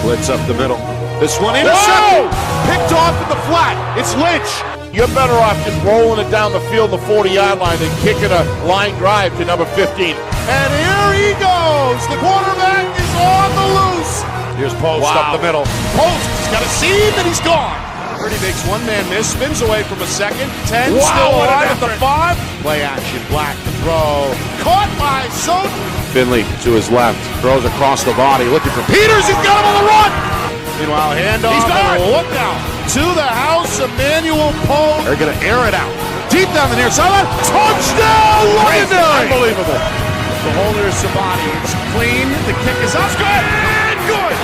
Blitz up the middle. This one intercepted. Picked off in the flat. It's Lynch. You're better off just rolling it down the field, the 40-yard line, than kicking a line drive to number 15. And here he goes. The quarterback is on the loose. Here's Post up the middle. Post has got a seam and he's gone. Purdy makes one man miss, spins away from a second. 10 still alive at the 5. Play action, Black to throw. Caught by Soden. Finley to his left, throws across the body, looking for Peters. He's got him on the run. Meanwhile, handoff. He's got it. Look now to the house. Emmanuel Post. They're going to air it out deep down the near sideline. Touchdown! Legendary! Unbelievable. The holder is Sabani. It's clean. The kick is up. Good. And good.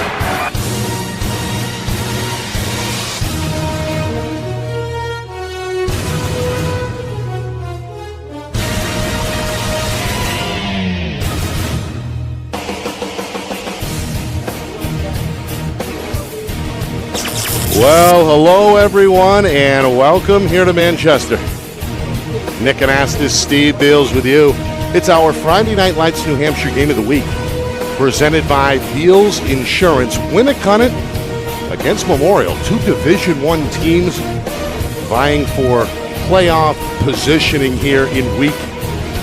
Well, hello everyone, and welcome here to Manchester. Nick Anastas, Steve Beals with you. It's our Friday Night Lights New Hampshire Game of the Week, presented by Beals Insurance. Winnacunnet against Memorial, two Division I teams vying for playoff positioning here in week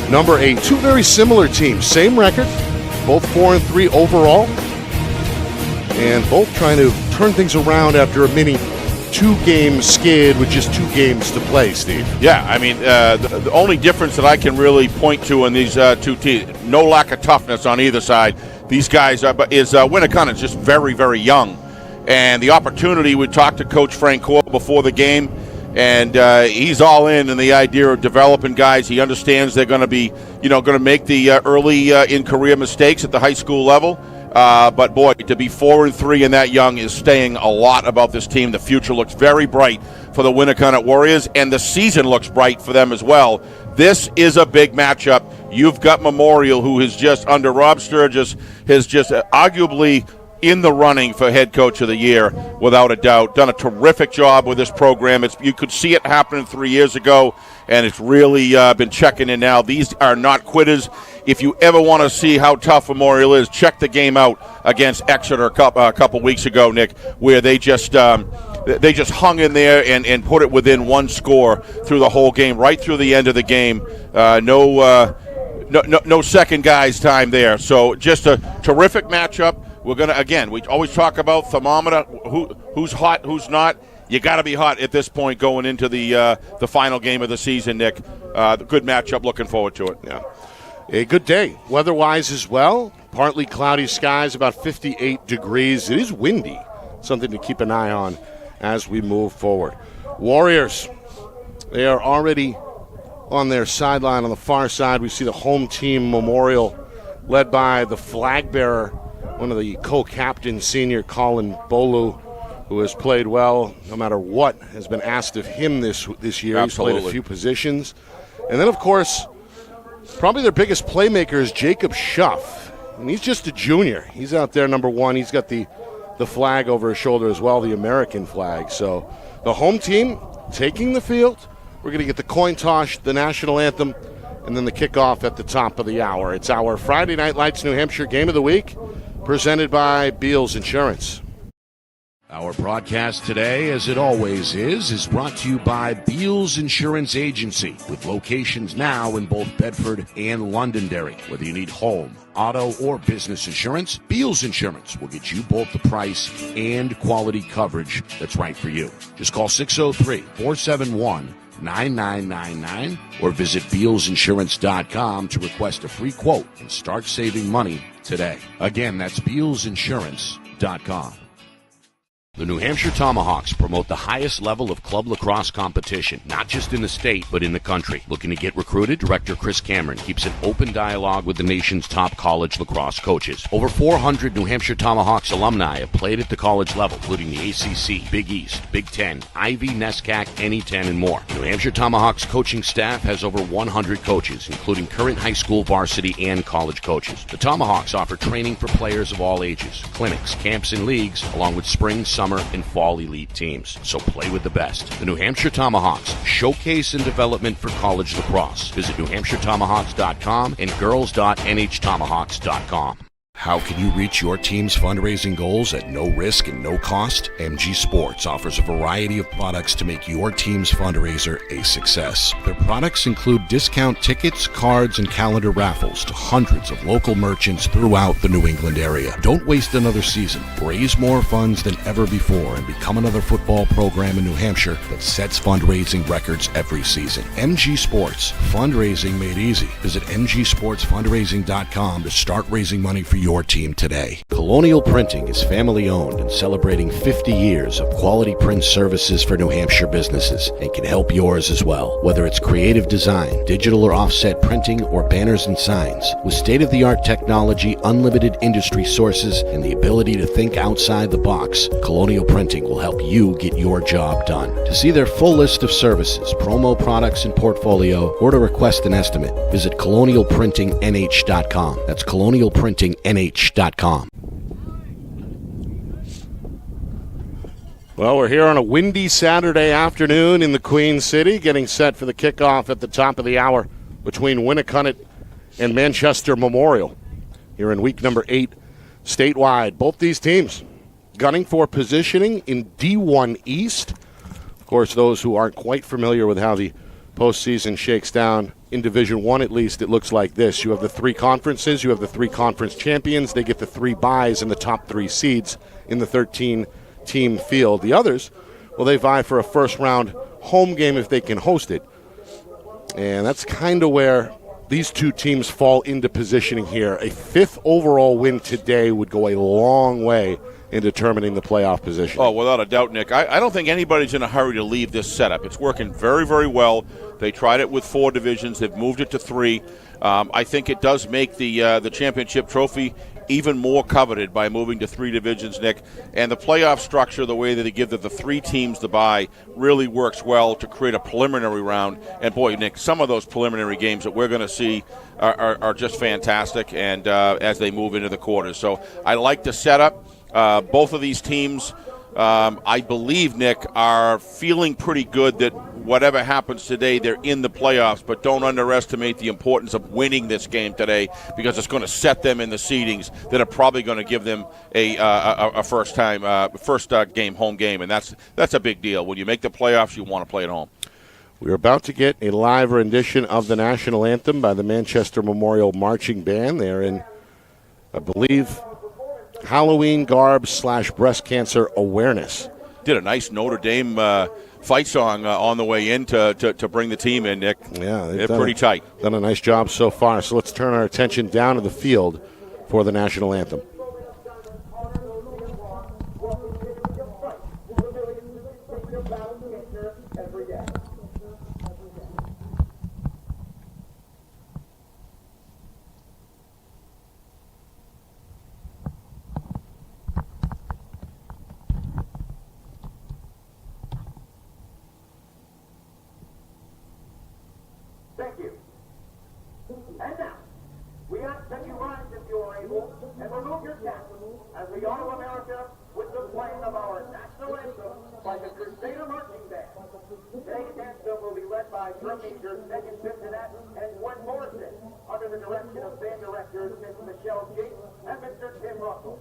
number 8. Two very similar teams, same record, both 4-3 overall, and both trying to turn things around after a mini two-game skid with just 2 games to play, Steve. Yeah, I mean, the only difference that I can really point to in these two teams, no lack of toughness on either side. These guys is Winnacunnet's just very, very young. And the opportunity, we talked to Coach Frank Core before the game, and he's all in the idea of developing guys. He understands they're going to be, going to make the early in-career mistakes at the high school level. But boy, to be 4-3 and that young is saying a lot about this team. The future looks very bright for the Winnacunnet Warriors, and the season looks bright for them as well. This is a big matchup. You've got Memorial, who is just under Rob Sturgis, has just arguably in the running for head coach of the year, without a doubt. Done a terrific job with this program. You could see it happening 3 years ago, and it's really been checking in now. These are not quitters. If you ever want to see how tough Memorial is, check the game out against Exeter a couple weeks ago, Nick, where they just hung in there and put it within one score through the whole game, right through the end of the game. No second guys time there. So just a terrific matchup. We're going to, again, we always talk about thermometer, who's hot, who's not. You got to be hot at this point going into the final game of the season, Nick. Good matchup. Looking forward to it. Yeah. A good day, weather-wise as well. Partly cloudy skies, about 58 degrees. It is windy, something to keep an eye on as we move forward. Warriors, they are already on their sideline. On the far side, we see the home team, Memorial, led by the flag bearer, one of the co-captains, senior Colin Bolu, who has played well no matter what has been asked of him this year. Absolutely. He's played a few positions. And then, of course, probably their biggest playmaker is Jacob Schuff, and he's just a junior. He's out there, number 1. He's got the flag over his shoulder as well, the American flag. So the home team taking the field. We're going to get the coin toss, the national anthem, and then the kickoff at the top of the hour. It's our Friday Night Lights New Hampshire Game of the Week, presented by Beals Insurance. Our broadcast today, as it always is brought to you by Beals Insurance Agency, with locations now in both Bedford and Londonderry. Whether you need home, auto, or business insurance, Beals Insurance will get you both the price and quality coverage that's right for you. Just call 603-471-9999 or visit BealsInsurance.com to request a free quote and start saving money today. Again, that's BealsInsurance.com. The New Hampshire Tomahawks promote the highest level of club lacrosse competition, not just in the state, but in the country. Looking to get recruited? Director Chris Cameron keeps an open dialogue with the nation's top college lacrosse coaches. Over 400 New Hampshire Tomahawks alumni have played at the college level, including the ACC, Big East, Big Ten, Ivy, NESCAC, NE10, and more. New Hampshire Tomahawks coaching staff has over 100 coaches, including current high school, varsity, and college coaches. The Tomahawks offer training for players of all ages, clinics, camps, and leagues, along with spring, summer, and fall elite teams. So play with the best. The New Hampshire Tomahawks, showcase and development for college lacrosse. Visit NewHampshireTomahawks.com and girls.nhtomahawks.com. How can you reach your team's fundraising goals at no risk and no cost? MG Sports offers a variety of products to make your team's fundraiser a success. Their products include discount tickets, cards, and calendar raffles to hundreds of local merchants throughout the New England area. Don't waste another season. Raise more funds than ever before and become another football program in New Hampshire that sets fundraising records every season. MG Sports, fundraising made easy. Visit mgsportsfundraising.com to start raising money for your team today. Colonial Printing is family owned and celebrating 50 years of quality print services for New Hampshire businesses and can help yours as well. Whether it's creative design, digital or offset printing, or banners and signs, with state-of-the-art technology, unlimited industry sources, and the ability to think outside the box, Colonial Printing will help you get your job done. To see their full list of services, promo products, and portfolio, or to request an estimate, visit colonialprintingnh.com. That's colonialprintingnh.com. Well, we're here on a windy Saturday afternoon in the Queen City, getting set for the kickoff at the top of the hour between Winnacunnet and Manchester Memorial here in week number 8 statewide. Both these teams gunning for positioning in D1 East. Of course, those who aren't quite familiar with how the postseason shakes down in Division 1, at least, it looks like this. You have the 3 conferences. You have the 3 conference champions. They get the 3 byes and the top 3 seeds in the 13-team field. The others, well, they vie for a first-round home game if they can host it. And that's kind of where these two teams fall into positioning here. A 5th overall win today would go a long way in determining the playoff position. Oh, without a doubt, Nick. I don't think anybody's in a hurry to leave this setup. It's working very, very well. They tried it with 4 divisions. They've moved it to 3. I think it does make the championship trophy even more coveted by moving to 3 divisions, Nick. And the playoff structure, the way that they give the 3 teams the bye, really works well to create a preliminary round. And, boy, Nick, some of those preliminary games that we're going to see are just fantastic and as they move into the quarters. So I like the setup. Both of these teams, I believe, Nick, are feeling pretty good that whatever happens today, they're in the playoffs. But don't underestimate the importance of winning this game today, because it's going to set them in the seedings that are probably going to give them a first game home game, and that's a big deal. When you make the playoffs, you want to play at home. We're about to get a live rendition of the national anthem by the Manchester Memorial Marching Band. They're in, I believe, Halloween garb / breast cancer awareness. Did a nice Notre Dame fight song on the way in to bring the team in, Nick. Yeah, they're pretty tight. Done a nice job so far. So let's turn our attention down to the field for the national anthem. Thank you. And now, we ask that you rise if you are able and remove your cap as we honor America with the playing of our national anthem by the Crusader Marching Band. Today's anthem will be led by drum majors Megan Cincinnati and Gwen Morrison under the direction of band directors Ms. Michelle Gates and Mr. Tim Russell.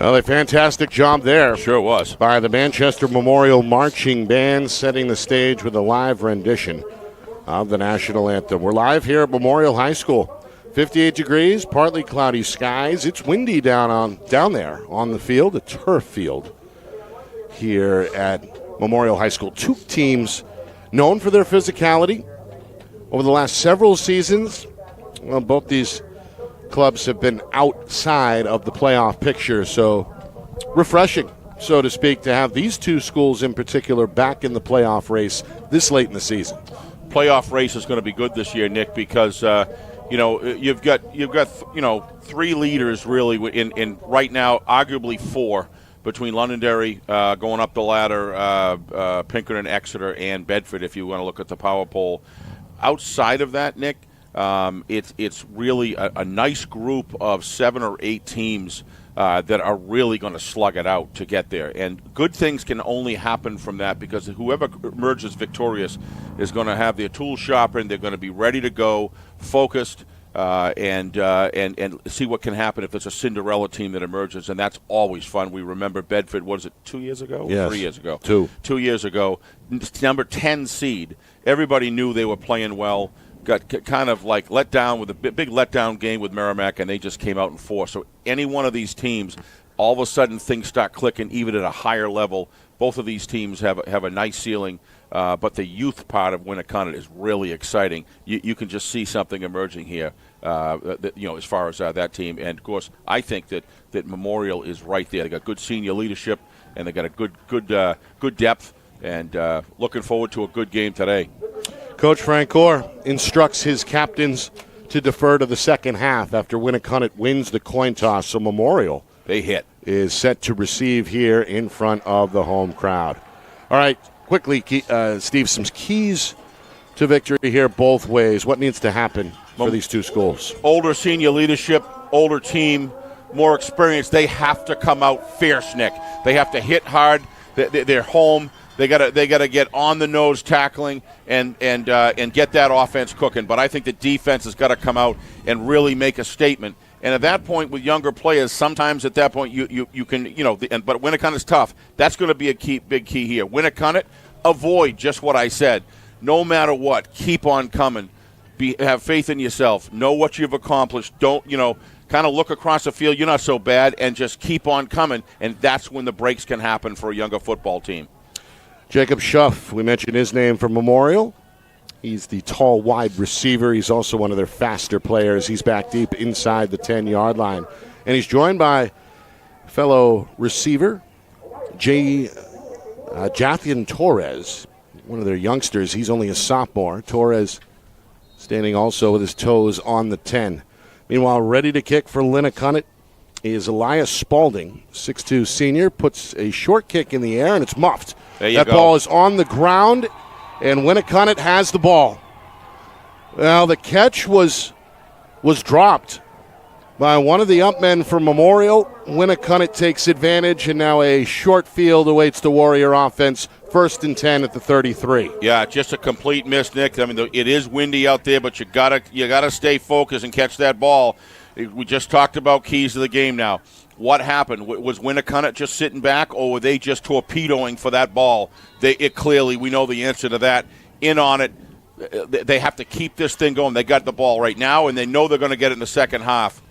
Well, a fantastic job there. Sure was. By the Manchester Memorial Marching Band, setting the stage with a live rendition of the national anthem. We're live here at Memorial High School. 58 degrees, partly cloudy skies. It's windy down there on the field, the turf field here at Memorial High School. Two teams known for their physicality. Over the last several seasons, well, both these clubs have been outside of the playoff picture, so refreshing, so to speak, to have these two schools in particular back in the playoff race this late in the season. Playoff race is going to be good this year, Nick, because you've got three leaders really in right now, arguably four, between Londonderry going up the ladder, Pinkerton, Exeter, and Bedford, if you want to look at the power poll. Outside of that, Nick, it's really a nice group of 7 or 8 teams that are really going to slug it out to get there. And good things can only happen from that, because whoever emerges victorious is going to have their tools sharpened. They're going to be ready to go, focused, and see what can happen if there's a Cinderella team that emerges, and that's always fun. We remember Bedford, what is it, 2 years ago? Yes. 3 years ago. 2 years ago. Number 10 seed. Everybody knew they were playing well. Got kind of like let down with a big letdown game with Merrimack, and they just came out in force. So any one of these teams, all of a sudden things start clicking even at a higher level. Both of these teams have a nice ceiling, but the youth part of Winnacunnet is really exciting. You can just see something emerging here, as far as that team. And, of course, I think that Memorial is right there. They got good senior leadership, and they got a good depth, and looking forward to a good game today. Coach Frank Orr instructs his captains to defer to the second half after Winnacunnet wins the coin toss. So Memorial is set to receive here in front of the home crowd. All right, quickly, Steve, some keys to victory here both ways. What needs to happen for these two schools? Older senior leadership, older team, more experience. They have to come out fierce, Nick. They have to hit hard. They're home. They gotta get on the nose tackling and get that offense cooking. But I think the defense has got to come out and really make a statement. And at that point, with younger players, sometimes at that point you can but Winnacunnet's tough. That's going to be a big key here. Winnacunnet, avoid just what I said. No matter what, keep on coming. Have faith in yourself. Know what you've accomplished. Don't kind of look across the field. You're not so bad, and just keep on coming. And that's when the breaks can happen for a younger football team. Jacob Schuff, we mentioned his name for Memorial. He's the tall, wide receiver. He's also one of their faster players. He's back deep inside the 10-yard line. And he's joined by fellow receiver, Jathian Torres, one of their youngsters. He's only a sophomore. Torres standing also with his toes on the 10. Meanwhile, ready to kick for Winnacunnet is Elias Spaulding, 6'2 senior, puts a short kick in the air, and it's muffed. That ball is on the ground, and Winnacunnet has the ball. Well, the catch was dropped by one of the upmen for Memorial. Winnacunnet takes advantage, and now a short field awaits the Warrior offense. 1st and 10 at the 33. Yeah, just a complete miss, Nick. I mean, it is windy out there, but you gotta stay focused and catch that ball. We just talked about keys to the game now. What happened? Was Winnacunnet just sitting back, or were they just torpedoing for that ball? Clearly, we know the answer to that. In on it. They have to keep this thing going. They got the ball right now, and they know they're going to get it in the second half.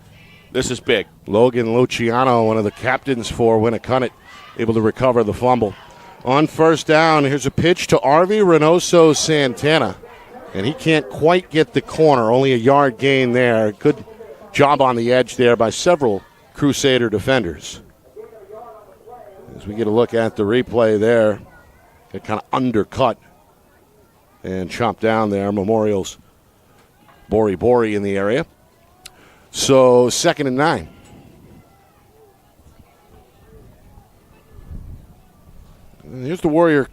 This is big. Logan Luciano, one of the captains for Winnacunnet, able to recover the fumble. On first down, here's a pitch to Arvi Reynoso Santana. And he can't quite get the corner. Only a yard gain there. Good job on the edge there by several Crusader defenders. As we get a look at the replay there, it kind of undercut and chopped down there. Memorial's Bori in the area. So 2nd and 9. And here's the Warrior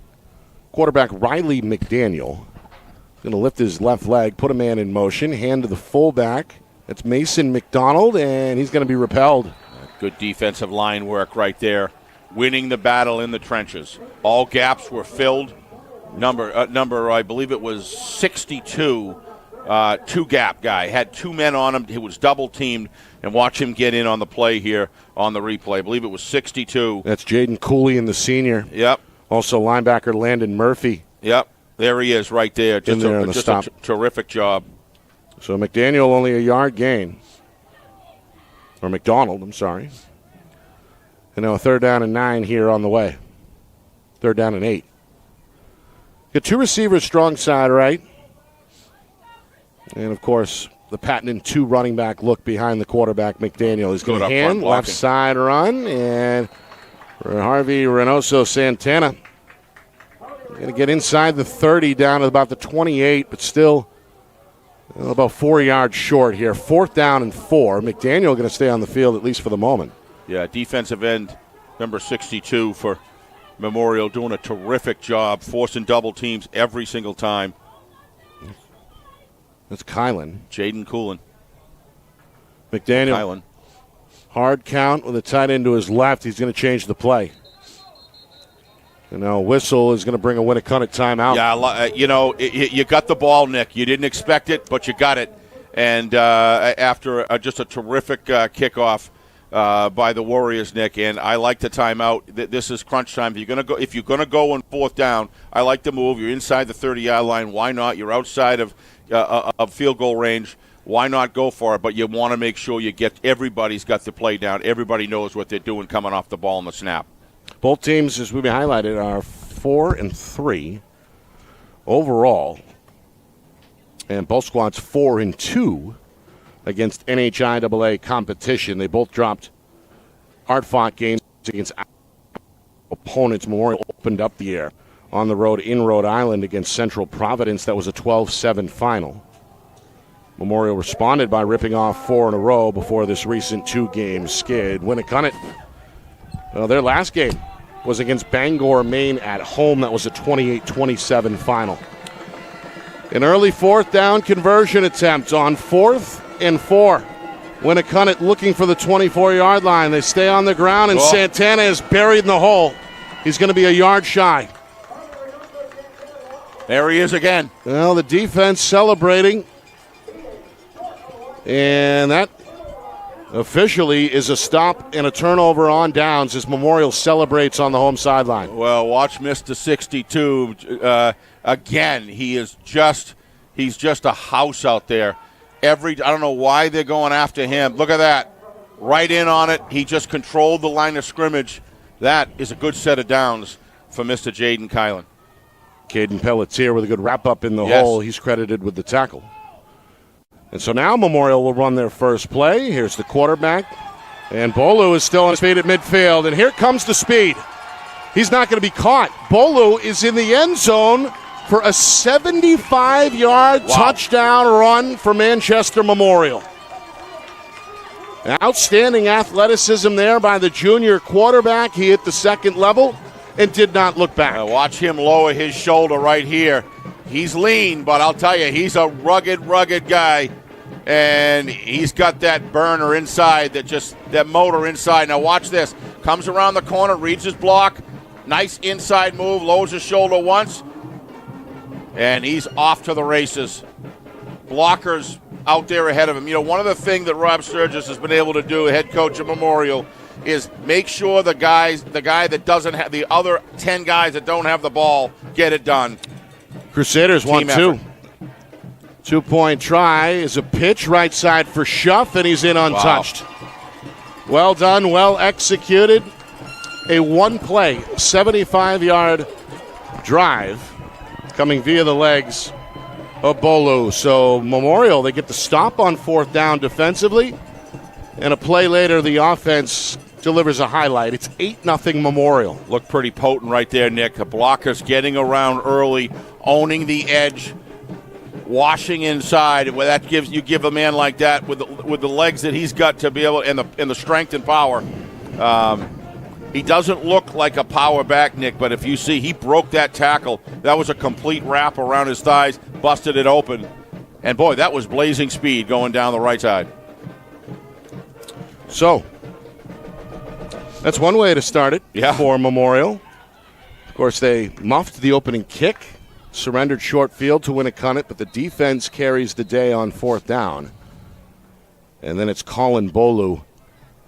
quarterback, Riley McDaniel. Going to lift his left leg, put a man in motion, hand to the fullback. That's Mason McDonald, and he's going to be repelled. Good defensive line work right there. Winning the battle in the trenches. All gaps were filled. Number I believe it was 62 two-gap guy. Had two men on him. He was double-teamed, and watch him get in on the play here on the replay. I believe it was 62. That's Jaden Cooley in the senior. Yep. Also linebacker Landon Murphy. Yep. There he is right there. Just a terrific job. So McDaniel only a yard gain. Or McDonald, I'm sorry. And now a 3rd down and 9 here on the way. 3rd down and 8. Got two receivers strong side right. And, of course, the patented 2 running back look behind the quarterback, McDaniel. He's going to hand, left side run, and Harvey Reynoso Santana going to get inside the 30 down to about the 28, but still about 4 yards short here. 4th down and 4. McDaniel going to stay on the field at least for the moment. Yeah, defensive end, number 62 for Memorial, doing a terrific job, forcing double teams every single time. That's Kylan. Jaden Coolin. McDaniel. Kylan. Hard count with a tight end to his left. He's going to change the play. And now Whistle is going to bring a Winnacunnet timeout. Yeah, you got the ball, Nick. You didn't expect it, but you got it. And after just a terrific kickoff by the Warriors, Nick, and I like the timeout. This is crunch time. If you're gonna go on 4th down, I like the move. You're inside the 30-yard line. Why not? You're outside of field goal range. Why not go for it? But you want to make sure everybody's got the play down. Everybody knows what they're doing coming off the ball in the snap. Both teams, as we highlighted, are 4-3 overall, and both squads 4-2 against NHIAA competition. They both dropped hard-fought games against opponents. Memorial opened up the air on the road in Rhode Island against Central Providence. That was a 12-7 final. Memorial responded by ripping off 4 in a row before this recent 2-game skid. Winnacunnet, their last game was against Bangor, Maine at home. That was a 28-27 final. An early 4th down conversion attempt on 4th and 4. Winnacunnet looking for the 24-yard line. They stay on the ground, and Santana is buried in the hole. He's going to be a yard shy. There he is again. Well, the defense celebrating. And that officially is a stop and a turnover on downs as Memorial celebrates on the home sideline. Well, watch Mr. 62 again. He's just a house out there. I don't know why they're going after him. Look at that. Right in on it. He just controlled the line of scrimmage. That is a good set of downs for Mr. Jaden Kylan. Caden Pelletier with a good wrap-up in the hole. He's credited with the tackle. And so now Memorial will run their first play. Here's the quarterback. And Bolu is still on his feet at midfield. And here comes the speed. He's not going to be caught. Bolu is in the end zone for a 75-yard touchdown run for Manchester Memorial. Outstanding athleticism there by the junior quarterback. He hit the second level and did not look back. Watch him lower his shoulder right here. He's lean, but I'll tell you, he's a rugged guy. And he's got that burner inside, that motor inside. Now watch this. Comes around the corner, reads his block. Nice inside move, lowers his shoulder once. And he's off to the races. Blockers out there ahead of him. You know, one of the things that Rob Sturgis has been able to do, head coach of Memorial, is make sure the guy that doesn't have, the other 10 guys that don't have the ball, get it done. Crusaders won 2. 2-point try is a pitch right side for Schuff, and he's in untouched. Wow. Well done, well executed. A one-play, 75-yard drive coming via the legs of Bolu. So Memorial, they get the stop on 4th down defensively, and a play later the offense delivers a highlight. It's 8-0 Memorial. Looked pretty potent right there, Nick. The blockers getting around early, owning the edge, washing inside. Well, that give a man like that with the legs that he's got to be able, and the strength and power. He doesn't look like a power back, Nick, but if you see, he broke that tackle. That was a complete wrap around his thighs, busted it open. And, boy, that was blazing speed going down the right side. So, that's one way to start it for Memorial. Of course, they muffed the opening kick surrendered short field to Winnacunnet, but the defense carries the day on fourth down. And then it's Colin Bolu,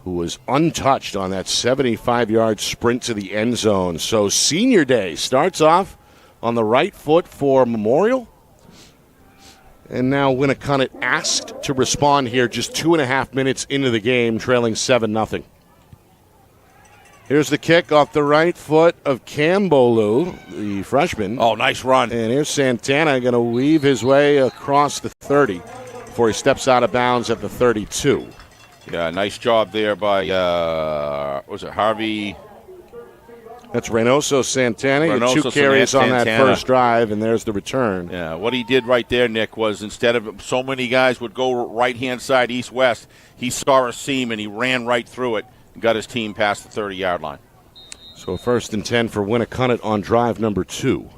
who was untouched on that 75-yard sprint to the end zone. So senior day starts off on the right foot for Memorial. And now Winnacunnet asked to respond here just 2.5 minutes into the game, trailing 7-0. Here's the kick off the right foot of Cam Bolu, the freshman. Oh, nice run. And here's Santana going to weave his way across the 30 before he steps out of bounds at the 32. Yeah, nice job there by, was it Harvey? That's Reynoso Santana. Reynoso 2 carries on that Santana. first drive, and there's the return. Yeah, what he did right there, Nick, was instead of so many guys would go right-hand side, east-west, he saw a seam and he ran right through it and got his team past the 30-yard line. So 1st and 10 for Winnacunnet on drive number 2.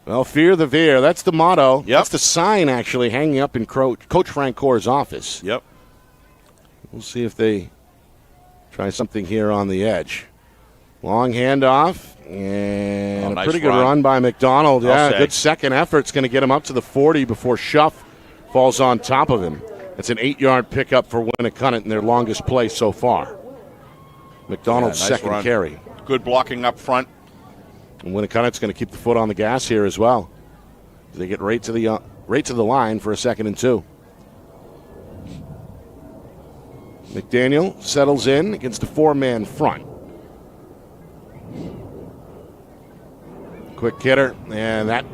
Well, fear the veer. That's the motto. Yep. That's the sign, actually, hanging up in Coach Frank Core's office. Yep. We'll see if they try something here on the edge. Long handoff, and nice a pretty good run by McDonald. Yeah, good second effort. It's going to get him up to the 40 before Schuff falls on top of him. It's an 8-yard pickup for Winnacunnet in their longest play so far. McDonald's nice second run. carry. Good blocking up front. And Winnacunnet's going to keep the foot on the gas here as well. They get right to the line for a 2nd and 2. McDaniel settles in against a 4-man front. Quick hitter, and that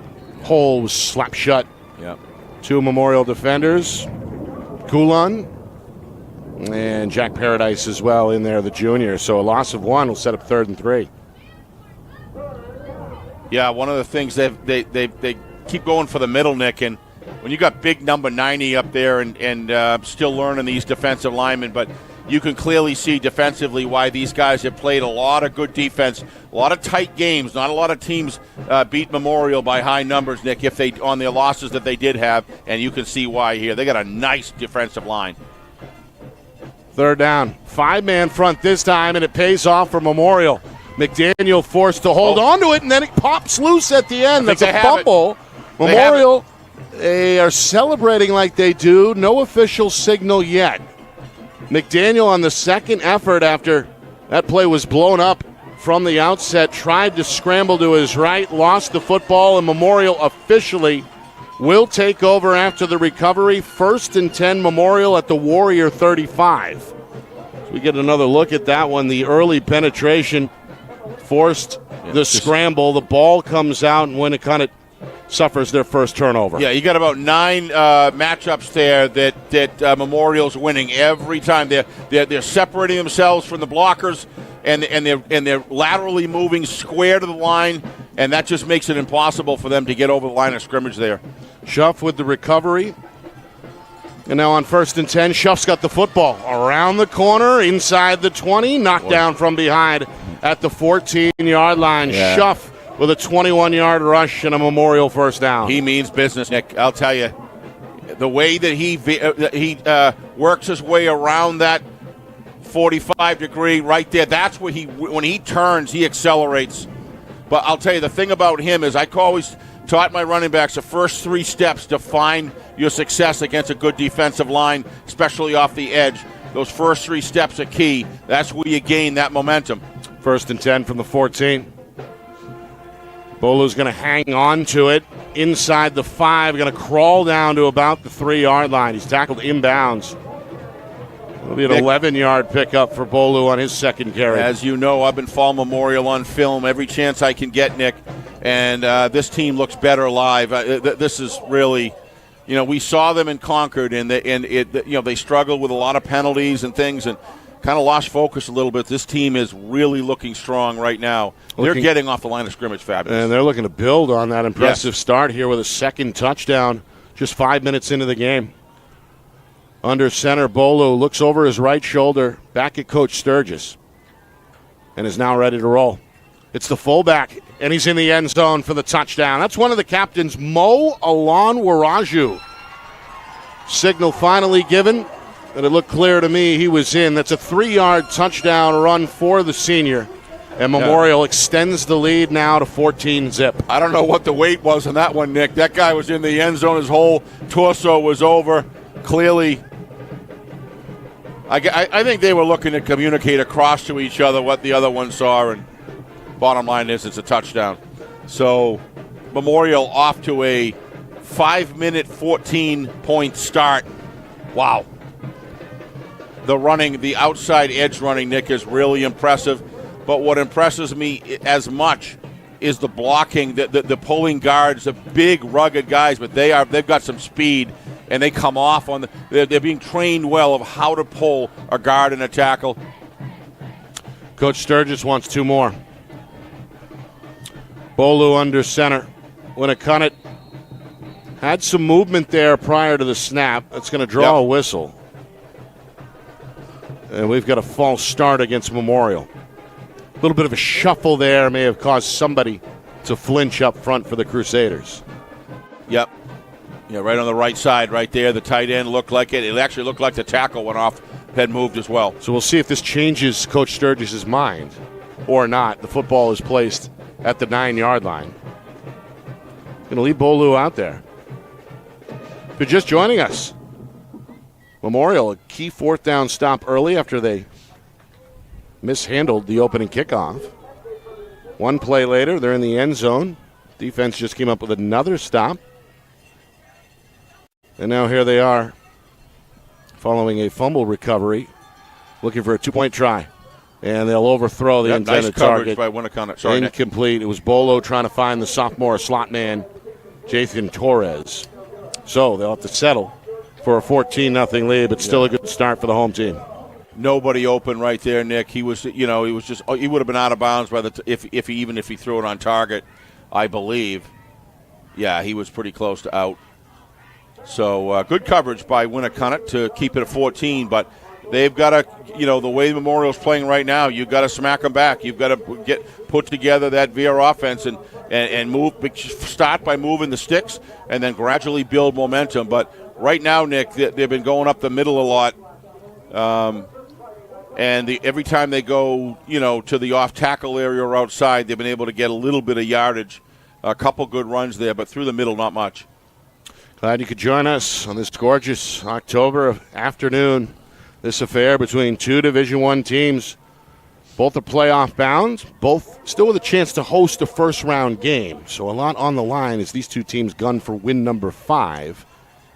hole was slapped shut. Yep. 2 Memorial defenders, Kulon and Jack Paradise as well in there, the junior. So a loss of 1 will set up 3rd and 3. Yeah, one of the things they keep going for the middle, Nick, and when you got big number 90 up there and still learning these defensive linemen, but you can clearly see defensively why these guys have played a lot of good defense, a lot of tight games. Not a lot of teams beat Memorial by high numbers, Nick, if they on their losses that they did have, and you can see why here. They got a nice defensive line. 3rd down, 5-man front this time, and it pays off for Memorial. McDaniel forced to hold on to it, and then it pops loose at the end. That's a fumble. Memorial, they are celebrating like they do. No official signal yet. McDaniel on the second effort after that play was blown up from the outset, tried to scramble to his right, lost the football, and Memorial officially will take over after the recovery. 1st and 10 Memorial at the Warrior 35. So we get another look at that one. The early penetration forced the scramble. The ball comes out, and Winnacunnet suffers their first turnover. Yeah, you got about 9 matchups there that Memorial's winning every time. They're separating themselves from the blockers, and they're laterally moving square to the line, and that just makes it impossible for them to get over the line of scrimmage there. Schuff with the recovery. And now on 1st and 10, Schuff's got the football around the corner, inside the 20, knocked down from behind at the 14-yard line. Yeah. Schuff with a 21-yard rush and a Memorial first down. He means business, Nick. I'll tell you, the way that he works his way around that 45-degree right there, that's where when he turns, he accelerates. But I'll tell you, the thing about him is I always taught my running backs the first 3 steps define your success against a good defensive line, especially off the edge. Those first 3 steps are key. That's where you gain that momentum. 1st and 10 from the 14. Bolu's going to hang on to it inside the 5, going to crawl down to about the 3-yard line. He's tackled inbounds. It'll be an 11-yard pickup for Bolu on his second carry. As you know, I've been following Memorial on film every chance I can get, Nick, and this team looks better live. This is really, we saw them in Concord, and they struggled with a lot of penalties and things, and kind of lost focus a little bit. This team is really looking strong right now. They're getting off the line of scrimmage fabulous. And they're looking to build on that impressive start here with a second touchdown just 5 minutes into the game. Under center, Bolu looks over his right shoulder back at Coach Sturgis and is now ready to roll. It's the fullback, and he's in the end zone for the touchdown. That's one of the captains, Mo Alon-Waraju. Signal finally given. And it looked clear to me he was in. That's a 3-yard touchdown run for the senior. And Memorial extends the lead now to 14-zip. I don't know what the weight was on that one, Nick. That guy was in the end zone. His whole torso was over. Clearly, I think they were looking to communicate across to each other what the other one saw, and bottom line is it's a touchdown. So Memorial off to a 5-minute, 14-point start. Wow. The outside edge running, Nick, is really impressive. But what impresses me as much is the blocking, the pulling guards, the big, rugged guys, but they've got some speed, and they come off on they're being trained well of how to pull a guard and a tackle. Coach Sturgis wants 2 more. Bolu under center. Winnacunnet had some movement there prior to the snap. That's going to draw a whistle. And we've got a false start against Memorial. A little bit of a shuffle there may have caused somebody to flinch up front for the Crusaders. Yep. Yeah, right on the right side right there. The tight end looked like it. It actually looked like the tackle went off, had moved as well. So we'll see if this changes Coach Sturgis' mind or not. The football is placed at the 9-yard line. Going to leave Bolu out there. If you're just joining us, Memorial, a key 4th down stop early after they mishandled the opening kickoff. 1 play later, they're in the end zone. Defense just came up with another stop. And now here they are, following a fumble recovery, looking for a 2-point try. And they'll overthrow the intended target. By Winnacunnet. Sorry, incomplete. Nick. It was Bolo trying to find the sophomore slot man, Jathan Torres. So they'll have to settle for a 14-0 lead, but still a good start for the home team. Nobody open right there, Nick. He was, he would have been out of bounds by if he threw it on target, I believe. Yeah, he was pretty close to out. So good coverage by Winnacunnet to keep it at 14, but they've got to, the way Memorial's playing right now, you've got to smack them back. You've got to put together that Veer offense and move. Start by moving the sticks and then gradually build momentum. But right now, Nick, they've been going up the middle a lot. And every time they go, to the off-tackle area or outside, they've been able to get a little bit of yardage. A couple good runs there, but through the middle, not much. Glad you could join us on this gorgeous October afternoon. This affair between 2 Division I teams. Both are playoff bound, both still with a chance to host a first-round game. So a lot on the line as these 2 teams gun for win number 5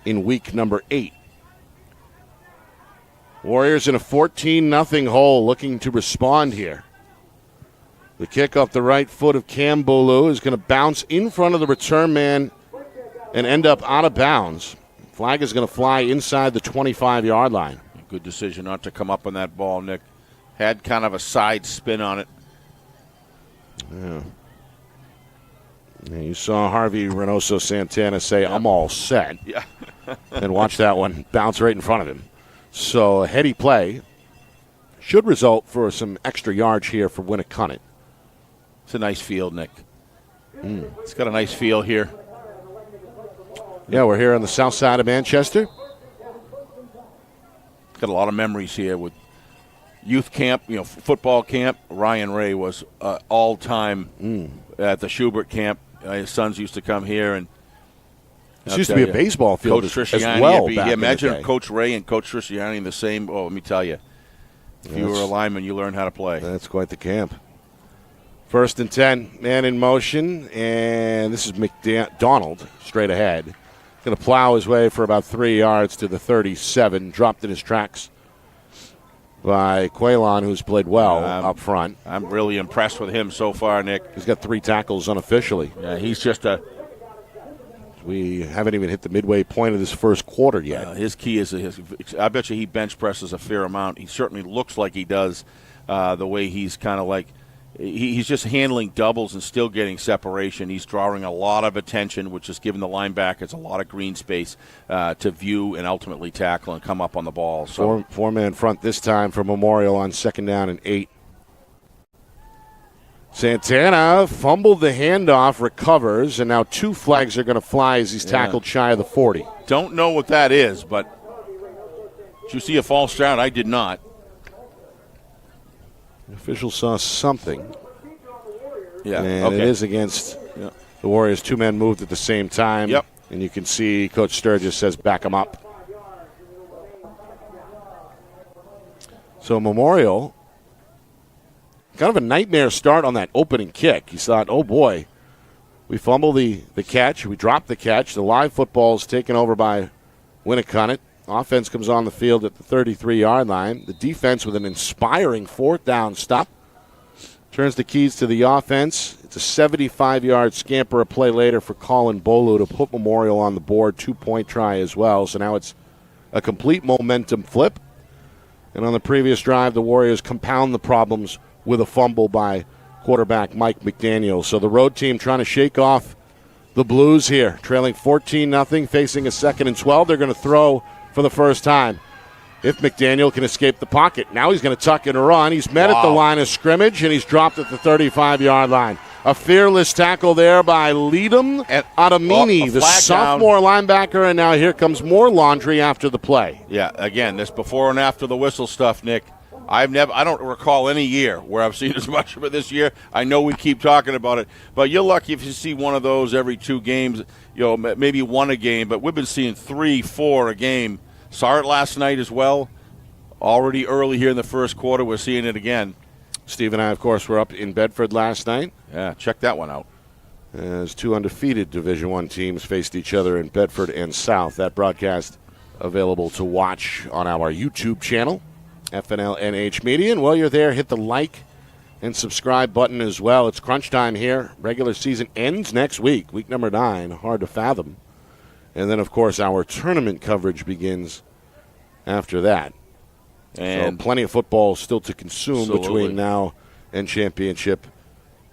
in week number 8. Warriors in a 14-0 hole, looking to respond here. The kick off the right foot of Cam Bolu is going to bounce in front of the return man and end up out of bounds. Flag is going to fly inside the 25-yard line. Good decision not to come up on that ball, Nick. Had kind of a side spin on it. Yeah. You saw Harvey Reynoso Santana say, I'm all set. Yeah. And watch that one bounce right in front of him. So a heady play should result for some extra yards here for Winnacunnet. It's a nice field, Nick. It's got a nice feel here. Yeah, we're here on the south side of Manchester. Got a lot of memories here with youth camp, football camp. Ryan Ray was all-time at the Schubert camp. His sons used to come here, and this used to be a baseball field Coach as Trisciani, well. Imagine Coach Ray and Coach Trisciani in the same. Oh, let me tell you, if you were a lineman, you learned how to play. That's quite the camp. 1st and 10, man in motion, and this is McDonald straight ahead. Going to plow his way for about 3 yards to the 37, dropped in his tracks by Quaylon, who's played well up front. I'm really impressed with him so far, Nick. He's got 3 tackles unofficially. Yeah, he's just a... We haven't even hit the midway point of this first quarter yet. His key is, I bet you he bench presses a fair amount. He certainly looks like he does, the way he's kind of like... He's just handling doubles and still getting separation. He's drawing a lot of attention, which is giving the linebackers a lot of green space to view and ultimately tackle and come up on the ball. So Four-man front this time for Memorial on 2nd down and 8. Santana fumbled the handoff, recovers, and now 2 flags are going to fly as he's tackled shy of the 40. Don't know what that is, but did you see a false start? I did not. The official saw something. Yeah, and okay. it is against the Warriors. 2 men moved at the same time. Yep. And you can see Coach Sturgis says back him up. So Memorial, kind of a nightmare start on that opening kick. You thought, oh boy, we fumble the catch, we drop the catch. The live football is taken over by Winnacunnet. Offense comes on the field at the 33-yard line. The defense with an inspiring 4th down stop turns the keys to the offense. It's a 75-yard scamper a play later for Colin Bolu to put Memorial on the board. 2-point try as well. So now it's a complete momentum flip. And on the previous drive, the Warriors compound the problems with a fumble by quarterback Mike McDaniel. So the road team trying to shake off the Blues here, trailing 14-0, facing a 2nd and 12. They're going to throw for the first time. If McDaniel can escape the pocket. Now he's going to tuck and run. He's met at the line of scrimmage, and he's dropped at the 35-yard line. A fearless tackle there by Leadham Adamini, the sophomore linebacker, and now here comes more laundry after the play. Yeah, again, this before and after the whistle stuff, Nick. I don't recall any year where I've seen as much of it this year. I know we keep talking about it, but you're lucky if you see one of those every 2 games, maybe 1 a game, but we've been seeing 3, 4 a game. Saw it last night as well. Already early here in the first quarter, we're seeing it again. Steve and I, of course, were up in Bedford last night. Yeah, check that one out. As 2 undefeated Division I teams faced each other in Bedford and South. That broadcast available to watch on our YouTube channel, FNLNH Media. And while you're there, hit the like and subscribe button as well. It's crunch time here. Regular season ends next week, week number 9. Hard to fathom. And then, of course, our tournament coverage begins after that. And so plenty of football still to consume between now and Championship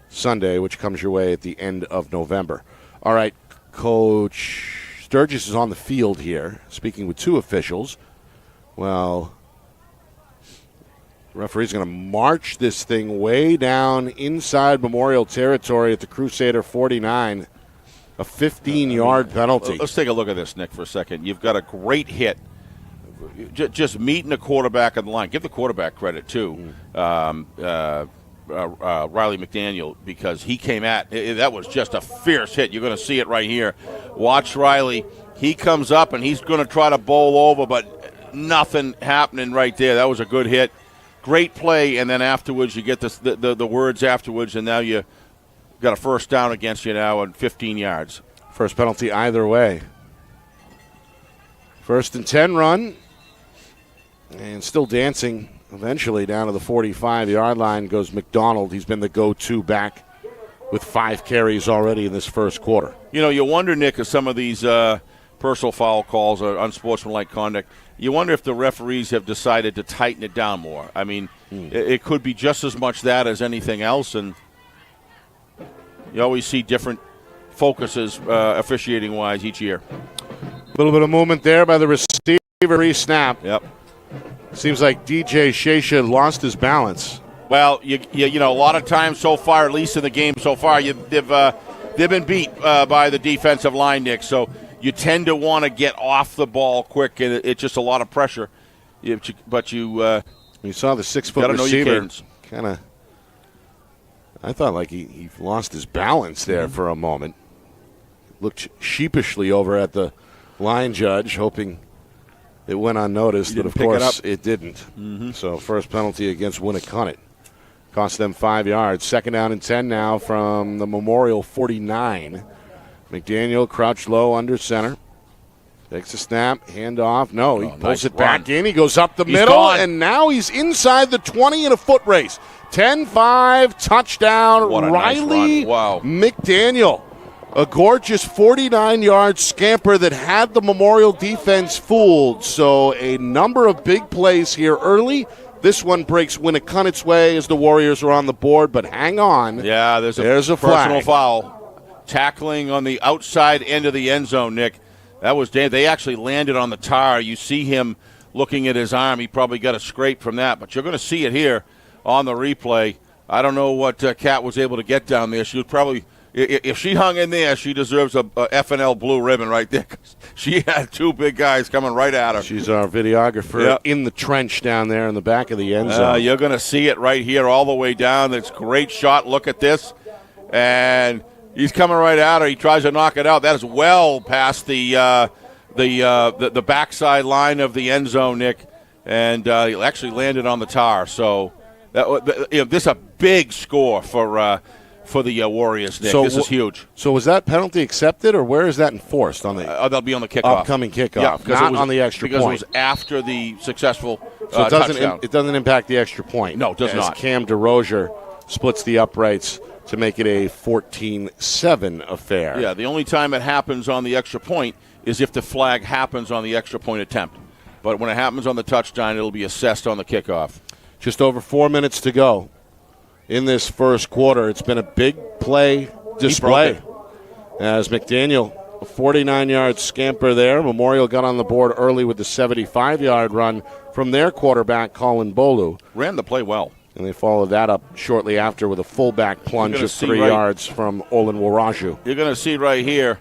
Sunday, which comes your way at the end of November. All right, Coach Sturgis is on the field here, speaking with 2 officials. Well, the referee's going to march this thing way down inside Memorial territory at the Crusader 49. A 15-yard penalty. Let's take a look at this, Nick, for a second. You've got a great hit. Just meeting the quarterback on the line. Give the quarterback credit, too, Riley McDaniel, because he came at that was just a fierce hit. You're going to see it right here. Watch Riley. He comes up, and he's going to try to bowl over, but nothing happening right there. That was a good hit. Great play, and then afterwards you get the words afterwards, and now you got a first down against you now on 15 yards. First penalty either way. 1st and 10 run. And still dancing eventually down to the 45-yard line goes McDonald. He's been the go-to back with 5 carries already in this first quarter. You wonder, Nick, if some of these personal foul calls or unsportsmanlike conduct, you wonder if the referees have decided to tighten it down more. I mean, it could be just as much that as anything else, and you always see different focuses officiating-wise each year. A little bit of movement there by the receiver. Re-snap. Yep. Seems like DJ Shasha lost his balance. Well, you a lot of times so far, at least in the game so far, they've been beat by the defensive line, Nick. So you tend to want to get off the ball quick, and it's just a lot of pressure. But you saw the 6-foot receiver kind of. I thought like he lost his balance there for a moment. Looked sheepishly over at the line judge, hoping it went unnoticed, but of course it didn't. So first penalty against Winnacunnet. Cost them 5 yards. 2nd down and 10 now from the Memorial 49. McDaniel crouched low under center. Takes a snap, handoff. No, he pulls it back in. He goes up the middle, and now he's inside the 20 in a foot race. 10-5, touchdown, Riley McDaniel. A gorgeous 49-yard scamper that had the Memorial defense fooled. So a number of big plays here early. This one breaks Winnacunnet's way as the Warriors are on the board, but hang on. Yeah, there's a personal foul. Tackling on the outside end of the end zone, Nick. That was damn. They actually landed on the tar. You see him looking at his arm. He probably got a scrape from that, but you're going to see it here on the replay. I don't know what Kat was able to get down there. She was probably, if she hung in there, she deserves a FNL blue ribbon right there. She had 2 big guys coming right at her. She's our videographer in the trench down there in the back of the end zone. You're going to see it right here all the way down. It's a great shot. Look at this. and he's coming right at her. He tries to knock it out. That is well past the backside line of the end zone, Nick, and he actually landed on the tar. So this is a big score for the Warriors, Nick. This is huge. So was that penalty accepted, or where is that enforced? On the that'll be on the kickoff. Upcoming kickoff, not on the extra point. Because it was after the successful so touchdown. It doesn't impact the extra point. No, it does not. Cam DeRozier splits the uprights to make it a 14-7 affair. Yeah, the only time it happens on the extra point is if the flag happens on the extra point attempt. But when it happens on the touchdown, it'll be assessed on the kickoff. Just over 4 minutes to go in this first quarter. It's been a big play display as McDaniel, a 49-yard scamper there. Memorial got on the board early with the 75-yard run from their quarterback, Colin Bolu. Ran the play well. And they followed that up shortly after with a fullback plunge of 3 yards from Olin Waraju. You're going to see right here,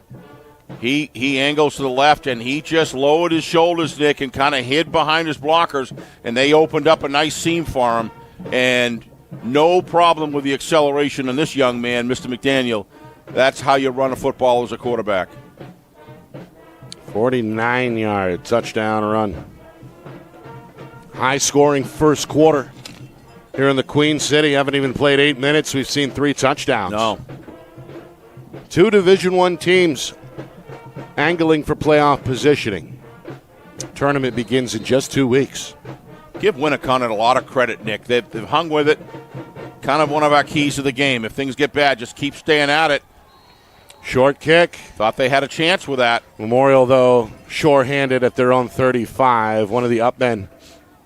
he angles to the left, and he just lowered his shoulders, Nick, and kind of hid behind his blockers, and they opened up a nice seam for him. And no problem with the acceleration on this young man, Mr. McDaniel. That's how you run a football as a quarterback. 49-yard touchdown run. High-scoring first quarter here in the Queen City. Haven't even played 8 minutes. We've seen 3 touchdowns. No. 2 Division I teams angling for playoff positioning. Tournament begins in just 2 weeks. Give Winnacunnet a lot of credit, Nick. They've hung with it. Kind of one of our keys to the game. If things get bad, just keep staying at it. Short kick. Thought they had a chance with that. Memorial, though, sure-handed at their own 35. One of the upmen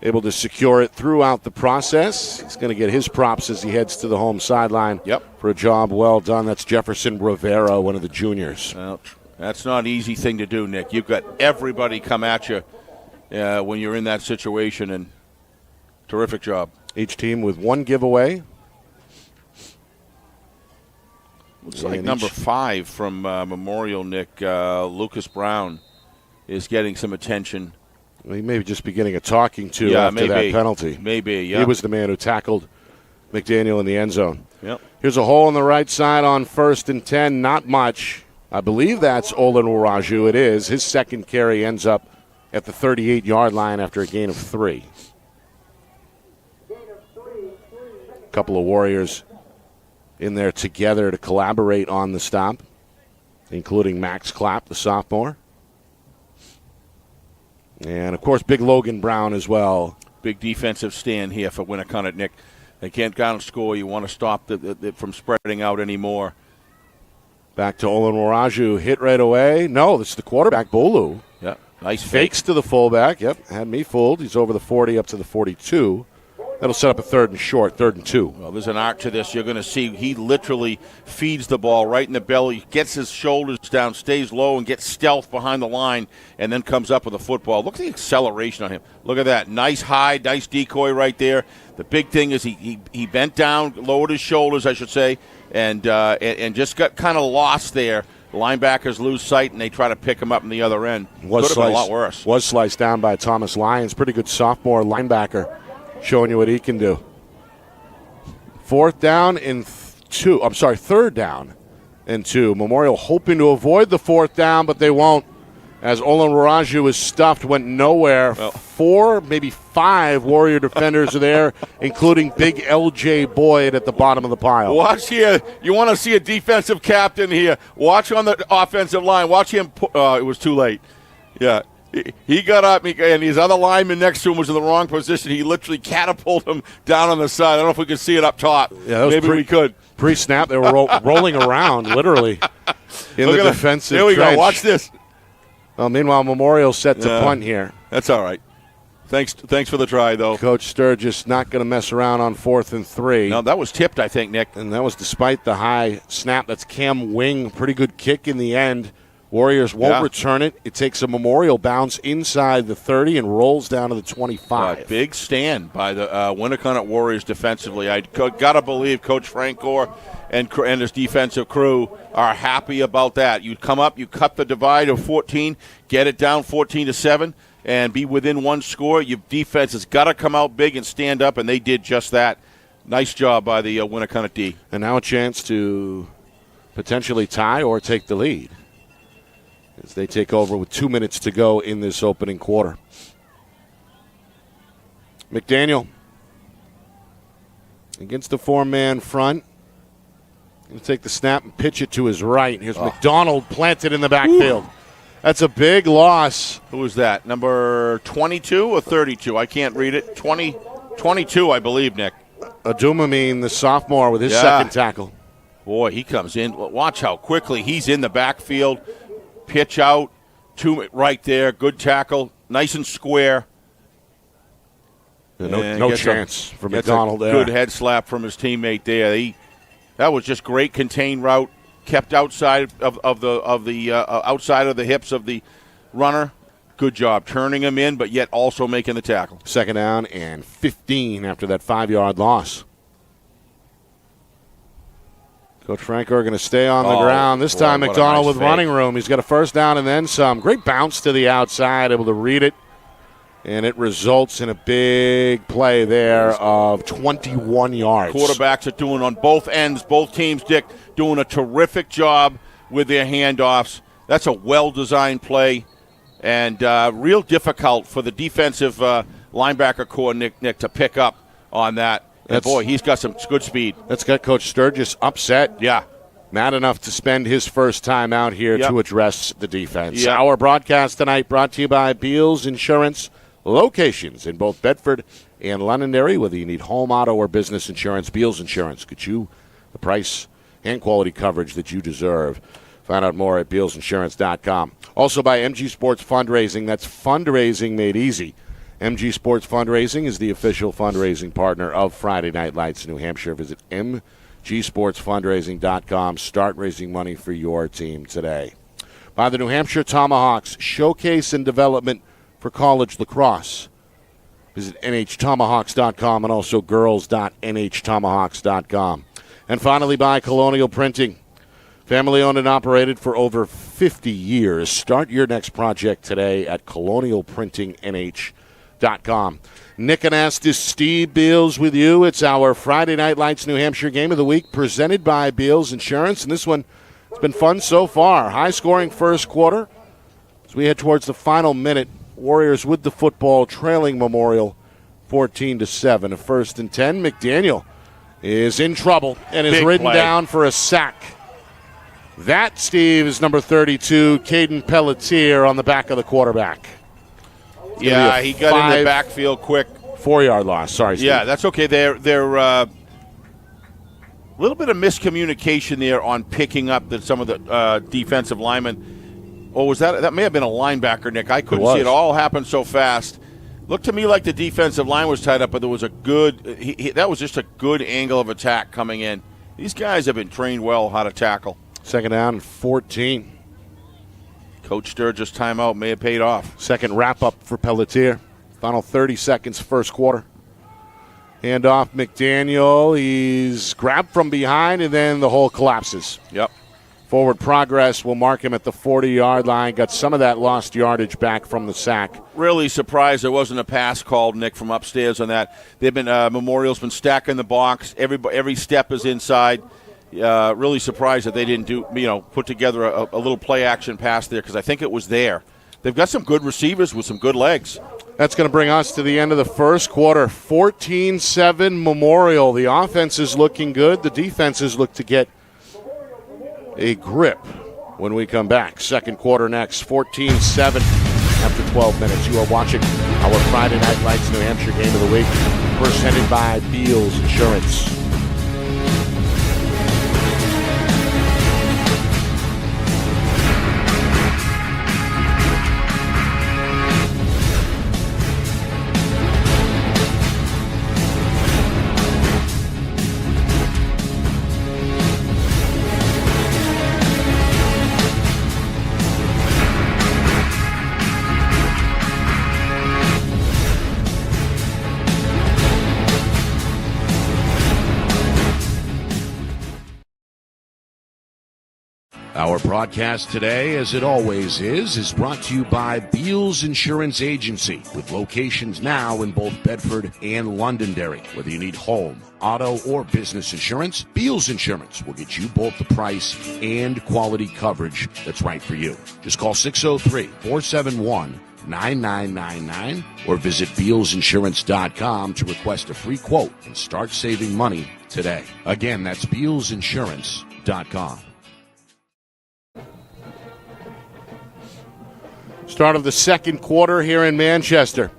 able to secure it throughout the process. He's going to get his props as he heads to the home sideline for a job well done. That's Jefferson Rivera, one of the juniors. Well, that's not an easy thing to do, Nick. You've got everybody come at you when you're in that situation, and terrific job. Each team with 1 giveaway. Looks like number 5 from Memorial, Nick, Lucas Brown, is getting some attention. He may just be getting a talking to after that penalty. Maybe, yeah. He was the man who tackled McDaniel in the end zone. Yep. Here's a hole on the right side on 1st and 10. Not much. I believe that's Olin Waraju. It is. His second carry ends up at the 38-yard line after a gain of 3. A couple of Warriors in there together to collaborate on the stop, including Max Clapp, the sophomore. And, of course, big Logan Brown as well. Big defensive stand here for Winnacunnet, Nick. They can't go and score. You want to stop it from spreading out anymore. Back to Olin Waraju. Hit right away. No, this is the quarterback, Bolu. Yeah, nice fakes to the fullback. Yep, had me fooled. He's over the 40 up to the 42. That'll set up a 3rd and short, 3rd and 2. Well, there's an art to this. You're going to see he literally feeds the ball right in the belly, gets his shoulders down, stays low, and gets stealth behind the line, and then comes up with a football. Look at the acceleration on him. Look at that. Nice high, nice decoy right there. The big thing is he bent down, lowered his shoulders, I should say, and just got kind of lost there. The linebackers lose sight, and they try to pick him up in the other end. Could have been a lot worse. Was sliced down by Thomas Lyons. Pretty good sophomore linebacker. Showing you what he can do. 3rd down and 2. Memorial hoping to avoid the 4th down, but they won't. As Olin Waraju was stuffed, went nowhere. 4, maybe 5 Warrior defenders are there, including big L.J. Boyd at the bottom of the pile. Watch here. You want to see a defensive captain here. Watch on the offensive line. Watch him. It was too late. Yeah. He got up, and his other lineman next to him was in the wrong position. He literally catapulted him down on the side. I don't know if we could see it up top. Yeah, maybe we could. Pre-snap, they were rolling around, literally, in the defensive Here we trench. go. Watch this. Well, meanwhile, Memorial set to punt here. That's all right. Thanks for the try, though. Coach Sturgis not going to mess around on 4th and 3. No, that was tipped, I think, Nick. And that was despite the high snap. That's Cam Wing. Pretty good kick in the end. Warriors won't return it. It takes a Memorial bounce inside the 30 and rolls down to the 25. Big stand by the Winnacunnet Warriors defensively. I got to believe Coach Frank Gore and his defensive crew are happy about that. You come up, you cut the divide of 14, get it down 14-7, and be within 1 score. Your defense has got to come out big and stand up, and they did just that. Nice job by the Winnacunnet D. And now a chance to potentially tie or take the lead as they take over with 2 minutes to go in this opening quarter. McDaniel against the four-man front. Going to take the snap and pitch it to his right. Here's McDonald planted in the backfield. That's a big loss. Who was that? Number 22 or 32? I can't read it. 22, I believe, Nick. Adumamine, the sophomore, with his second tackle. Boy, he comes in. Watch how quickly he's in the backfield. Pitch out, right there. Good tackle. Nice and square. No chance for McDonald there. Good head slap from his teammate there. That was just great contained route. Kept outside of the hips of the runner. Good job turning him in, but yet also making the tackle. Second down and 15 after that 5-yard loss. Coach Franco going to stay on the ground. This time McDonald with running room. He's got a first down and then some. Great bounce to the outside, able to read it. And it results in a big play there of 21 yards. Quarterbacks are doing on both ends, both teams, Dick, doing a terrific job with their handoffs. That's a well-designed play and real difficult for the defensive linebacker core, Nick, to pick up on that. And boy, he's got some good speed. That's got Coach Sturgis upset. Yeah. Mad enough to spend his first time out here to address the defense. Yep. Our broadcast tonight brought to you by Beals Insurance. Locations in both Bedford and Londonderry. Whether you need home, auto, or business insurance, Beals Insurance gets you the price and quality coverage that you deserve. Find out more at BealsInsurance.com. Also by MG Sports Fundraising. That's fundraising made easy. MG Sports Fundraising is the official fundraising partner of Friday Night Lights in New Hampshire. Visit MGSportsFundraising.com. Start raising money for your team today. By the New Hampshire Tomahawks, showcase and development for college lacrosse. Visit NHTomahawks.com and also girls.NHTomahawks.com. And finally by Colonial Printing. Family owned and operated for over 50 years. Start your next project today at colonialprintingnh.com. Nick Anastas, Steve Beals with you. It's our Friday Night Lights New Hampshire Game of the Week presented by Beals Insurance. And this one has been fun so far. High-scoring first quarter. As we head towards the final minute, Warriors with the football, trailing Memorial 14-7. A 1st and 10. McDaniel is in trouble and is ridden down for a sack. That, Steve, is number 32, Caden Pelletier, on the back of the quarterback. Yeah, he got in the backfield quick. 4-yard loss. Sorry, Steve. Yeah, that's okay. They're a little bit of miscommunication there on picking up some of the defensive linemen. Or was that may have been a linebacker, Nick? I couldn't see it. All happened so fast. Looked to me like the defensive line was tied up, but there was a good that was just a good angle of attack coming in. These guys have been trained well how to tackle. Second down and 14. Coach Sturgis timeout may have paid off. Second wrap-up for Pelletier. Final 30 seconds, first quarter. Hand off McDaniel. He's grabbed from behind, and then the hole collapses. Yep. Forward progress will mark him at the 40-yard line. Got some of that lost yardage back from the sack. Really surprised there wasn't a pass called, Nick, from upstairs on that. They've been Memorial's been stacking the box. Every step is inside. Really surprised that they didn't put together a little play-action pass there because I think it was there. They've got some good receivers with some good legs. That's going to bring us to the end of the first quarter. 14-7 Memorial. The offense is looking good. The defenses look to get a grip when we come back. Second quarter next, 14-7 after 12 minutes. You are watching our Friday Night Lights New Hampshire Game of the Week, presented by Beals Insurance. Our broadcast today, as it always is brought to you by Beals Insurance Agency, with locations now in both Bedford and Londonderry. Whether you need home, auto, or business insurance, Beals Insurance will get you both the price and quality coverage that's right for you. Just call 603-471-9999 or visit BealsInsurance.com to request a free quote and start saving money today. Again, that's BealsInsurance.com. Start of the second quarter here in Manchester.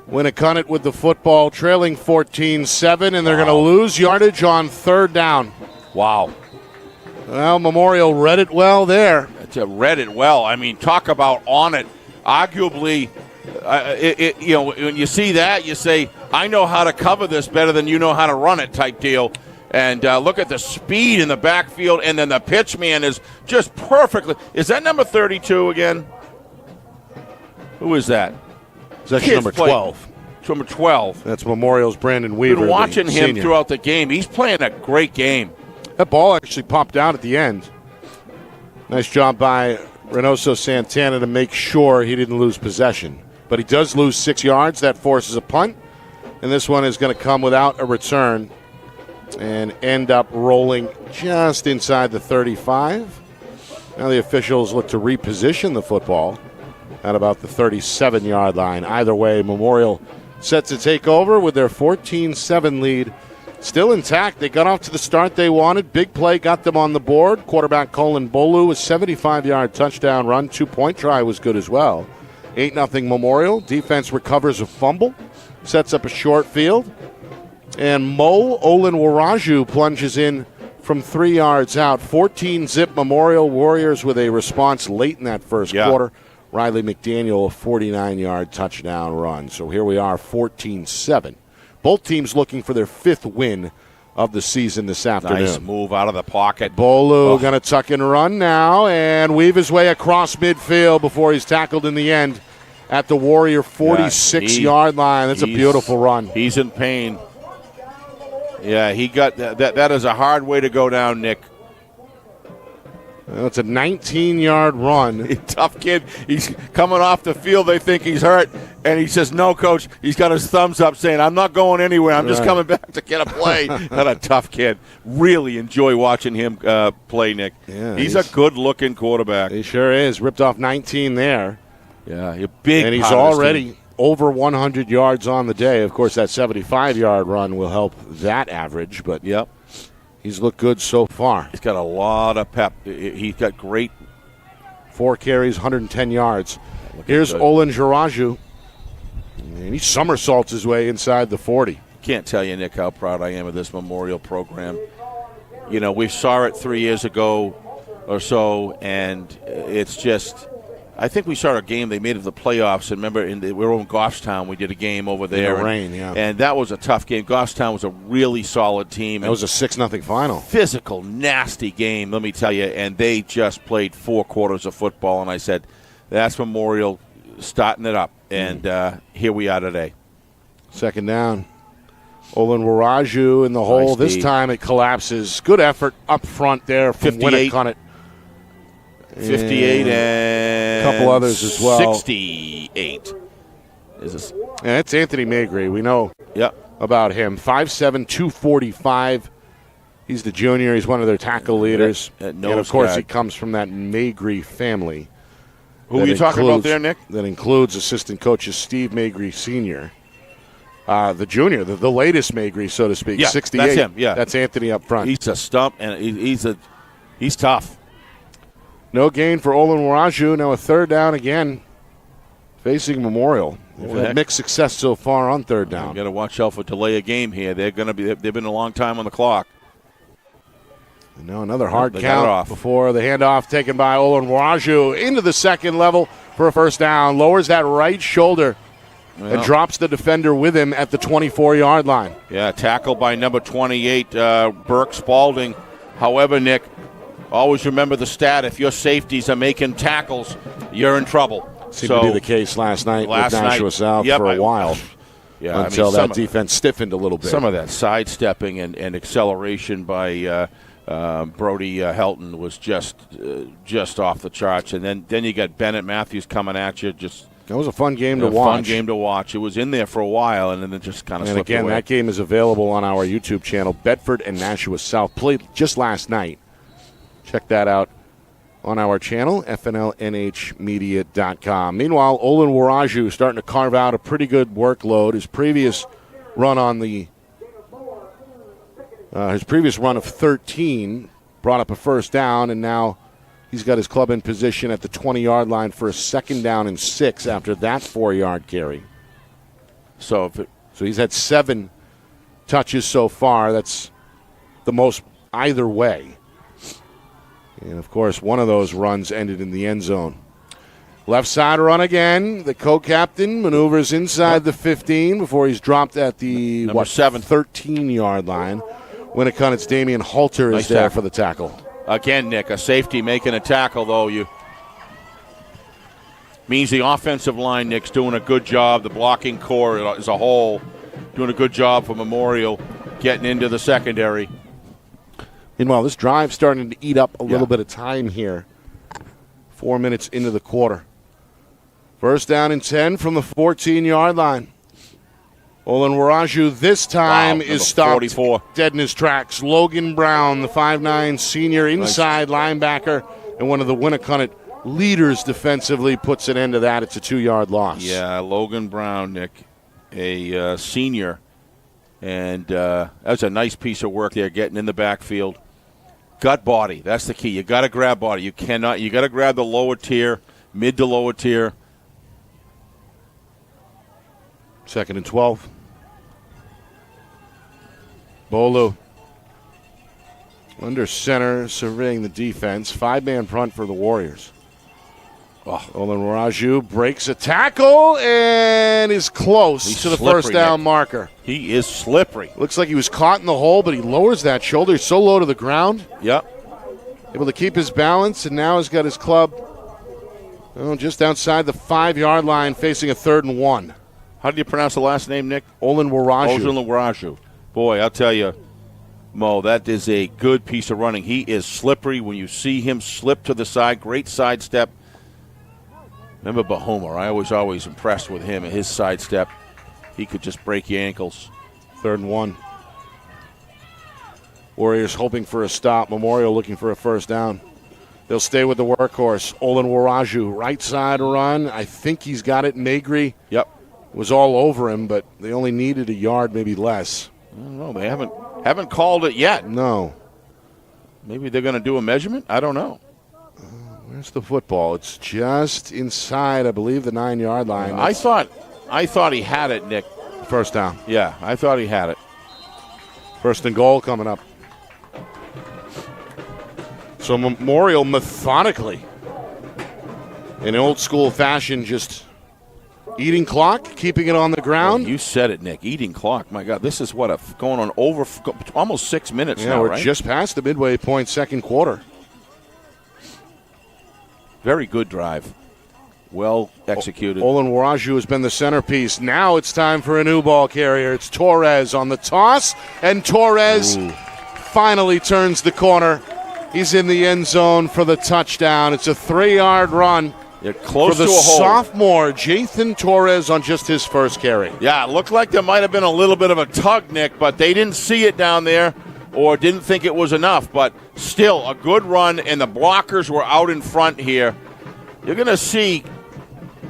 Winnacunnet with the football, trailing 14-7, and they're going to lose yardage on third down. Wow. Well, Memorial read it well there. Read it well. I mean, talk about on it. Arguably, when you see that, you say, I know how to cover this better than you know how to run it type deal. And look at the speed in the backfield, and then the pitch man is just perfectly. Is that number 32 again? Who is that? That's number 12. Number 12. That's Memorial's Brandon Weaver. Been watching him senior. Throughout the game. He's playing a great game. That ball actually popped out at the end. Nice job by Reynoso Santana to make sure he didn't lose possession. But he does lose 6 yards. That forces a punt. And this one is going to come without a return and end up rolling just inside the 35. Now the officials look to reposition the football at about the 37-yard line. Either way, Memorial set to take over with their 14-7 lead still intact. They got off to the start they wanted. Big play got them on the board. Quarterback Colin Bolu, a 75-yard touchdown run. 2-point try was good as well. 8-0 Memorial. Defense recovers a fumble, sets up a short field. And Mo Olenwaraju plunges in from 3 yards out. 14-zip Memorial. Warriors with a response late in that first quarter. Riley McDaniel, a 49-yard touchdown run. So here we are, 14-7. Both teams looking for their 5th win of the season this afternoon. Nice move out of the pocket. Bolu going to tuck and run now and weave his way across midfield before he's tackled in the end at the Warrior 46-yard line. That's a beautiful run. He's in pain. Yeah, he got that. That is a hard way to go down, Nick. Well, it's a 19-yard run. Tough kid. He's coming off the field. They think he's hurt. And he says, no, Coach. He's got his thumbs up saying, I'm not going anywhere. I'm just coming back to get a play. Not a tough kid. Really enjoy watching him play, Nick. Yeah, he's a good-looking quarterback. He sure is. Ripped off 19 there. Yeah, a big. And he's already over 100 yards on the day. Of course, that 75-yard run will help that average. But yep. He's looked good so far. He's got a lot of pep. He's got great. 4 carries, 110 yards. Here's Olan Jaraju. And he somersaults his way inside the 40. Can't tell you, Nick, how proud I am of this Memorial program. You know, we saw it 3 years ago or so, and it's just, I think we saw a game they made of the playoffs. And remember, we were in Goffstown. We did a game over there. In the rain, yeah. And that was a tough game. Goffstown was a really solid team. That was a 6-0 final. Physical, nasty game, let me tell you. And they just played 4 quarters of football. And I said, that's Memorial starting it up. And here we are today. Second down. Olenwaraju in the hole. This time it collapses. Good effort up front there from Winnacunnet. 58 and a couple others as well. 68. And it's Anthony Magri. We know about him. 5'7", 245. He's the junior. He's one of their tackle leaders. And, of course, he comes from that Magri family. Who are you talking about there, Nick? That includes assistant coaches Steve Magri Sr., the junior, the latest Magri, so to speak. 68. That's him, That's Anthony up front. He's a stump, and he's tough. No gain for Olenwaraju. Now a third down again, facing Memorial. They've had mixed success so far on third down. You got to watch out for delay a game here. They've been a long time on the clock. And now another hard count before the handoff taken by Olenwaraju into the second level for a first down. Lowers that right shoulder and drops the defender with him at the 24-yard line. Yeah, tackled by number 28, Burke Spalding. However, Nick, always remember the stat. If your safeties are making tackles, you're in trouble. Seemed to be the case last night with Nashua South for a while. Yeah, until that defense stiffened a little bit. Some of that sidestepping and acceleration by Brody Helton was just off the charts. And then you got Bennett Matthews coming at you. That was a fun game to watch. Fun game to watch. It was in there for a while, and then it just kind of slipped away. And again, that game is available on our YouTube channel. Bedford and Nashua South played just last night. Check that out on our channel, FNLNHmedia.com. Meanwhile, Olin Waraju starting to carve out a pretty good workload. His previous run on his previous run of 13 brought up a first down, and now he's got his club in position at the 20-yard line for a 2nd down and 6 after that 4-yard carry. So he's had 7 touches so far. That's the most either way. And, of course, one of those runs ended in the end zone. Left side run again. The co-captain maneuvers inside the 15 before he's dropped at the 13-yard line. Winnacunnet's Damian Halter is there for the tackle. Again, Nick, a safety making a tackle, though. Means the offensive line, Nick's doing a good job. The blocking core as a whole doing a good job for Memorial getting into the secondary. Meanwhile, this drive's starting to eat up a little bit of time here. 4 minutes into the quarter. First down and 10 from the 14-yard line. Olin Waraju this time is stopped 44. Dead in his tracks. Logan Brown, the 5'9 senior inside linebacker and one of the Winnacunnet leaders defensively, puts an end to that. It's a 2-yard loss. Yeah, Logan Brown, Nick, a senior. And that's a nice piece of work there, getting in the backfield. Gut body, that's the key. You got to grab body. You got to grab the lower tier, mid to lower tier. 2nd and 12. Bolu under center, surveying the defense. 5-man front for the Warriors. Olin Waraju breaks a tackle and is close to the first down marker. He is slippery. Looks like he was caught in the hole, but he lowers that shoulder. He's so low to the ground. Yep. Able to keep his balance, and now he's got his club just outside the 5-yard line, facing a 3rd and 1. How do you pronounce the last name, Nick? Olin Waraju. Olin Waraju. Boy, I'll tell you, Mo, that is a good piece of running. He is slippery. When you see him slip to the side, great sidestep. Remember Bahoma, I was always impressed with him and his sidestep. He could just break your ankles. 3rd and 1. Warriors hoping for a stop. Memorial looking for a first down. They'll stay with the workhorse. Olin Waraju, right side run. I think he's got it. Magri was all over him, but they only needed a yard, maybe less. I don't know. They haven't called it yet. No. Maybe they're going to do a measurement? I don't know. Where's the football? It's just inside, I believe, the 9-yard line. I thought he had it, Nick. First down. Yeah, I thought he had it. 1st and goal coming up. So Memorial methodically, in old school fashion, just eating clock, keeping it on the ground. Well, you said it, Nick. Eating clock. My God, this is going on over almost 6 minutes now, we're right? just past the midway point, 2nd quarter. Very good drive. Well executed. Olin Waraju has been the centerpiece. Now it's time for a new ball carrier. It's Torres on the toss, and Torres finally turns the corner. He's in the end zone for the touchdown. It's a 3-yard run. You're close for the to a hole. sophomore, Jathan Torres, on just his first carry. Yeah, it looked like there might have been a little bit of a tug, Nick, but they didn't see it down there or didn't think it was enough. But still, a good run, and the blockers were out in front here. You're going to see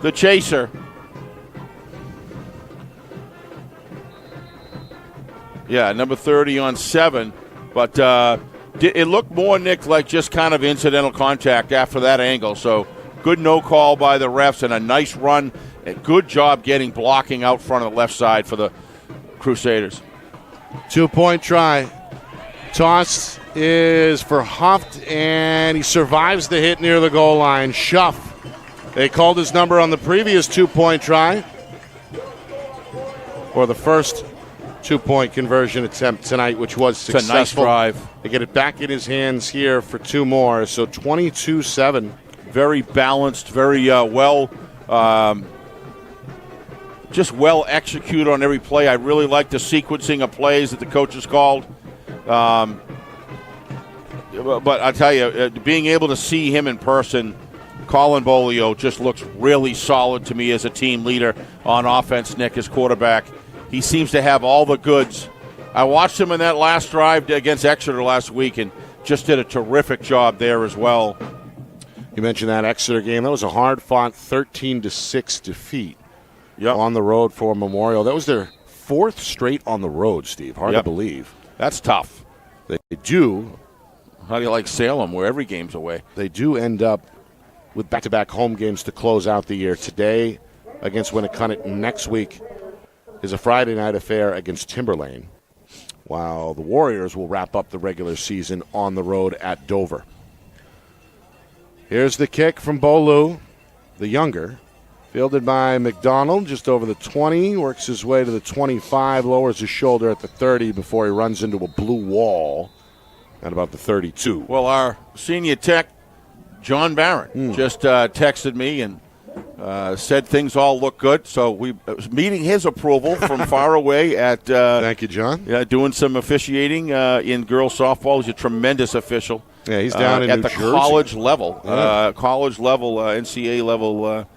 the chaser. Yeah, number 30 on 7. But it looked more, Nick, like just kind of incidental contact after that angle. So good no call by the refs and a nice run. A good job blocking out front of the left side for the Crusaders. 2-point try. Toss is for Huft, and he survives the hit near the goal line. Schuff. They called his number on the previous 2-point try, or the first 2-point conversion attempt tonight, which was successful. It's a nice drive. They get it back in his hands here for 2 more, so 22-7. Very balanced, very just well executed on every play. I really like the sequencing of plays that the coaches called. but I tell you, being able to see him in person, Colin Bolio just looks really solid to me as a team leader on offense, Nick, as quarterback. He seems to have all the goods. I watched him in that last drive against Exeter last week and just did a terrific job there as well. You mentioned that Exeter game. That was a hard-fought 13-6 defeat on the road for Memorial. That was their fourth straight on the road, Steve. Hard to believe. That's tough. They do. How do you like Salem, where every game's away? They do end up with back-to-back home games to close out the year. Today against Winnacunnet. Next week is a Friday night affair against Timberlane, while the Warriors will wrap up the regular season on the road at Dover. Here's the kick from Bolu, the younger. Fielded by McDonald, just over the 20, works his way to the 25, lowers his shoulder at the 30 before he runs into a blue wall at about the 32. Well, our senior tech, John Barron, just texted me and said things all look good. So we meeting his approval from far away at thank you, John. Doing some officiating in girls softball. He's a tremendous official. Yeah, he's down in at New the Jersey. college level, NCAA level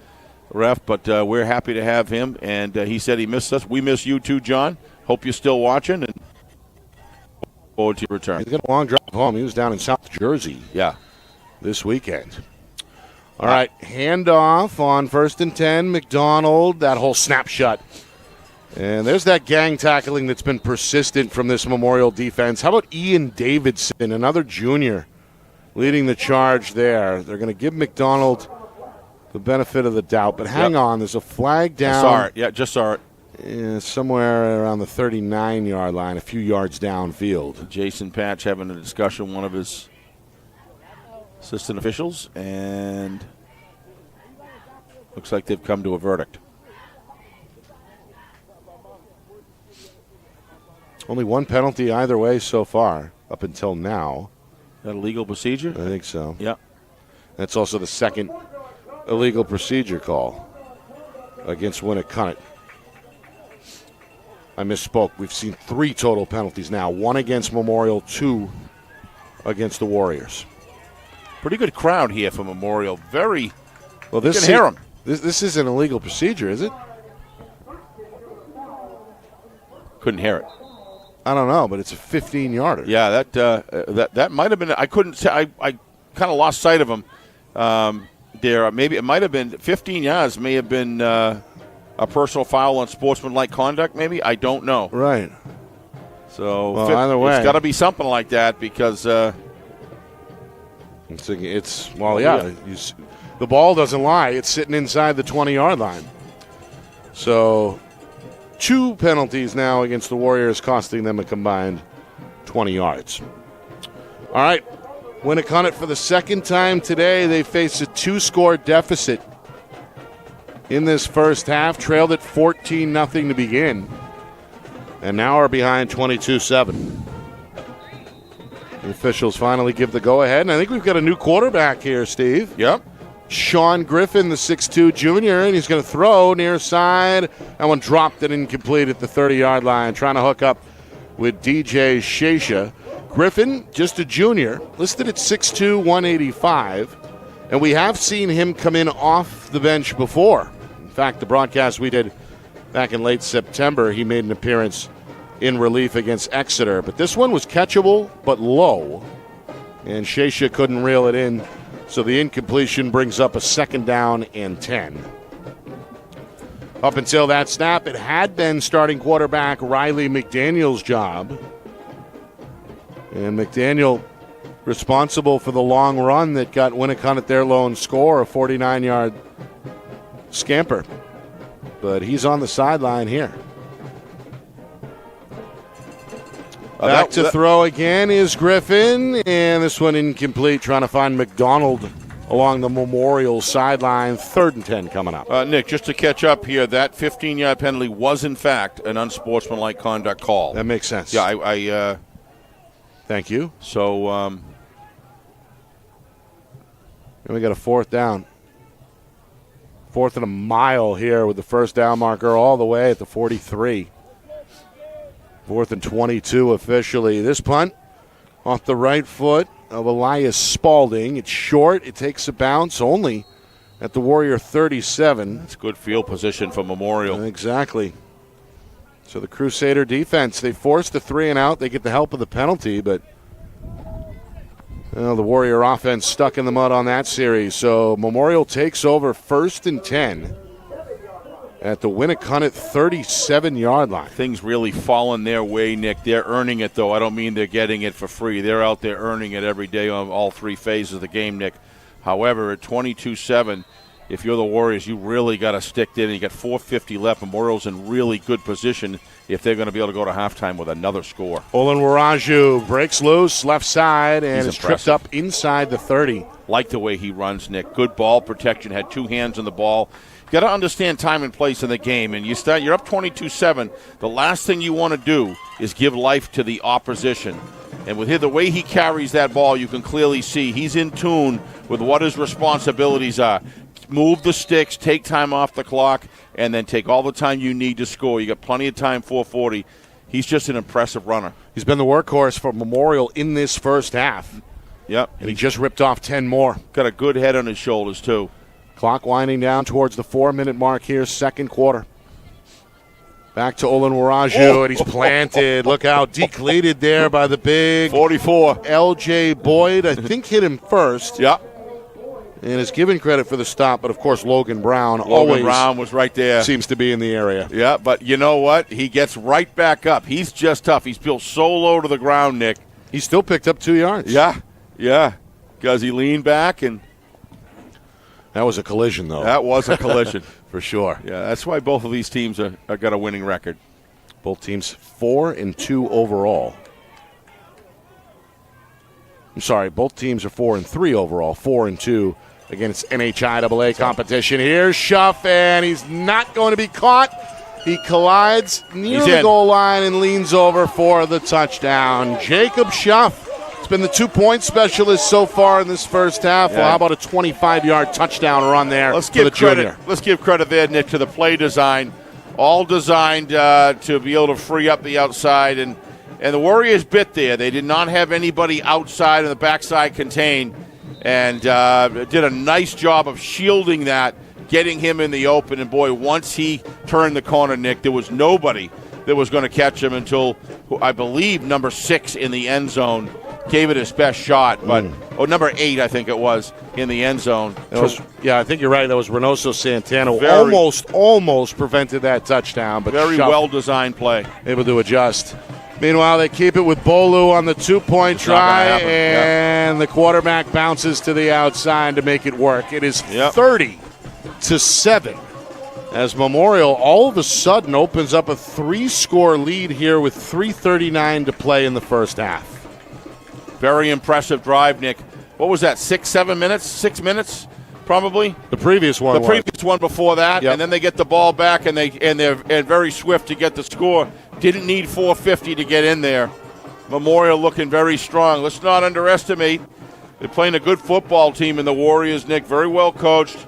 ref. But we're happy to have him, and he said he missed us. We miss you too, John. Hope you're still watching, and forward to your return. He's got a long drive home. He was down in South Jersey. This weekend. All right, handoff on 1st and 10. McDonald, that whole snapshot. And there's that gang tackling that's been persistent from this Memorial defense. How about Ian Davidson, another junior, leading the charge there? They're going to give McDonald the benefit of the doubt. But hang on, there's a flag down. I saw it. Yeah, just saw it. Somewhere around the 39-yard line, a few yards downfield. Jason Patch having a discussion with one of his assistant officials, and looks like they've come to a verdict. Only one penalty either way so far, up until now. Is that a legal procedure? I think so. Yeah. That's also the second illegal procedure call against Winnacunnet. I misspoke. We've seen 3 total penalties now. 1 against Memorial, 2 against the Warriors. Pretty good crowd here for Memorial. Very. Well, this you can hear them. This is an illegal procedure, is it? Couldn't hear it. I don't know, but it's a 15-yarder. Yeah, that might have been. I couldn't say. I kind of lost sight of him there. Maybe it might have been 15 yards. May have been a personal foul on sportsmanlike conduct. Maybe I don't know. Right. So either way, it's got to be something like that because. The ball doesn't lie. It's sitting inside the 20-yard line. So 2 penalties now against the Warriors, costing them a combined 20 yards. All right, Winnacunnet for the second time today. They face a 2-score deficit in this first half, trailed at 14-0 to begin, and now are behind 22-7. The officials finally give the go-ahead, and I think we've got a new quarterback here, Steve. Yep. Sean Griffin, the 6'2 junior, and he's going to throw near side. That one dropped it incomplete at the 30-yard line, trying to hook up with DJ Shesha. Griffin, just a junior, listed at 6'2", 185, and we have seen him come in off the bench before. In fact, the broadcast we did back in late September, he made an appearance in relief against Exeter. But this one was catchable but low, and Shesha couldn't reel it in, so the incompletion brings up a 2nd down and 10. Up until that snap, it had been starting quarterback Riley McDaniel's job. And McDaniel responsible for the long run that got Winnacunnet their lone score, a 49-yard scamper. But he's on the sideline here. Back to throw again is Griffin, and this one incomplete, trying to find McDonald along the Memorial sideline. 3rd and 10 coming up. Nick, just to catch up here, that 15-yard penalty was, in fact, an unsportsmanlike conduct call. That makes sense. Yeah, Thank you. So, and we got a 4th down. 4th and a mile here with the first down marker all the way at the 43. 4th and 22 officially. This punt off the right foot of Elias Spaulding. It's short. It takes a bounce only at the Warrior 37. That's good field position for Memorial. Exactly. So the Crusader defense, they force the 3 and out. They get the help of the penalty, but the Warrior offense stuck in the mud on that series. So Memorial takes over 1st and 10 at the Winnacunnet 37-yard line. Things really falling their way, Nick. They're earning it, though. I don't mean they're getting it for free. They're out there earning it every day on all 3 phases of the game, Nick. However, at 22-7, if you're the Warriors, you really got to stick in. You got 4:50 left. Memorial's in really good position if they're going to be able to go to halftime with another score. Olin Waraju breaks loose left side and He's is tripped up inside the 30. Like the way he runs, Nick. Good ball protection. Had 2 hands on the ball. You got to understand time and place in the game. And you're up 22-7. The last thing you want to do is give life to the opposition. And with the way he carries that ball, you can clearly see he's in tune with what his responsibilities are. Move the sticks, take time off the clock, and then take all the time you need to score. You got plenty of time, 4:40. He's just an impressive runner. He's been the workhorse for Memorial in this first half. Yep. And he just ripped off 10 more. Got a good head on his shoulders, too. Clock winding down towards the 4-minute mark here, second quarter. Back to Olin Waraju, and he's planted. Look how decleated there by the big 44. L.J. Boyd. I think hit him first. Yep. And is given credit for the stop, but of course Logan Brown was right there. Seems to be in the area. Yeah, but you know what? He gets right back up. He's just tough. He's built so low to the ground, Nick. He still picked up 2 yards. Yeah. Because he leaned back and... That was a collision, though. That was a collision. For sure. Yeah, that's why both of these teams are got a winning record. Both teams 4 and 2 overall. I'm sorry, both teams are 4 and 3 overall, 4 and 2 against NHIAA competition. Here's Schuff, and he's not going to be caught. He collides near the goal line and leans over for the touchdown. Jacob Schuff has been the 2-point specialist so far in this first half. Yeah. Well, how about a 25-yard touchdown run there for the junior? Let's give credit there, Nick, to the play design. All designed to be able to free up the outside. And the Warriors bit there. They did not have anybody outside and the backside contained. And did a nice job of shielding that, getting him in the open. And, boy, once he turned the corner, Nick, there was nobody that was going to catch him until, I believe, number 6 in the end zone gave it his best shot. But number 8, I think it was, in the end zone. I think you're right. That was Reynoso Santana. Almost prevented that touchdown. But very well-designed play. Able to adjust. Meanwhile, they keep it with Bolu on the 2-point try, and the quarterback bounces to the outside to make it work. It is 30-7 as Memorial all of a sudden opens up a 3-score lead here with 3:39 to play in the first half. Very impressive drive, Nick. What was that, 6 minutes? 6 minutes, probably? The previous one. The previous one before that, and then they get the ball back, and they're very swift to get the score. Didn't need 4:50 to get in there. Memorial looking very strong. Let's not underestimate. They're playing a good football team in the Warriors, Nick. Very well coached.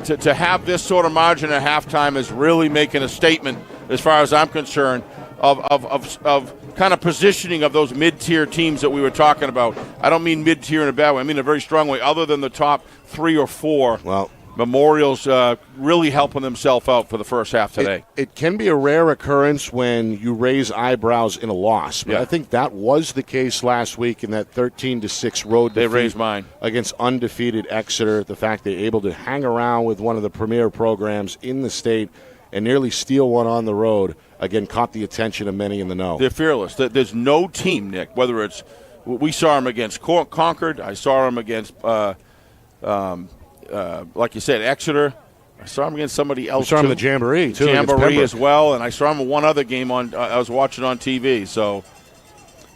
To have this sort of margin at halftime is really making a statement, as far as I'm concerned, of kind of positioning of those mid-tier teams that we were talking about. I don't mean mid-tier in a bad way. I mean in a very strong way. Other than the top 3 or 4, well, Memorial's really helping themselves out for the first half today. It can be a rare occurrence when you raise eyebrows in a loss, but I think that was the case last week in that 13-6 road defeat. They raised mine against undefeated Exeter. The fact they're able to hang around with one of the premier programs in the state and nearly steal one on the road, again, caught the attention of many in the know. They're fearless. There's no team, Nick, whether it's – we saw them against Concord. I saw them against like you said, Exeter. I saw him against somebody else. I saw him in the Jamboree, too. Jamboree as well, and I saw him in one other game I was watching on TV. So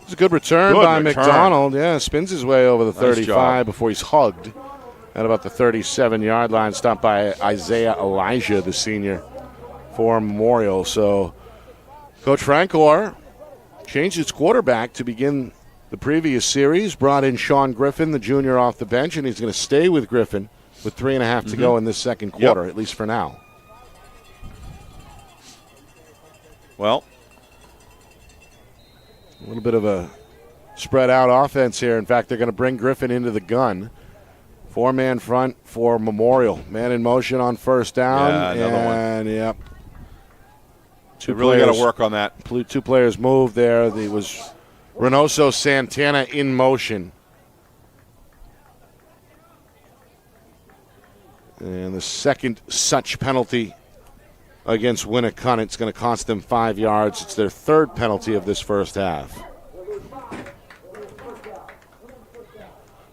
it's a good return by McDonald. Yeah, spins his way over the 35 before he's hugged at about the 37-yard line. Stopped by Isaiah Elijah, the senior, for Memorial. So Coach Francor changed his quarterback to begin the previous series. Brought in Sean Griffin, the junior, off the bench, and he's going to stay with Griffin with 3.5 to go in this second quarter, at least for now. Well, a little bit of a spread out offense here. In fact, they're going to bring Griffin into the gun. 4-man front for Memorial. Man in motion on first down. Yeah, another one. Yep. They really got to work on that. 2 players moved there. It was Reynoso Santana in motion. And the second such penalty against Winnacunnet. It's going to cost them 5 yards. It's their 3rd penalty of this first half.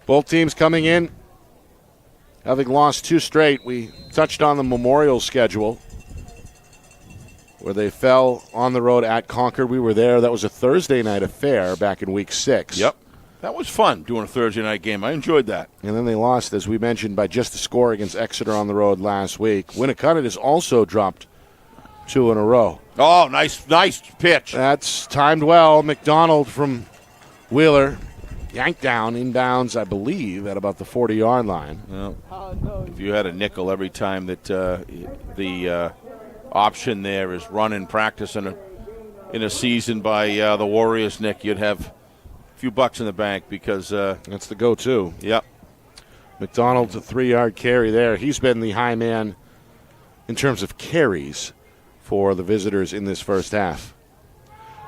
Both teams coming in, having lost 2 straight. We touched on the Memorial schedule, where they fell on the road at Concord. We were there. That was a Thursday night affair back in week 6. Yep. That was fun, doing a Thursday night game. I enjoyed that. And then they lost, as we mentioned, by just a score against Exeter on the road last week. Winnacunnet has also dropped 2 in a row. Oh, nice pitch. That's timed well. McDonald from Wheeler yanked down, inbounds, I believe, at about the 40-yard line. Well, if you had a nickel every time that the option there is run in practice in a season by the Warriors, Nick, you'd have few bucks in the bank because that's the go-to. Yep. McDonald's a 3-yard carry there. He's been the high man in terms of carries for the visitors in this first half.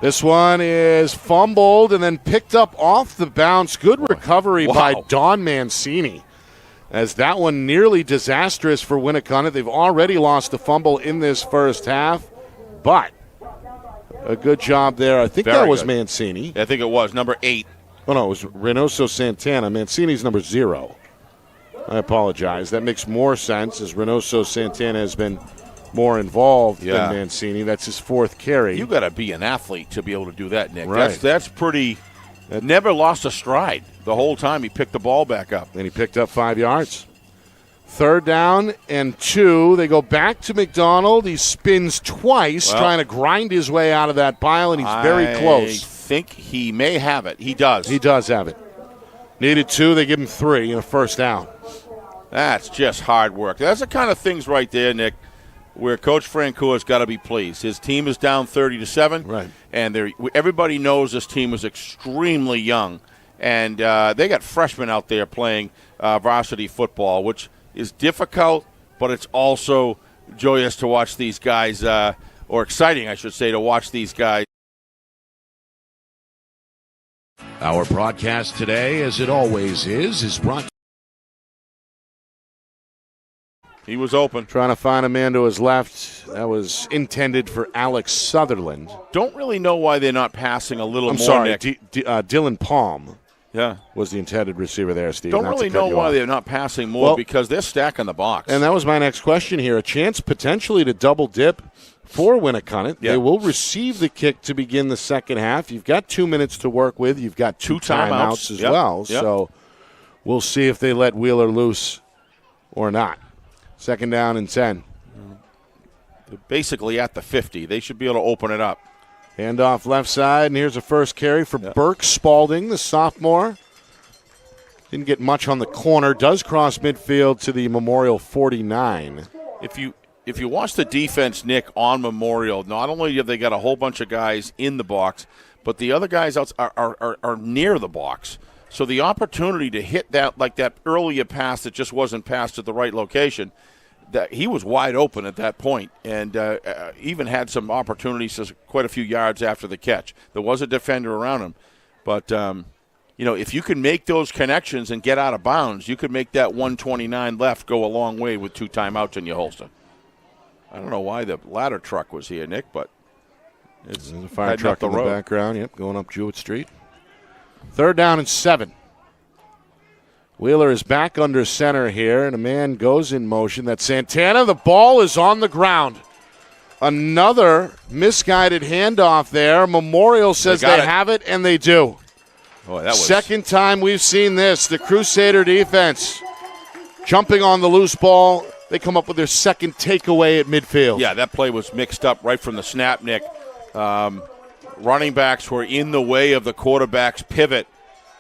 This one is fumbled and then picked up off the bounce. Good recovery by Don Mancini, as that one nearly disastrous for Winnacunnet. They've already lost a fumble in this first half, but a good job there. I think that was good. Mancini. I think it was number 8. Oh, no, it was Reynoso Santana. Mancini's number 0. I apologize. That makes more sense, as Reynoso Santana has been more involved than Mancini. That's his 4th carry. You got to be an athlete to be able to do that, Nick. Right. That's pretty. Never lost a stride the whole time he picked the ball back up. And he picked up 5 yards. 3rd down and 2. They go back to McDonald. He spins twice, trying to grind his way out of that pile, and he's very close. I think he may have it. He does. He does have it. Needed 2. They give him 3 in a first down. That's just hard work. That's the kind of things right there, Nick, where Coach Francoeur's got to be pleased. His team is down 30-7, right? And everybody knows this team is extremely young, and they got freshmen out there playing varsity football, which is difficult, but it's also joyous to watch these guys, or exciting, I should say, to watch these guys. Our broadcast today, as it always is brought. He was open. Trying to find a man to his left. That was intended for Alex Sutherland. Don't really know why they're not passing a little more, sorry, Nick. Dylan Palm. Yeah, was the intended receiver there, Steve. Don't really know why they're not passing more, because they're stacking the box. And that was my next question here. A chance potentially to double dip for Winnacunnet. Yeah. They will receive the kick to begin the second half. You've got 2 minutes to work with. You've got 2 timeouts as well. Yep. So we'll see if they let Wheeler loose or not. 2nd down and 10. They're basically at the 50. They should be able to open it up. Handoff left side, and here's a first carry for Burke Spalding, the sophomore. Didn't get much on the corner. Does cross midfield to the Memorial 49. If you watch the defense, Nick, on Memorial, not only have they got a whole bunch of guys in the box, but the other guys are near the box. So the opportunity to hit that, like that earlier pass that just wasn't passed at the right location, that he was wide open at that point, and even had some opportunities quite a few yards after the catch. There was a defender around him, but if you can make those connections and get out of bounds, you could make that 129 left go a long way with 2 timeouts in your holster. I don't know why the ladder truck was here, Nick, but it's a fire truck in the background. Yep, going up Jewett Street. 3rd down and 7. Wheeler is back under center here, and a man goes in motion. That's Santana. The ball is on the ground. Another misguided handoff there. Memorial says they have it, and they do. Oh, that was... Second time we've seen this. The Crusader defense jumping on the loose ball. They come up with their second takeaway at midfield. Yeah, that play was mixed up right from the snap, Nick. Running backs were in the way of the quarterback's pivot,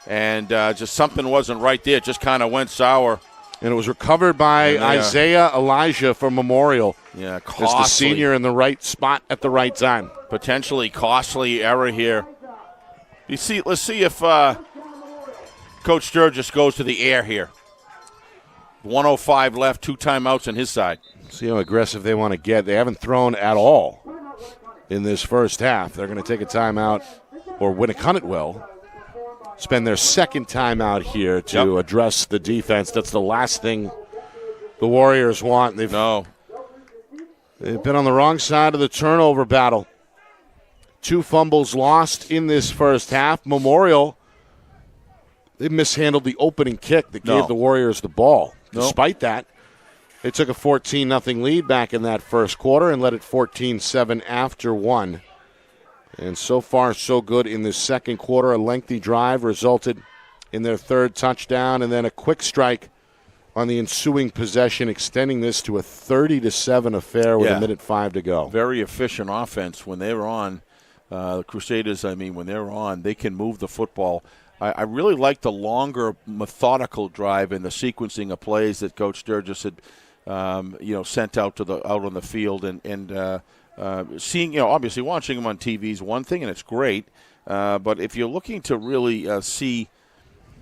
and just something wasn't right there. It just kind of went sour. And it was recovered by Isaiah Elijah from Memorial. Yeah, costly. Just the senior in the right spot at the right time. Potentially costly error here. Let's see if Coach Sturgis goes to the air here. 1:05 left, 2 timeouts on his side. See how aggressive they want to get. They haven't thrown at all in this first half. They're going to take a timeout, or Winnacunnet will spend their second timeout here to address the defense. That's the last thing the Warriors want. They've been on the wrong side of the turnover battle. 2 fumbles lost in this first half. Memorial, they mishandled the opening kick that gave the Warriors the ball. Despite that, they took a 14-0 lead back in that first quarter and led it 14-7 after 1. And so far, so good in the second quarter. A lengthy drive resulted in their 3rd touchdown, and then a quick strike on the ensuing possession, extending this to a 30-7 affair with 1:05 to go. Very efficient offense when they're on. The Crusaders, when they're on, they can move the football. I really like the longer, methodical drive and the sequencing of plays that Coach Sturgis had, sent out on the field, and seeing, obviously watching them on TV is one thing, and it's great. But if you're looking to really see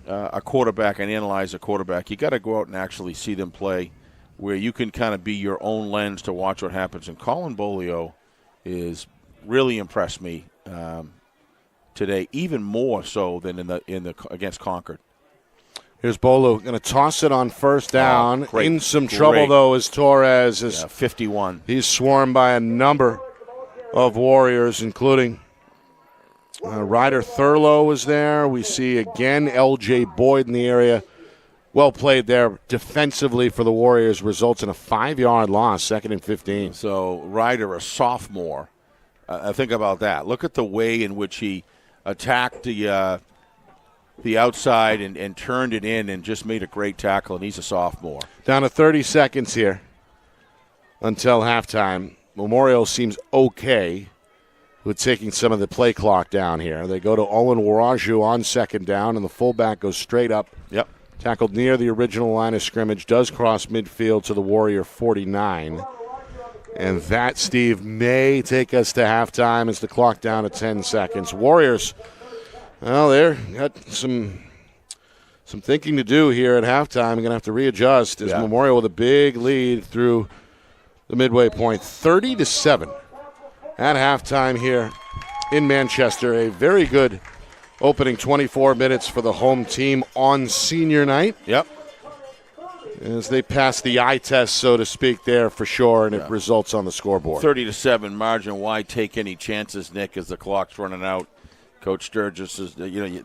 a quarterback and analyze a quarterback, you got to go out and actually see them play, where you can kind of be your own lens to watch what happens. And Colin Bolio is really impressed me today, even more so than in the against Concord. Here's Bolu going to toss it on first down. In some trouble, though, is Torres. 51. He's swarmed by a number of Warriors, including Ryder Thurlow was there. We see again L.J. Boyd in the area. Well played there defensively for the Warriors. Results in a 5-yard loss, 2nd and 15. So Ryder, a sophomore. Think about that. Look at the way in which he attacked the outside and turned it in and just made a great tackle, and he's a sophomore. Down to 30 seconds here until halftime. Memorial seems okay with taking some of the play clock down here. They go to Owen Waraju on 2nd down, and the fullback goes straight up. Yep. Tackled near the original line of scrimmage, does cross midfield to the Warrior 49. And that, Steve, may take us to halftime as the clock down to 10 seconds. Warriors, well, they're got some thinking to do here at halftime. Going to have to readjust as Memorial with a big lead through the midway point, 30-7 at halftime here in Manchester. A very good opening 24 minutes for the home team on senior night. Yep. As they pass the eye test, so to speak, there for sure, and it results on the scoreboard. 30-7 margin. Why take any chances, Nick, as the clock's running out? Coach Sturgis is,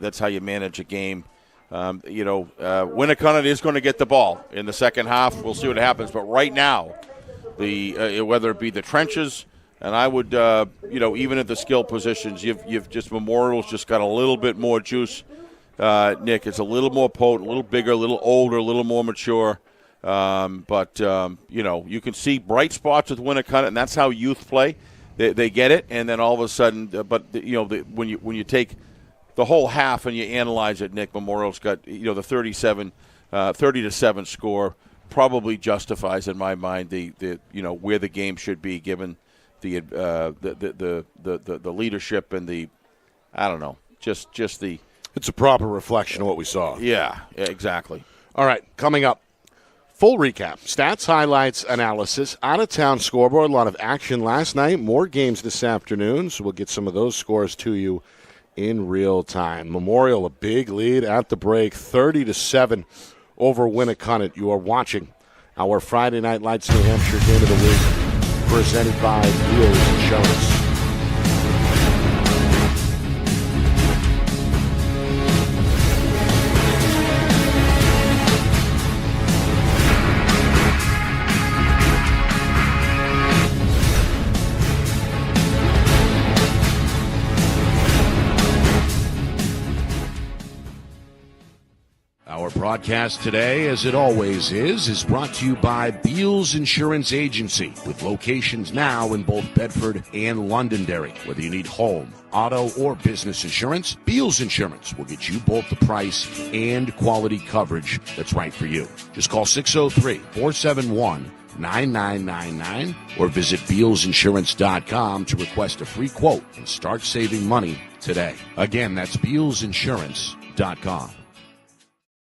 that's how you manage a game. Winnacunnet is going to get the ball in the second half. We'll see what happens. But right now, whether it be the trenches, and I would, even at the skill positions, you've just Memorial's just got a little bit more juice. Nick, it's a little more potent, a little bigger, a little older, a little more mature. But you can see bright spots with Winnacunnet, and that's how youth play. They get it, and then all of a sudden, when you take the whole half and you analyze it, Nick, Memorial's got the 30-7 score probably justifies in my mind the where the game should be given the leadership and the just the. It's a proper reflection of what we saw. Yeah, exactly. All right, coming up. Full recap, stats, highlights, analysis, out-of-town scoreboard, a lot of action last night, more games this afternoon, so we'll get some of those scores to you in real time. Memorial, a big lead at the break, 30-7 over Winnacunnet. You are watching our Friday Night Lights New Hampshire Game of the Week, presented by Wheels Insurance. broadcast today, as it always is brought to you by Beals Insurance Agency, with locations now in both Bedford and Londonderry. Whether you need home, auto, or business insurance, Beals Insurance will get you both the price and quality coverage that's right for you. Just call 603-471-9999 or visit BealsInsurance.com to request a free quote and start saving money today. Again, that's BealsInsurance.com.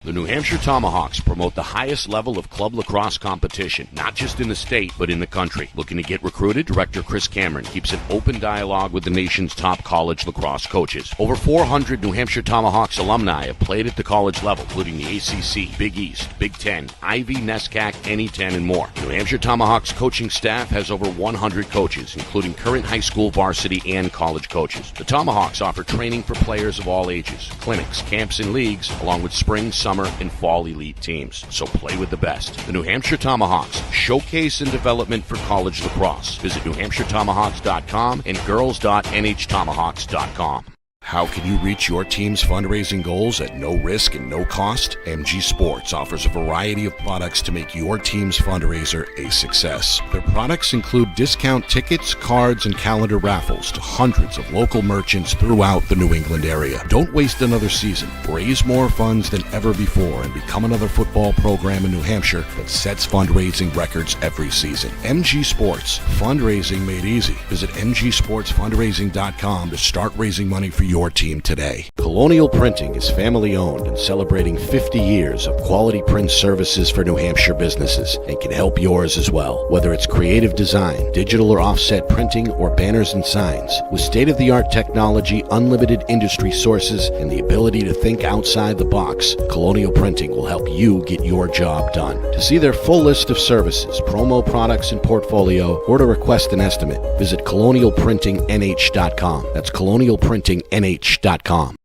The New Hampshire Tomahawks promote the highest level of club lacrosse competition, not just in the state, but in the country. Looking to get recruited? Director Chris Cameron keeps an open dialogue with the nation's top college lacrosse coaches. Over 400 New Hampshire Tomahawks alumni have played at the college level, including the ACC, Big East, Big Ten, Ivy, NESCAC, NE10, and more. New Hampshire Tomahawks coaching staff has over 100 coaches, including current high school varsity and college coaches. The Tomahawks offer training for players of all ages, clinics, camps, and leagues, along with spring, summer, and fall elite teams. So play with the best. The New Hampshire Tomahawks, showcase and development for college lacrosse. Visit NewHampshireTomahawks.com and girls.nhtomahawks.com. How can you reach your team's fundraising goals at no risk and no cost? MG Sports offers a variety of products to make your team's fundraiser a success. Their products include discount tickets, cards, and calendar raffles to hundreds of local merchants throughout the New England area. Don't waste another season. Raise more funds than ever before and become another football program in New Hampshire that sets fundraising records every season. MG Sports, fundraising made easy. Visit mgsportsfundraising.com to start raising money for your team today. Colonial Printing is family owned and celebrating 50 years of quality print services for New Hampshire businesses and can help yours as well. Whether it's creative design, digital or offset printing, or banners and signs, with state-of-the-art technology, unlimited industry sources, and the ability to think outside the box, Colonial Printing will help you get your job done. To see their full list of services, promo products, and portfolio, or to request an estimate, visit colonialprintingnh.com. That's colonialprintingnh.com.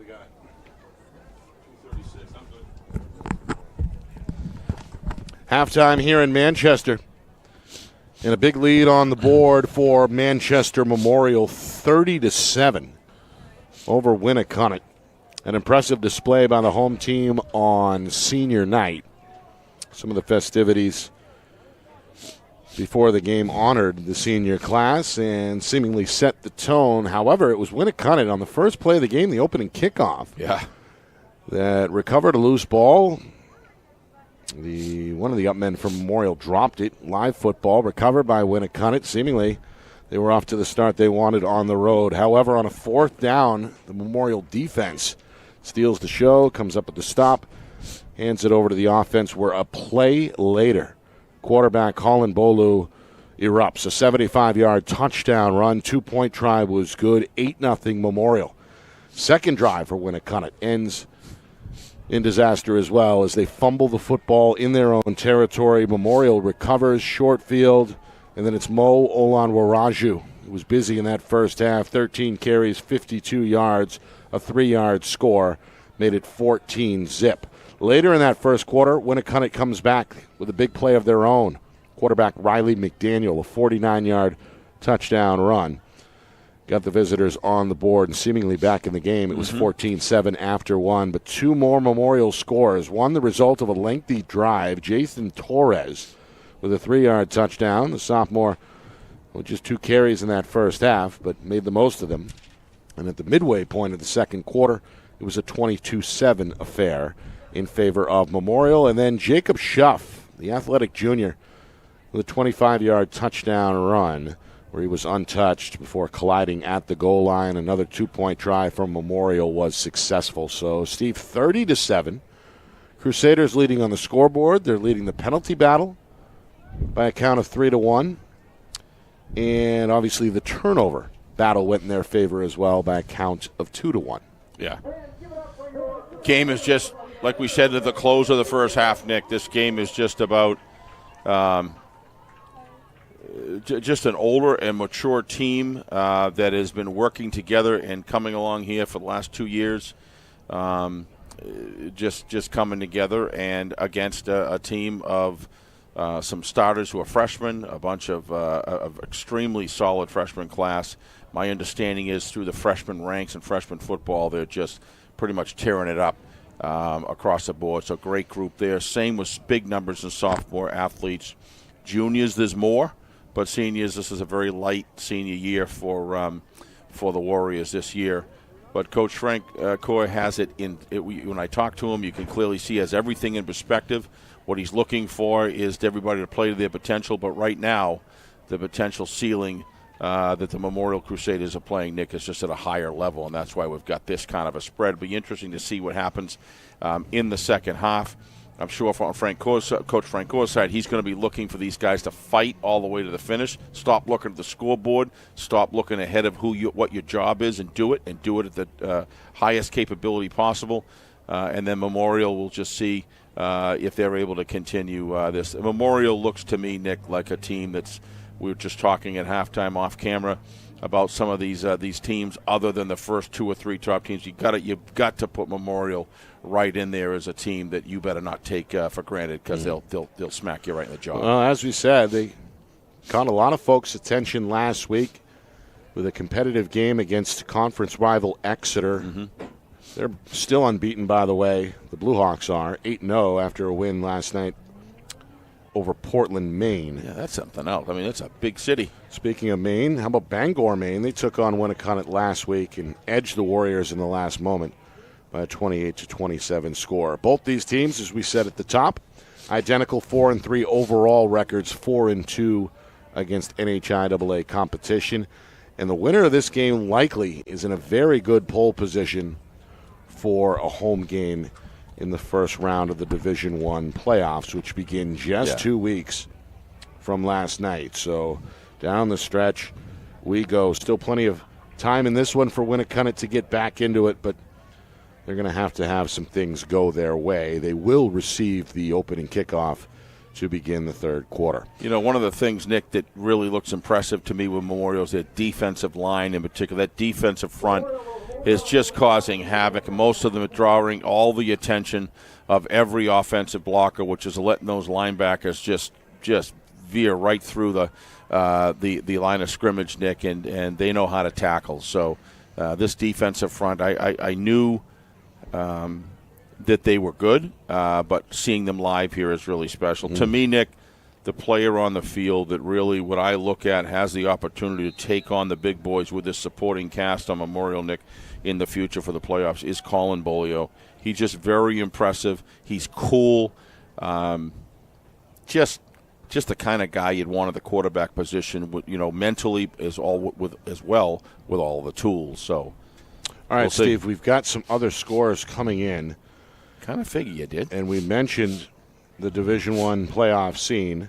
we got 2:36. I'm good. Halftime here in Manchester. And a big lead on the board for Manchester Memorial, 30-7 over Winnacunnet. An impressive display by the home team on senior night. Some of the festivities before the game honored the senior class and seemingly set the tone. However, it was Winnacunnet on the first play of the game, the opening kickoff, that recovered a loose ball. One of the up men from Memorial dropped it. Live football recovered by Winnacunnet. Seemingly, they were off to the start they wanted on the road. However, on a fourth down, the Memorial defense steals the show, comes up at the stop, hands it over to the offense, where a play later, quarterback Colin Bolu erupts. A 75-yard touchdown run. 2-point try was good. 8-0 Memorial. Second drive for Winnacunnet ends in disaster as well as they fumble the football in their own territory. Memorial recovers, short field, and then it's Mo Olanwaraju, who was busy in that first half. 13 carries, 52 yards, a 3-yard score, made it 14-zip. Later in that first quarter, Winnacunnet comes back with a big play of their own. Quarterback Riley McDaniel, a 49-yard touchdown run. Got the visitors on the board and seemingly back in the game. It was 14-7 after one, but two more Memorial scores. One the result of a lengthy drive. Jason Torres with a 3-yard touchdown. The sophomore with just 2 carries in that first half, but made the most of them. And at the midway point of the second quarter, it was a 22-7 affair in favor of Memorial. And then Jacob Schuff, the athletic junior, with a 25-yard touchdown run, where he was untouched before colliding at the goal line. Another 2-point try from Memorial was successful. So, Steve, 30-7. Crusaders leading on the scoreboard. They're leading the penalty battle by a count of 3-1. And obviously the turnover battle went in their favor as well by a count of 2-1. Yeah. Game is just, like we said at the close of the first half, Nick, this game is just about just an older and mature team that has been working together and coming along here for the last 2 years. Just coming together and against a team of some starters who are freshmen, a bunch of extremely solid freshman class. My understanding is through the freshman ranks and freshman football, they're just pretty much tearing it up across the board. So great group there. Same with big numbers in sophomore athletes. Juniors, there's more. But seniors, this is a very light senior year for the Warriors this year. But Coach Frank Coy has it in. When I talk to him, you can clearly see he has everything in perspective. What he's looking for is everybody to play to their potential. But right now, the potential ceiling that the Memorial Crusaders are playing, Nick, is just at a higher level, and that's why we've got this kind of a spread. It'll be interesting to see what happens in the second half. I'm sure from Coach Frank Coy's side, he's going to be looking for these guys to fight all the way to the finish. Stop looking at the scoreboard. Stop looking ahead of what your job is, and do it at the highest capability possible. And then Memorial will just see if they're able to continue this. Memorial looks to me, Nick, like a team that's. We were just talking at halftime off camera about some of these teams other than the first 2 or 3 top teams. You've got to put Memorial right in there as a team that you better not take for granted, because they'll smack you right in the jaw. Well, as we said, they caught a lot of folks' attention last week with a competitive game against conference rival Exeter. They're still unbeaten, by the way. The Blue Hawks are 8-0 after a win last night over Portland, Maine. Yeah, that's something else. I mean, it's a big city. Speaking of Maine, how about Bangor, Maine? They took on Winnacunnet last week and edged the Warriors in the last moment by a 28-27 score. Both these teams, as we said at the top, identical 4-3 overall records, 4-2 against NHIAA competition. And the winner of this game likely is in a very good pole position for a home game in the first round of the Division I playoffs, which begin just 2 weeks from last night. So down the stretch we go. Still plenty of time in this one for Winnacunnet to get back into it, but they're going to have some things go their way. They will receive the opening kickoff to begin the third quarter. You know, one of the things, Nick, that really looks impressive to me with Memorial is their defensive line in particular. That defensive front is just causing havoc. Most of them are drawing all the attention of every offensive blocker, which is letting those linebackers just veer right through the line of scrimmage, Nick, and they know how to tackle. So this defensive front, I knew that they were good, but seeing them live here is really special. To me, Nick, the player on the field that really, what I look at, has the opportunity to take on the big boys with this supporting cast on Memorial, Nick, in the future for the playoffs is Colin Bolio. He's just very impressive. He's cool. Just the kind of guy you'd want at the quarterback position, mentally as well with all the tools. So, all right, Steve, we've got some other scores coming in. Kind of figure you did. And we mentioned the Division I playoff scene.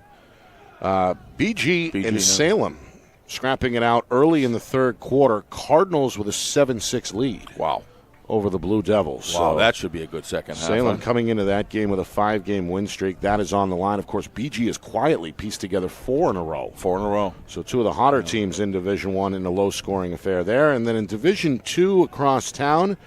BG and Salem scrapping it out early in the third quarter. Cardinals with a 7-6 lead. Wow. Over the Blue Devils. Wow, so that should be a good second half. Salem coming into that game with a 5-game win streak. That is on the line. Of course, BG has quietly pieced together 4 in a row. 4 in a row. So 2 of the hotter teams in Division I in a low-scoring affair there. And then in Division II across town,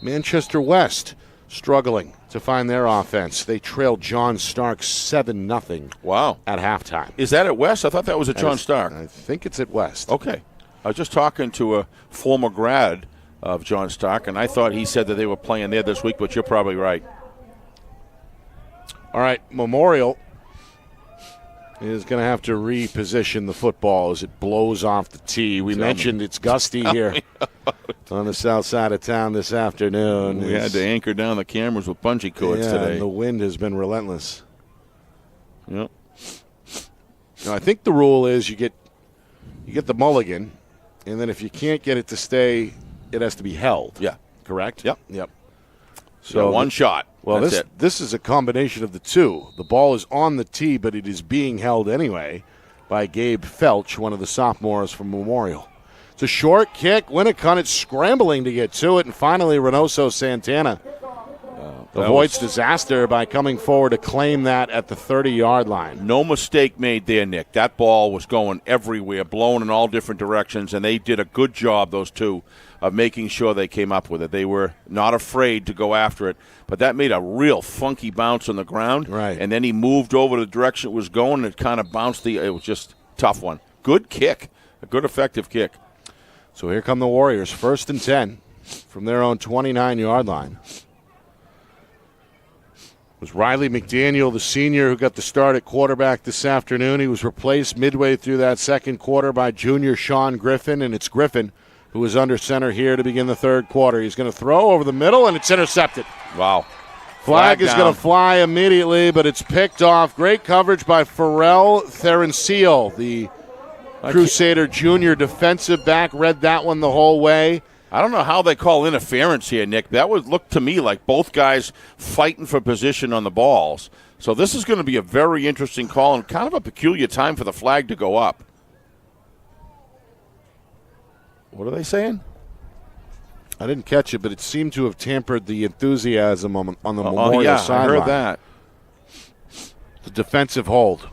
Manchester West struggling to find their offense. They trailed John Stark 7-0. Wow. At halftime. Is that at West? I thought that was at John Stark. I think it's at West. Okay. I was just talking to a former grad of John Stark, and I thought he said that they were playing there this week, but you're probably right. All right, Memorial is going to have to reposition the football as it blows off the tee. We mentioned it's gusty here on the south side of town this afternoon. We had to anchor down the cameras with bungee cords today. And the wind has been relentless. Yep. Now, I think the rule is you get the mulligan, and then if you can't get it to stay, it has to be held. Yeah. Correct? Yep. So one shot. Well, this is a combination of the two. The ball is on the tee, but it is being held anyway by Gabe Felch, one of the sophomores from Memorial. It's a short kick. Winnacunnet scrambling to get to it, and finally Reynoso Santana avoids disaster by coming forward to claim that at the 30-yard line. No mistake made there, Nick. That ball was going everywhere, blown in all different directions, and they did a good job, those two, of making sure they came up with it. They were not afraid to go after it, but that made a real funky bounce on the ground. Right. And then he moved over the direction it was going, and it kind of bounced. It was just a tough one. Good kick. A good, effective kick. So here come the Warriors, 1st and 10 from their own 29-yard line. It was Riley McDaniel, the senior, who got the start at quarterback this afternoon. He was replaced midway through that second quarter by junior Sean Griffin, and it's Griffin who is under center here to begin the third quarter. He's going to throw over the middle, and it's intercepted. Wow. Flag is going to fly immediately, but it's picked off. Great coverage by Pharrell Therencil, the Crusader junior defensive back. Read that one the whole way. I don't know how they call interference here, Nick. That would look to me like both guys fighting for position on the balls. So this is going to be a very interesting call and kind of a peculiar time for the flag to go up. What are they saying? I didn't catch it, but it seemed to have tampered the enthusiasm on the Memorial sideline. I heard that. The defensive hold.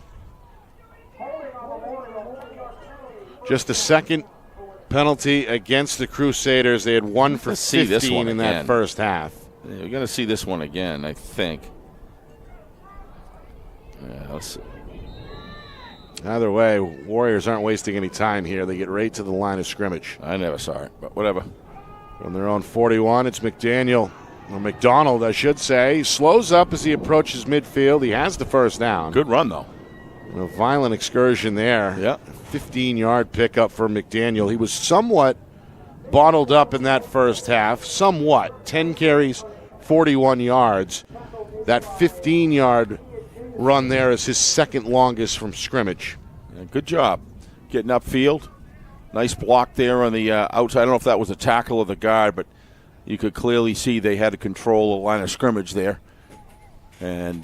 Just the second penalty against the Crusaders. They had 1 for 15 in that first half. Yeah, we're going to see this one again, I think. Yeah, let's see. Either way, Warriors aren't wasting any time here. They get right to the line of scrimmage. I never saw it, but whatever. From their own 41, it's McDaniel, or McDonald, I should say. He slows up as he approaches midfield. He has the first down. Good run, though. A violent excursion there. Yeah. 15-yard pickup for McDaniel. He was somewhat bottled up in that first half. Somewhat. 10 carries, 41 yards. That 15-yard run there is his second longest from scrimmage. Yeah, good job getting upfield. Nice block there on the outside. I don't know if that was a tackle or the guard, but you could clearly see they had to control the line of scrimmage there. And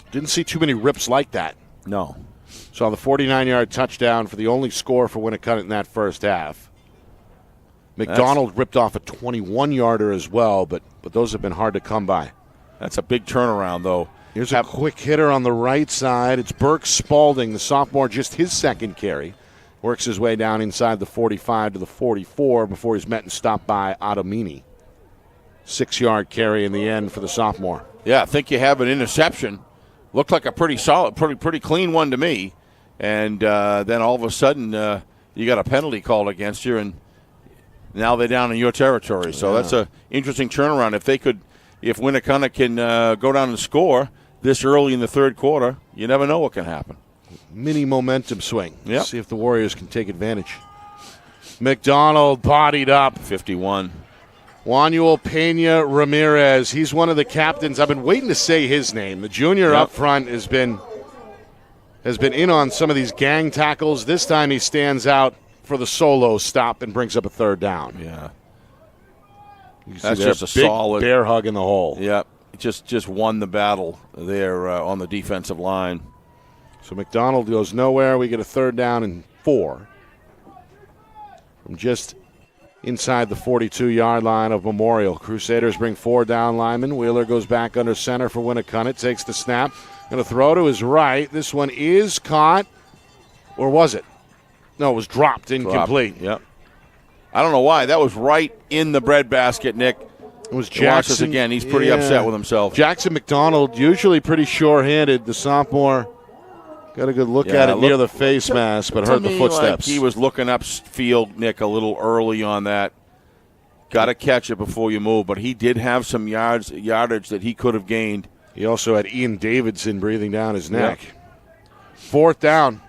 didn't see too many rips like that. No. Saw the 49-yard touchdown for the only score for Winnacunnet in that first half. McDonald ripped off a 21-yarder as well, but those have been hard to come by. That's a big turnaround, though. Here's a quick hitter on the right side. It's Burke Spalding, the sophomore, just his second carry. Works his way down inside the 45 to the 44 before he's met and stopped by Adamini. 6-yard carry in the end for the sophomore. Yeah, I think you have an interception. Looked like a pretty solid, pretty clean one to me. And then all of a sudden you got a penalty called against you, and now they're down in your territory. So that's an interesting turnaround. If Winnacunnet can go down and score this early in the third quarter, you never know what can happen. Mini momentum swing. Yep. See if the Warriors can take advantage. McDonald bodied up. 51. Juanuel Pena Ramirez. He's one of the captains. I've been waiting to say his name. The junior up front has been in on some of these gang tackles. This time he stands out for the solo stop and brings up a third down. Yeah. That's just a big solid bear hug in the hole. Yep. Just won the battle there on the defensive line. So McDonald goes nowhere. We get a third down and 4 from just inside the 42-yard line of Memorial. Crusaders bring 4 down linemen. Wheeler goes back under center for Winnacunnet. Takes the snap. Going to throw to his right. This one is caught. Or was it? No, it was dropped. Incomplete. Yep. I don't know why. That was right in the breadbasket, Nick. It was Jackson. Again, he's pretty upset with himself. Jackson McDonald, usually pretty sure-handed. The sophomore got a good look at it near the face mask, but heard the footsteps. Like he was looking upfield, Nick, a little early on that. Got to catch it before you move, but he did have some yardage that he could have gained. He also had Ian Davidson breathing down his neck. Yeah. 4th down.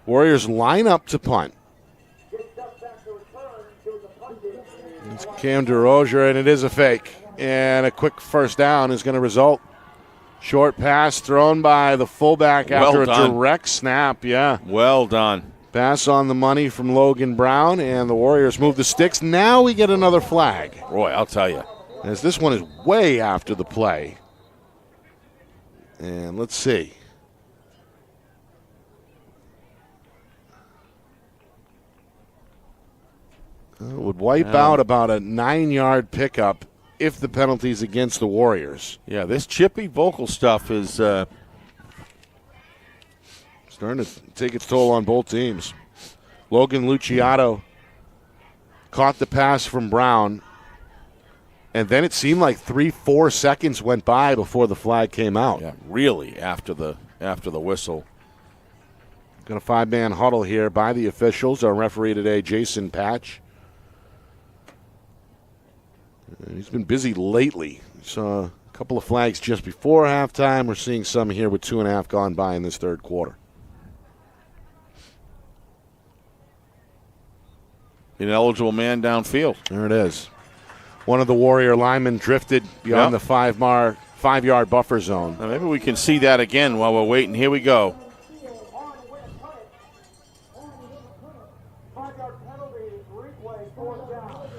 Warriors line up to punt. It's Cam DeRozier, and it is a fake. And a quick first down is going to result. Short pass thrown by the fullback after a direct snap. Yeah. Well done. Pass on the money from Logan Brown, and the Warriors move the sticks. Now we get another flag. Roy, I'll tell you. As this one is way after the play. And let's see. It would wipe out about a 9-yard pickup if the penalty's against the Warriors. Yeah, this chippy vocal stuff is starting to take its toll on both teams. Logan Luciato caught the pass from Brown, and then it seemed like 3-4 seconds went by before the flag came out. Yeah, really after the whistle. Got a 5-man huddle here by the officials. Our referee today, Jason Patch. He's been busy lately. Saw a couple of flags just before halftime. We're seeing some here with 2.5 gone by in this third quarter. Ineligible man downfield. There it is. One of the Warrior linemen drifted beyond the 5-yard buffer zone. Now maybe we can see that again while we're waiting. Here we go.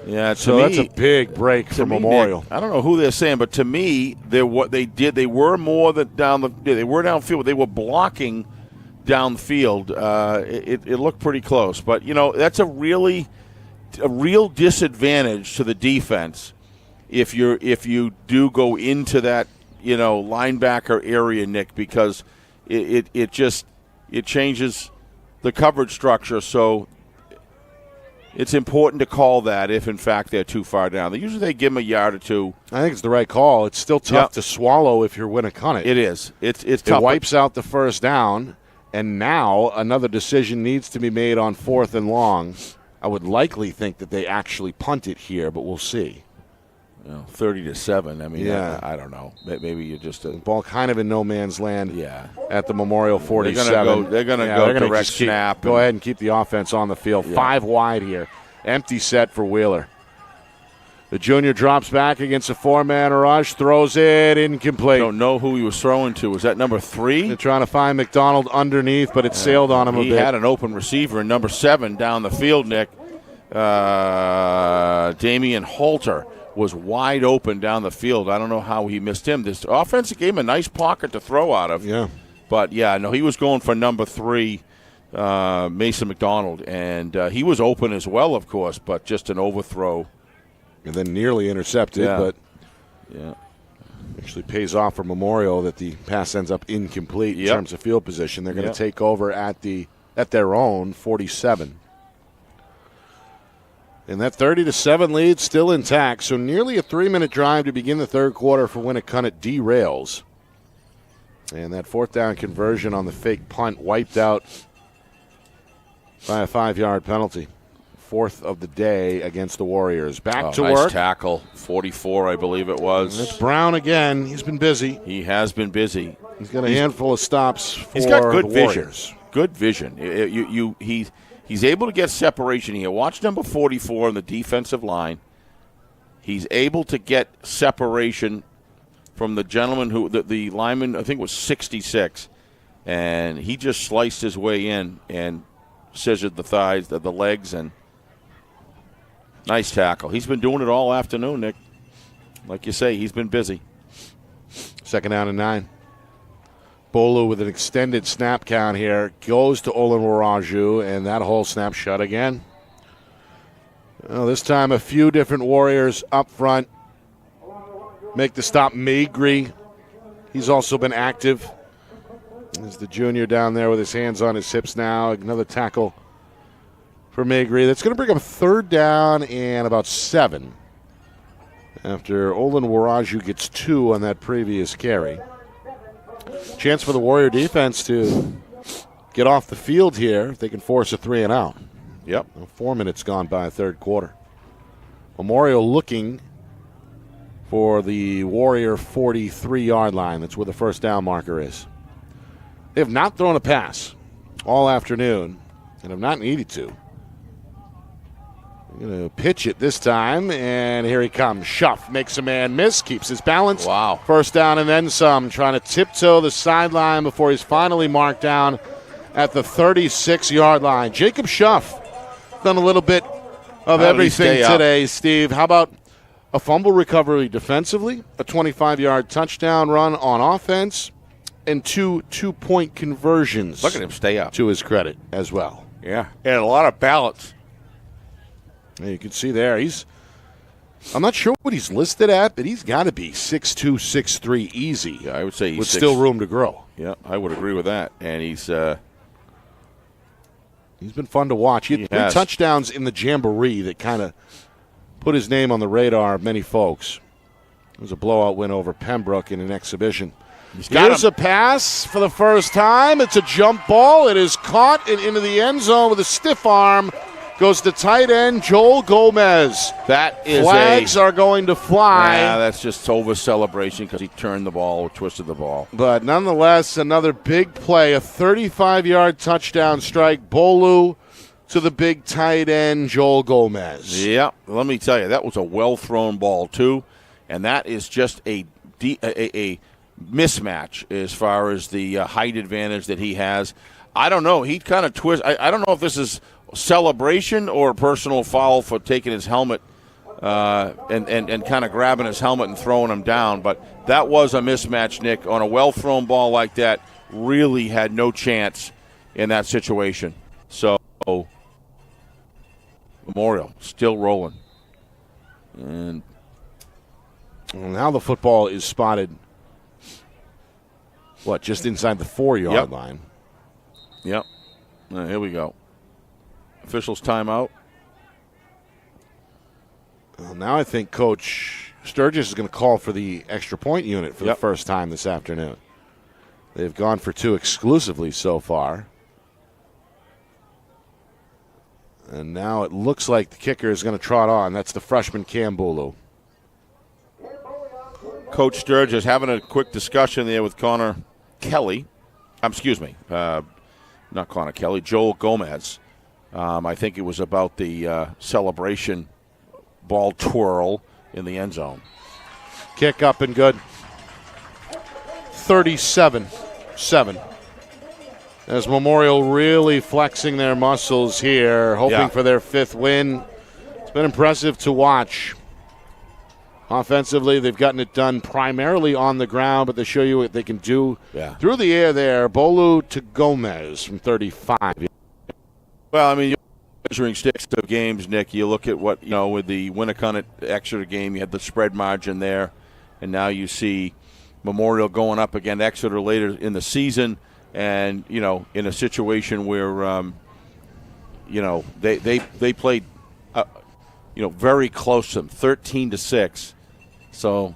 Yeah, so that's a big break for Memorial. I don't know who they're saying, but to me, they were downfield, but they were blocking downfield. It looked pretty close, but that's a real disadvantage to the defense if you do go into that linebacker area, Nick, because it changes the coverage structure. So it's important to call that if, in fact, they're too far down. Usually they give them a yard or two. I think it's the right call. It's still tough to swallow if you're Winnacunnet. It is. It's tough. It wipes out the first down, and now another decision needs to be made on 4th and long. I would likely think that they actually punt it here, but we'll see. 30-7. I mean, I don't know. Maybe you just the ball kind of in no man's land. Yeah. At the Memorial 47. They're going to go direct snap. Go ahead and keep the offense on the field. 5 wide here. Empty set for Wheeler. The junior drops back against a 4-man rush, throws it incomplete. Don't know who he was throwing to. Was that number 3? They're trying to find McDonald underneath, but it sailed on him a bit. He had an open receiver in number 7 down the field, Nick. Damian Halter was wide open down the field. I don't know how he missed him. This offense gave him a nice pocket to throw out of. Yeah. But, he was going for number 3, Mason McDonald, and he was open as well, of course, but just an overthrow. And then nearly intercepted, but actually pays off for Memorial that the pass ends up incomplete in terms of field position. They're going to take over at the at their own 47. And that 30-7 lead still intact, so nearly a 3-minute drive to begin the third quarter for Winnacunnet derails. And that fourth down conversion on the fake punt wiped out by a 5-yard penalty. Fourth of the day against the Warriors. Back to nice work. Tackle, 44, I believe it was. It's Brown again. He's been busy. He has been busy. He's got a handful of stops for He's got good the vision. Warriors. Good vision. He's able to get separation here. Watch number 44 on the defensive line. He's able to get separation from the gentleman who the lineman, I think, was 66, and he just sliced his way in and scissored the thighs, the legs, and nice tackle. He's been doing it all afternoon, Nick. Like you say, he's been busy. Second down and 9. Bolu with an extended snap count here goes to Olin Waraju, and that whole snap shut again. Well, this time a few different Warriors up front make the stop. Magri, he's also been active. There's the junior down there with his hands on his hips now. Another tackle for Magri. That's going to bring up 3rd down and about 7 after Olin Waraju gets 2 on that previous carry. Chance for the Warrior defense to get off the field here if they can force a 3 and out. Yep. 4 minutes gone by third quarter. Memorial looking for the Warrior 43-yard line. That's where the first down marker is. They have not thrown a pass all afternoon and have not needed to. They're going to pitch it this time, and here he comes. Schuff makes a man miss, keeps his balance. Wow. First down and then some, trying to tiptoe the sideline before he's finally marked down at the 36-yard line. Jacob Schuff done a little bit of everything today, Steve. How about a fumble recovery defensively, a 25-yard touchdown run on offense, and 2 two-point conversions. Look at him stay up. To his credit as well. Yeah, and a lot of balance. You can see there, I'm not sure what he's listed at, but he's got to be 6'2", 6'3", easy. Yeah, I would say he's with still room to grow. Yeah, I would agree with that. And he's been fun to watch. He had 3 touchdowns in the Jamboree that kind of put his name on the radar of many folks. It was a blowout win over Pembroke in an exhibition. Here's a pass for the first time. It's a jump ball. It is caught and into the end zone with a stiff arm. Goes to tight end Joel Gomez. That is Flags are going to fly. Yeah, that's just over celebration because he turned the ball or twisted the ball. But nonetheless, another big play, a 35-yard touchdown strike. Bolu to the big tight end Joel Gomez. Yeah, let me tell you, that was a well-thrown ball too, and that is just a mismatch as far as the height advantage that he has. I don't know. He kind of twists. I don't know if this is celebration or a personal foul for taking his helmet and kind of grabbing his helmet and throwing him down. But that was a mismatch, Nick. On a well-thrown ball like that, really had no chance in that situation. So, Memorial still rolling. And now the football is spotted, just inside the 4-yard line. Yep. Here we go. Officials timeout. Well, now I think Coach Sturgis is going to call for the extra point unit for the first time this afternoon. They've gone for 2 exclusively so far. And now it looks like the kicker is going to trot on. That's the freshman Cam Bulu. Coach Sturgis having a quick discussion there with Connor Kelly. Not Connor Kelly, Joel Gomez. I think it was about the celebration ball twirl in the end zone. Kick up and good. 37-7. As Memorial really flexing their muscles here, hoping for their 5th win. It's been impressive to watch. Offensively, they've gotten it done primarily on the ground, but they show you what they can do through the air there. Bolu to Gomez from 35. Well, I mean, you're measuring sticks of games, Nick. You look at what, with the Winnacunnet Exeter game, you had the spread margin there, and now you see Memorial going up against Exeter later in the season. And, in a situation where, they played, very close to them, 13-6. So,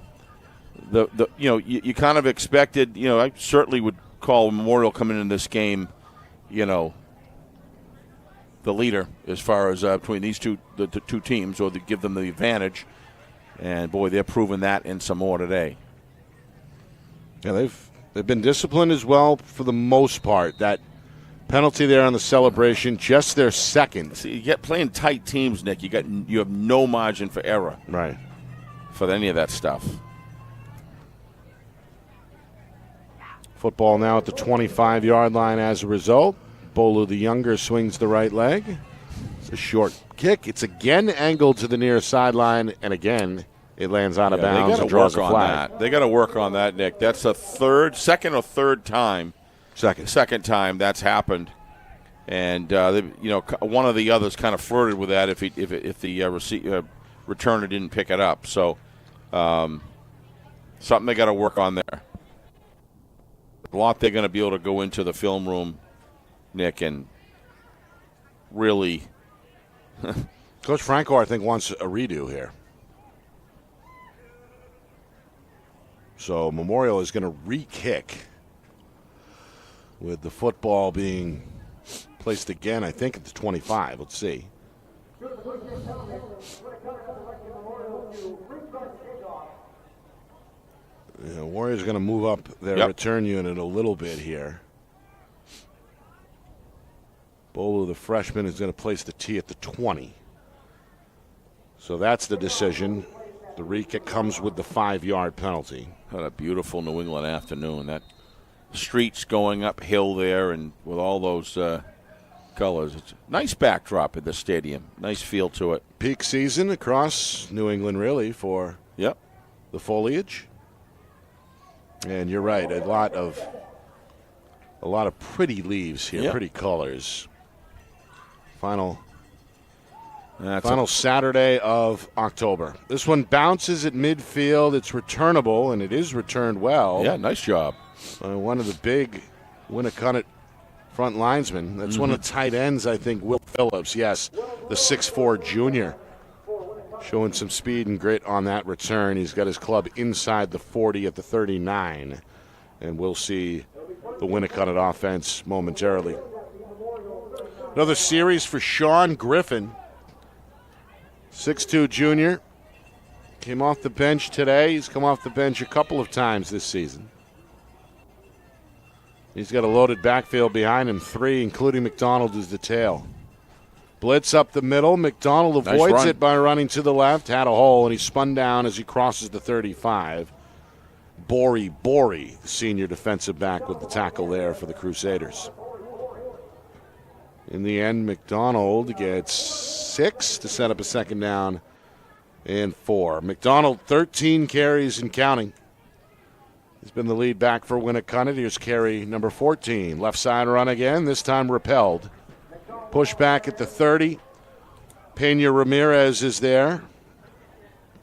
you kind of expected, I certainly would call Memorial coming into this game, the leader as far as between these the two teams, or to give them the advantage. And, boy, they're proving that and some more today. Yeah, they've been disciplined as well for the most part. That penalty there on the celebration, just their second. See, you get playing tight teams, Nick. You have no margin for error. Right. For any of that stuff. Football now at the 25-yard line as a result. Bolu the younger swings the right leg. It's a short kick. It's again angled to the near sideline, and again it lands out of bounds and draws a flag. They got to work on that, Nick. That's the second or third time. Second time that's happened, and one of the others kind of flirted with that if the returner didn't pick it up. So something they got to work on there. A lot they're going to be able to go into the film room, Nick, and really. Coach Franco, I think, wants a redo here. So Memorial is going to re-kick with the football being placed again, I think, at the 25. Let's see. Warriors are going to move up their return unit a little bit here. Bolu, the freshman, is going to place the tee at the 20. So that's the decision. The re-kick comes with the 5-yard penalty. What a beautiful New England afternoon. That streets going uphill there, and with all those colors. It's a nice backdrop at the stadium. Nice feel to it. Peak season across New England, really, for the foliage. And you're right, a lot of pretty leaves here, pretty colors. Final Saturday of October. This one bounces at midfield. It's returnable, and it is returned well. Yeah, nice job. One of the big Winnacunnet front linesmen. That's one of the tight ends, I think, Will Phillips. Yes, the 6'4 junior. Showing some speed and grit on that return. He's got his club inside the 40 at the 39. And we'll see the Winnacunnet offense momentarily. Another series for Sean Griffin. 6'2 junior. Came off the bench today. He's come off the bench a couple of times this season. He's got a loaded backfield behind him, 3, including McDonald as the tail. Blitz up the middle. McDonald avoids it by running to the left. Had a hole, and he spun down as he crosses the 35. Bori, the senior defensive back, with the tackle there for the Crusaders. In the end, McDonald gets 6 to set up a second down and 4. McDonald, 13 carries and counting. He's been the lead back for Winnacunnet. Here's carry number 14. Left side run again, this time repelled. Push back at the 30. Pena Ramirez is there.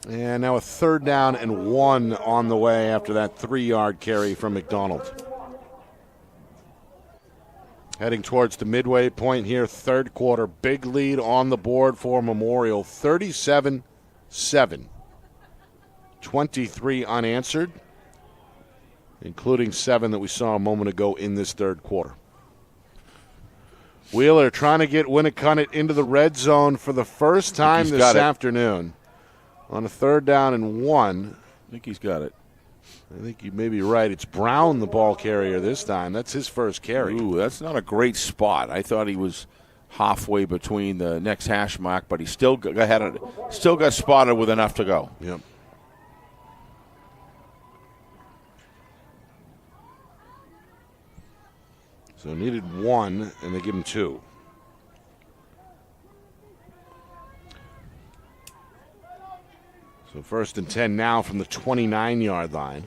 And now a 3rd down and 1 on the way after that 3-yard carry from McDonald. Heading towards the midway point here, 3rd quarter. Big lead on the board for Memorial, 37-7. 23 unanswered, including 7 that we saw a moment ago in this 3rd quarter. Wheeler trying to get Winnacunnet into the red zone for the first time this afternoon on a 3rd down and 1. I think he's got it. I think you may be right. It's Brown, the ball carrier this time. That's his first carry. Ooh, that's not a great spot. I thought he was halfway between the next hash mark, but he still got spotted with enough to go. Yep. So needed 1, and they give him 2. So 1st and 10 now from the 29-yard line.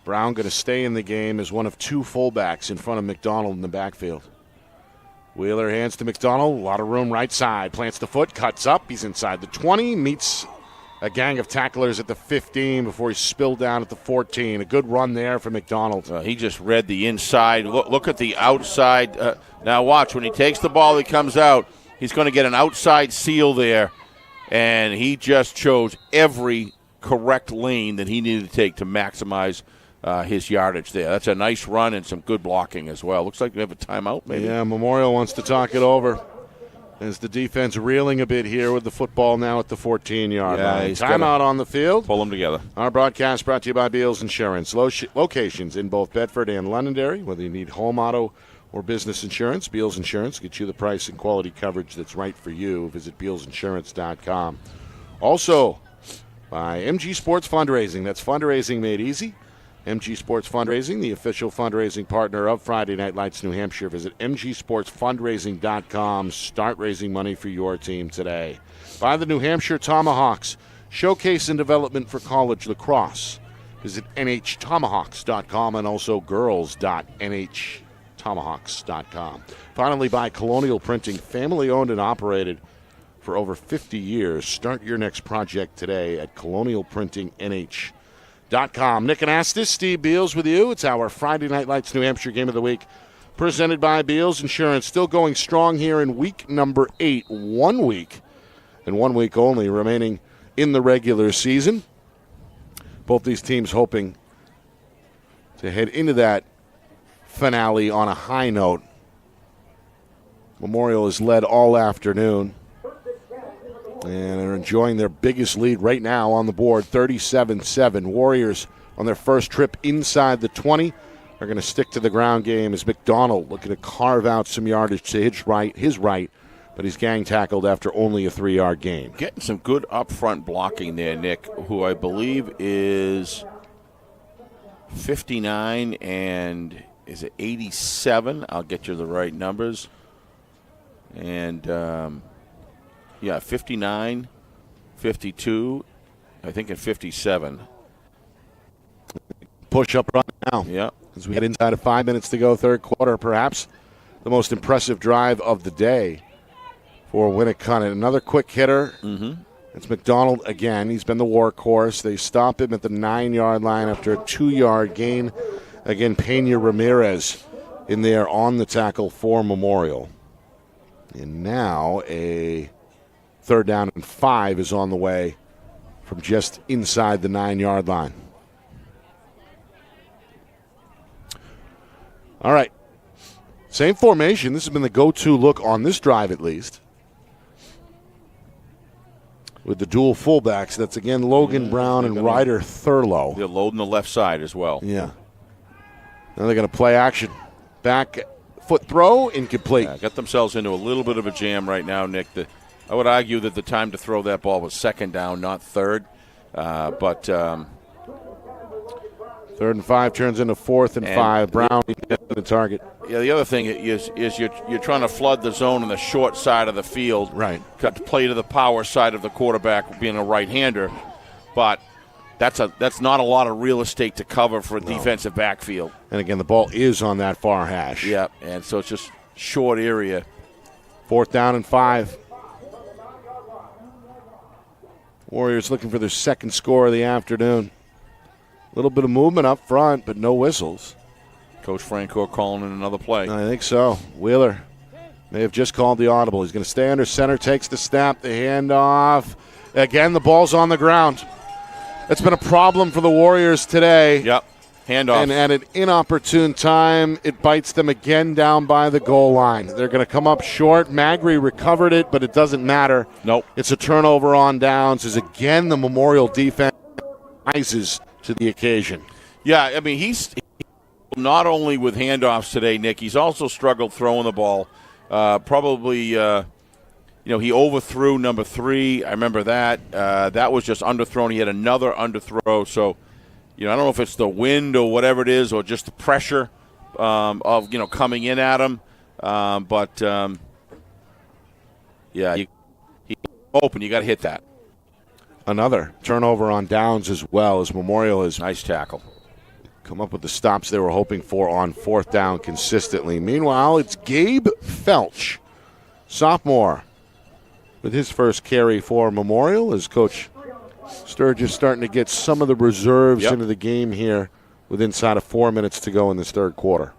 Brown going to stay in the game as one of 2 fullbacks in front of McDonald in the backfield. Wheeler hands to McDonald. A lot of room right side. Plants the foot, cuts up. He's inside the 20, meets A gang of tacklers at the 15 before he spilled down at the 14. A good run there for McDonald. He just read the inside. Look at the outside. Now watch, when he takes the ball, he comes out. He's going to get an outside seal there, and he just chose every correct lane that he needed to take to maximize his yardage there. That's a nice run and some good blocking as well. Looks like we have a timeout maybe. Yeah, Memorial wants to talk it over. As the defense reeling a bit here with the football now at the 14-yard line. Timeout on the field. Pull them together. Our broadcast brought to you by Beals Insurance. Locations in both Bedford and Londonderry. Whether you need home, auto, or business insurance, Beals Insurance gets you the price and quality coverage that's right for you. Visit BealsInsurance.com. Also, by MG Sports Fundraising. That's fundraising made easy. MG Sports Fundraising, the official fundraising partner of Friday Night Lights New Hampshire. Visit mgsportsfundraising.com. Start raising money for your team today. By the New Hampshire Tomahawks, showcase and development for college lacrosse. Visit nhtomahawks.com and also girls.nhtomahawks.com. Finally, by Colonial Printing, family owned and operated for over 50 years. Start your next project today at colonialprintingnh.com. Nick Anastas, Steve Beals with you. It's our Friday Night Lights New Hampshire Game of the Week, presented by Beals Insurance. Still going strong here in week number 8. 1 week, and 1 week only remaining in the regular season. Both these teams hoping to head into that finale on a high note. Memorial has led all afternoon and are enjoying their biggest lead right now on the board, 37-7. Warriors on their first trip inside the 20 are going to stick to the ground game as McDonald looking to carve out some yardage to his right, but he's gang tackled after only a 3-yard gain. Getting some good up-front blocking there, Nick, who I believe is 59 and is it 87? I'll get you the right numbers. And 59, 52, I think, and 57. Push up right now. Yeah. As we head inside of 5 minutes to go, third quarter, perhaps the most impressive drive of the day for Winnacunnet. Another quick hitter. Mm-hmm. It's McDonald again. He's been the workhorse. They stop him at the 9-yard line after a 2-yard gain. Again, Pena Ramirez in there on the tackle for Memorial. And now a 3rd down and 5 is on the way from just inside the 9-yard line. All right. Same formation. This has been the go-to look on this drive at least. With the dual fullbacks. That's again Logan Brown and Ryder Thurlow. They're loading the left side as well. Yeah. Now they're going to play action. Back foot throw, incomplete. Yeah, got themselves into a little bit of a jam right now, Nick. I would argue that the time to throw that ball was 2nd down, not 3rd. But 3rd and 5 turns into 4th and 5. Brown the target. Yeah, the other thing is you're trying to flood the zone on the short side of the field. Right. Cut to play to the power side of the quarterback, being a right-hander. But that's not a lot of real estate to cover for a defensive backfield. And again, the ball is on that far hash. Yeah, and so it's just short area. 4th down and 5. Warriors looking for their 2nd score of the afternoon. A little bit of movement up front, but no whistles. Coach Franco calling in another play. I think so. Wheeler may have just called the audible. He's going to stay under center, takes the snap, the handoff. Again, the ball's on the ground. It's been a problem for the Warriors today. Yep. Handoff. And at an inopportune time, it bites them again down by the goal line. They're going to come up short. Magri recovered it, but it doesn't matter. Nope. It's a turnover on downs as again the Memorial defense rises to the occasion. Yeah, I mean, he's not only with handoffs today, Nick, he's also struggled throwing the ball. He overthrew number 3. I remember that. That was just underthrown. He had another underthrow. So, I don't know if it's the wind or whatever it is or just the pressure of, coming in at him. He's open. You got to hit that. Another turnover on downs as well as Memorial has nice tackle. Come up with the stops they were hoping for on 4th down consistently. Meanwhile, it's Gabe Felch, sophomore, with his first carry for Memorial as Coach Sturgis starting to get some of the reserves into the game here with inside of 4 minutes to go in this third quarter.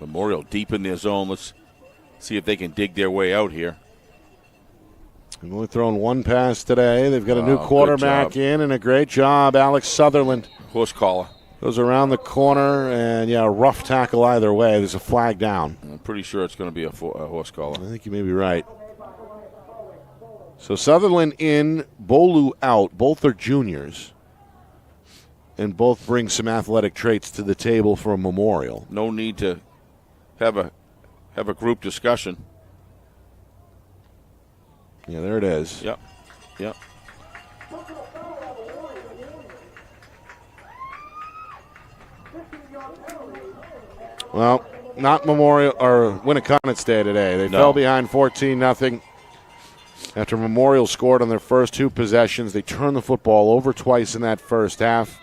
Memorial deep in their zone. Let's see if they can dig their way out here. They've only thrown one pass today. They've got a new quarterback in, and a great job, Alex Sutherland. Horse collar. Goes around the corner, and, rough tackle either way. There's a flag down. I'm pretty sure it's going to be a horse collar. I think you may be right. So Sutherland in, Bolu out. Both are juniors. And both bring some athletic traits to the table for a Memorial. No need to have a group discussion. Yeah, there it is. Yep. Well, not Memorial or Winnacunnet's day today. They fell behind 14-0 after Memorial scored on their first two possessions. They turned the football over twice in that first half.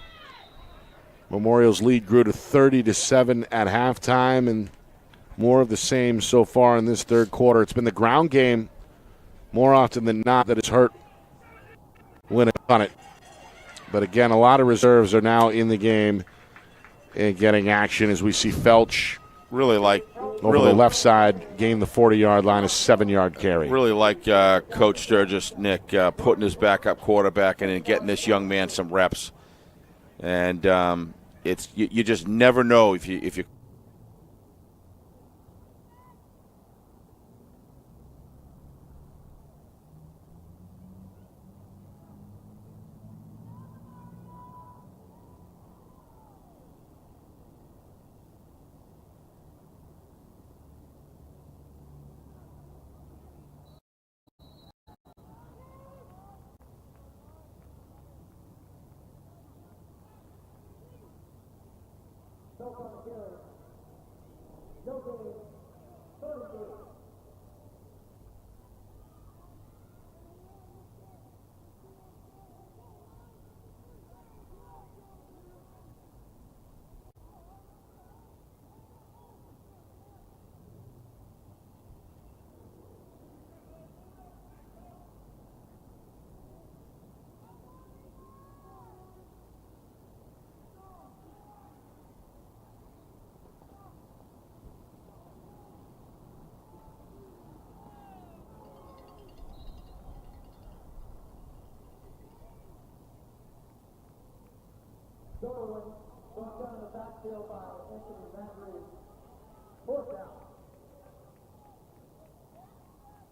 Memorial's lead grew to 30-7 at halftime, and more of the same so far in this third quarter. It's been the ground game more often than not that has hurt Winnacunnet. But again, a lot of reserves are now in the game and getting action as we see Felch over the left side gain the 40-yard line, a 7-yard carry. Really like Coach Sturgis, Nick, putting his backup quarterback in and getting this young man some reps. And it's you just never know if you.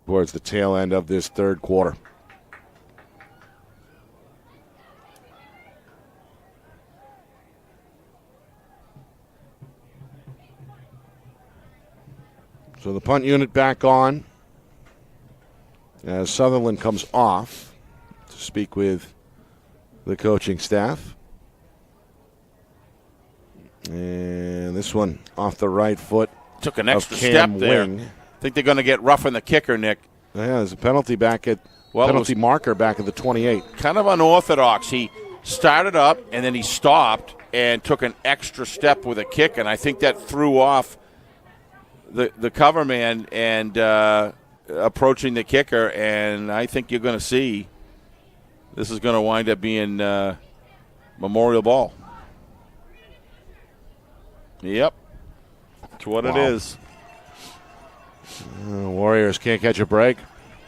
Towards the tail end of this third quarter. So the punt unit back on as Sutherland comes off to speak with the coaching staff. And this one off the right foot. Took an extra step there. I think they're going to get rough on the kicker, Nick. Yeah, there's a penalty marker back at the 28. Kind of unorthodox. He started up and then he stopped and took an extra step with a kick, and I think that threw off the cover man and approaching the kicker, and I think you're going to see this is going to wind up being Memorial ball. Yep. That's what it is. Warriors can't catch a break.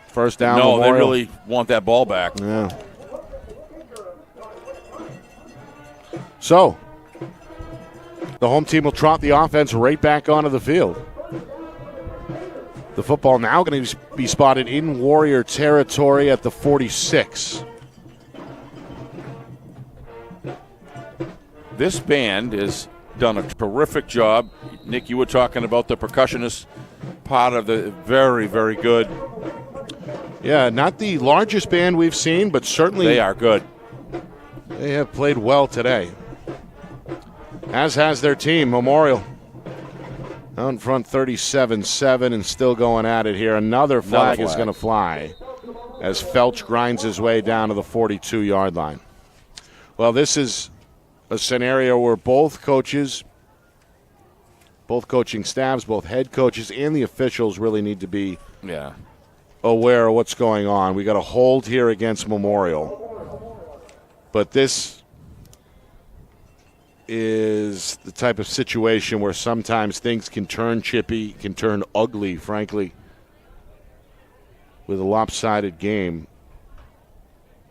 First down. No, Memorial. they really want that ball back. Yeah. So, the home team will trot the offense right back onto the field. The football now going to be spotted in Warrior territory at the 46. This band has done a terrific job. Nick, you were talking about the percussionist part of the very, very good. Yeah, not the largest band we've seen, but certainly they are good. They have played well today. As has their team, Memorial. Out in front 37-7 and still going at it here. Another flag is going to fly as Felch grinds his way down to the 42-yard line. Well, this is a scenario where both coaches both coaching staffs, both head coaches, and the officials really need to be aware of what's going on. We got a hold here against Memorial. But this is the type of situation where sometimes things can turn chippy, can turn ugly, frankly, with a lopsided game.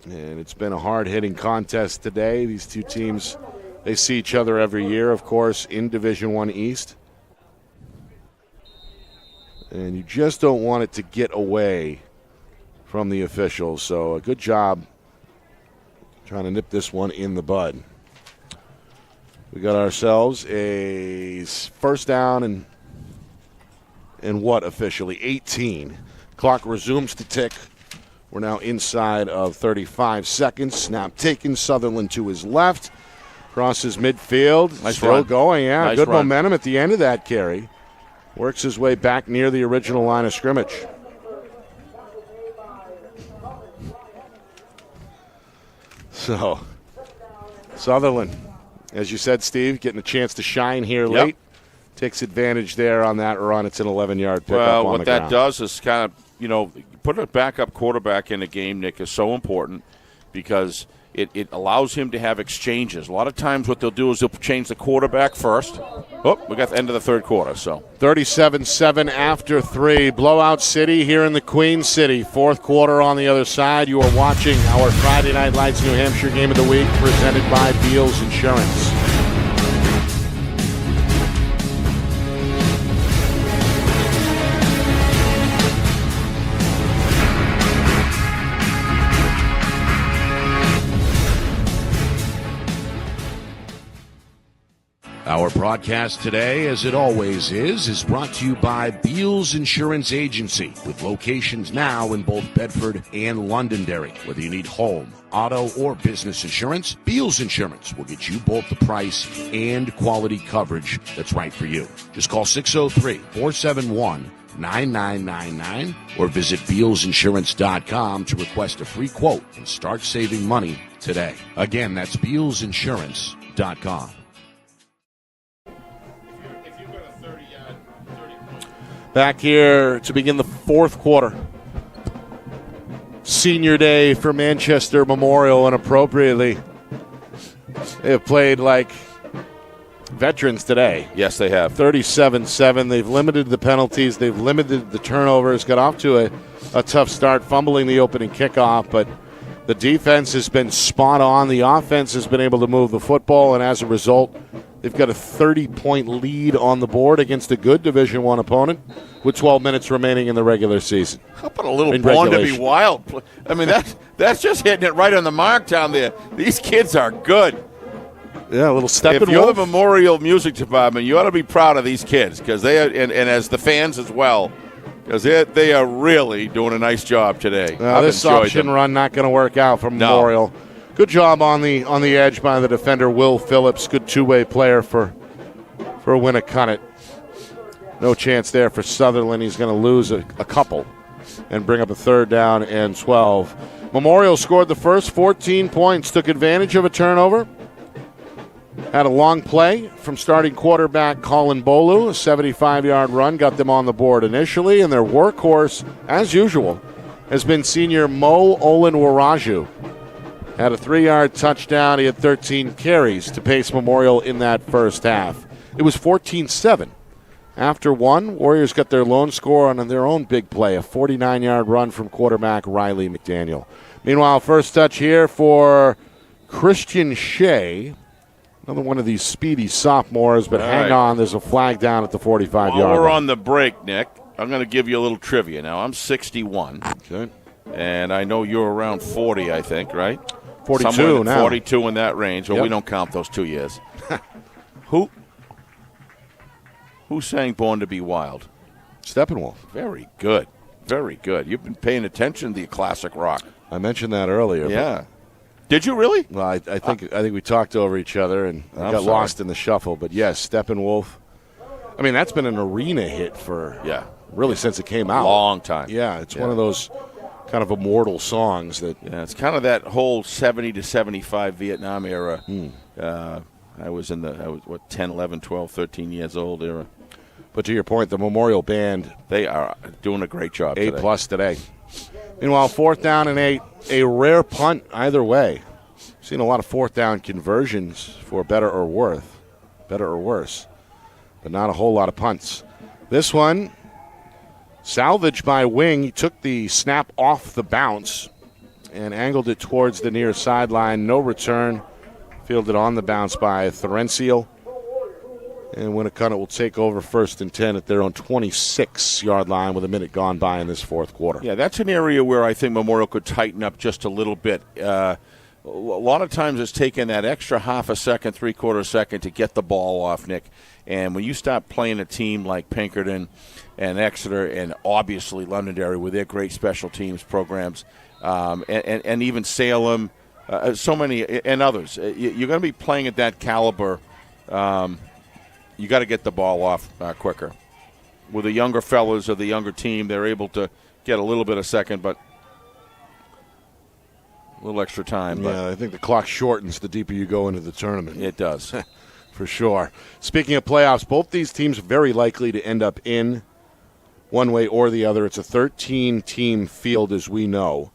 And it's been a hard-hitting contest today. These two teams, they see each other every year, of course, in Division I East. And you just don't want it to get away from the officials. So a good job trying to nip this one in the bud. We got ourselves a first down and what officially? 18. Clock resumes to tick. We're now inside of 35 seconds. Snap taken. Sutherland to his left. Crosses midfield. Nice Still run. going, yeah. Nice Good run. momentum at the end of that carry. Works his way back near the original line of scrimmage. So, Sutherland, as you said, Steve, getting a chance to shine here late. Takes advantage there on that run. It's an 11-yard pickup Well, on what the that ground. does is kind of, put a backup quarterback in a game, Nick, is so important because it allows him to have exchanges. A lot of times what they'll do is they'll change the quarterback first. Oh, we got the end of the third quarter, so. 37-7 after 3. Blowout City here in the Queen City. Fourth quarter on the other side. You are watching our Friday Night Lights New Hampshire Game of the Week presented by Beals Insurance. Our broadcast today, as it always is brought to you by Beals Insurance Agency, with locations now in both Bedford and Londonderry. Whether you need home, auto, or business insurance, Beals Insurance will get you both the price and quality coverage that's right for you. Just call 603-471-9999 or visit BealsInsurance.com to request a free quote and start saving money today. Again, that's BealsInsurance.com. Back here to begin the fourth quarter. Senior day for Manchester Memorial, and appropriately, they have played like veterans today. Yes, they have. 37-7. They've limited the penalties. They've limited the turnovers. Got off to a tough start, fumbling the opening kickoff, but the defense has been spot on. The offense has been able to move the football, and as a result, they've got a 30-point lead on the board against a good Division I opponent with 12 minutes remaining in the regular season. How about a little Born to Be Wild? I mean, that's just hitting it right on the mark down there. These kids are good. Yeah, a little step. If you're the Memorial Music Department, you ought to be proud of these kids because they are, and as the fans as well, because they are really doing a nice job today. This option run not going to work out for Memorial. Good job on the edge by the defender, Will Phillips. Good two-way player for Winnacunnet. No chance there for Sutherland. He's going to lose a couple and bring up a third down and 12. Memorial scored the first 14 points, took advantage of a turnover. Had a long play from starting quarterback Colin Bolu. A 75-yard run got them on the board initially, and their workhorse, as usual, has been senior Mo Olenwaraju. Had a 3-yard touchdown. He had 13 carries to pace Memorial in that first half. It was 14-7. After one, Warriors got their lone score on their own big play, a 49-yard run from quarterback Riley McDaniel. Meanwhile, first touch here for Christian Shea. Another one of these speedy sophomores, but hang on, there's a flag down at the 45-yard line. While we're on the break, Nick, I'm going to give you a little trivia. Now, I'm 61. Okay. And I know you're around 40, I think, right? 42 Somewhere now. 42 in that range. Well, Yep. we don't count those 2 years. Who sang Born to Be Wild? Steppenwolf. Very good. Very good. You've been paying attention to the classic rock. I mentioned that earlier. Yeah. Did you really? Well, I think we talked over each other and got sorry. lost in the shuffle. But yes, Steppenwolf. I mean, that's been an arena hit for really since it came out. Long time. Yeah, it's one of those kind of immortal songs that. Yeah, it's kind of that whole 70 to 75 Vietnam era. I was 10, 11, 12, 13 years old era. But to your point, the Memorial Band, They are doing a great job A today. plus today. Meanwhile, 4th down and 8, a rare punt either way. Seen a lot of 4th down conversions for better or worse, but not a whole lot of punts. This one, salvaged by Wing. He took the snap off the bounce and angled it towards the near sideline. No return. Fielded on the bounce by Thorencial. And Winnacunnet will take over 1st and 10 at their own 26-yard line with a minute gone by in this 4th quarter. Yeah, that's an area where I think Memorial could tighten up just a little bit. A lot of times it's taken that extra half a second, 3/4 second to get the ball off, Nick. And when you start playing a team like Pinkerton and Exeter and obviously Londonderry with their great special teams programs, and even Salem, so many, and others, you're going to be playing at that caliber. You got to get the ball off quicker. With the younger fellas or the younger team, they're able to get a little bit of second, but a little extra time. Yeah, But I think the clock shortens the deeper you go into the tournament. it does. For sure. Speaking of playoffs, both these teams are very likely to end up in one way or the other. It's a 13-team field, as we know.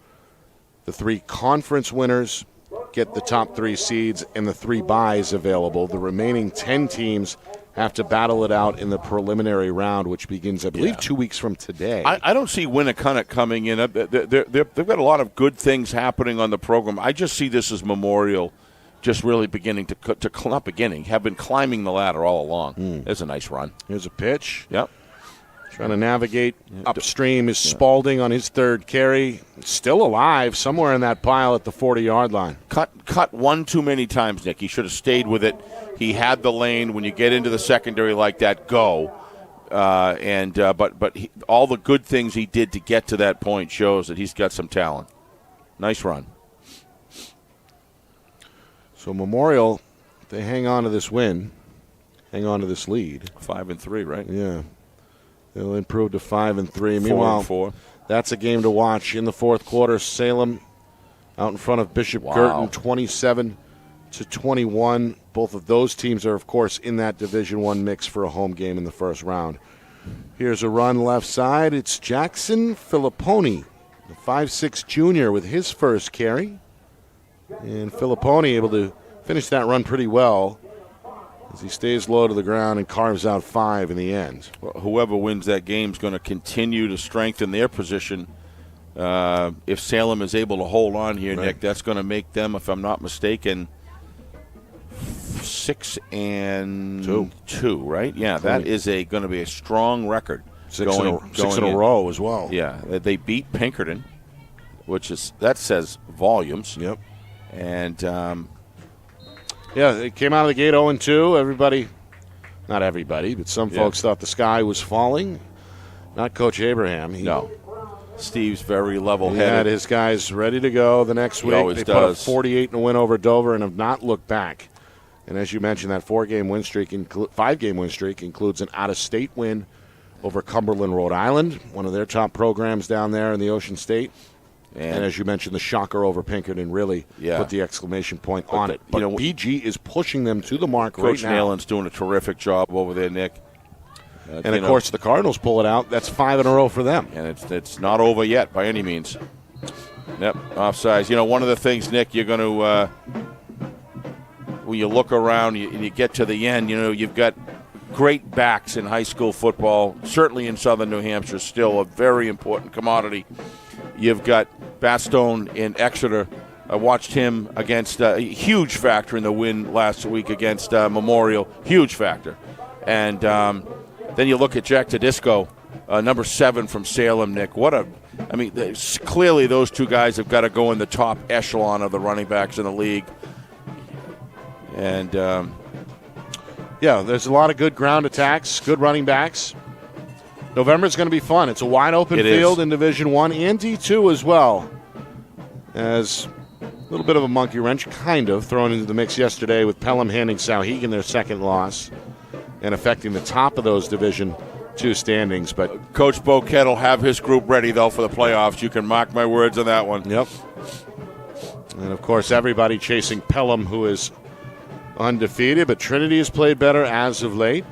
The 3 conference winners get the top 3 seeds and the 3 byes available. The remaining 10 teams have to battle it out in the preliminary round, which begins, I believe, 2 weeks from today. I don't see Winnacunnet coming in. They've got a lot of good things happening on the program. I just see this as Memorial just really beginning have been climbing the ladder all along. There's a nice run. Here's a pitch. Yep. Trying to navigate upstream is Spalding on his 3rd carry. Still alive somewhere in that pile at the 40-yard line. Cut one too many times, Nick. He should have stayed with it. He had the lane. When you get into the secondary like that, go. But all the good things he did to get to that point shows that he's got some talent. Nice run. So Memorial, they hang on to this win, hang on to this lead. 5-3, right? Yeah. They'll improve to 5-3. Meanwhile, 4-4. That's a game to watch in the 4th quarter. Salem out in front of Bishop Girton, 27-21. Both of those teams are, of course, in that Division I mix for a home game in the first round. Here's a run left side. It's Jackson Filipponi, the 5'6" junior, with his first carry. And Filipponi able to finish that run pretty well as he stays low to the ground and carves out 5 in the end. Well, whoever wins that game is going to continue to strengthen their position. If Salem is able to hold on here, right, Nick, that's going to make them, if I'm not mistaken, 6-2, right? Yeah, that is going to be a strong record. Six in a row as well. Yeah, they beat Pinkerton, that says volumes. Yep. And yeah, they came out of the gate 0-2. Not everybody, but some folks thought the sky was falling. Not Coach Abraham. No. Steve's very level-headed. He had his guys ready to go the next week. Always they does. put up 48 in a win over Dover and have not looked back. And as you mentioned, that 5-game win streak includes an out-of-state win over Cumberland, Rhode Island, one of their top programs down there in the Ocean State. And as you mentioned, the shocker over Pinkerton really put the exclamation point on it. But BG is pushing them to the mark right now. Coach Nayland's doing a terrific job over there, Nick. And, of course, the Cardinals pull it out. That's 5 in a row for them. And it's not over yet by any means. Yep, offsides. One of the things, Nick, you're going to, when you look around and you get to the end, you've got great backs in high school football, certainly in southern New Hampshire, still a very important commodity. You've got Bastone in Exeter. I watched him against a huge factor in the win last week against Memorial. Huge factor. And then you look at Jack Tedisco, number 7 from Salem, Nick. Clearly those two guys have got to go in the top echelon of the running backs in the league. And, there's a lot of good ground attacks, good running backs. November's going to be fun. It's a wide-open field in Division I and D2 as well. As a little bit of a monkey wrench, kind of, thrown into the mix yesterday with Pelham handing Souhegan their second loss and affecting the top of those Division II standings. But Coach Boquette will have his group ready, though, for the playoffs. You can mark my words on that one. Yep. And, of course, everybody chasing Pelham, who is undefeated, but Trinity has played better as of late.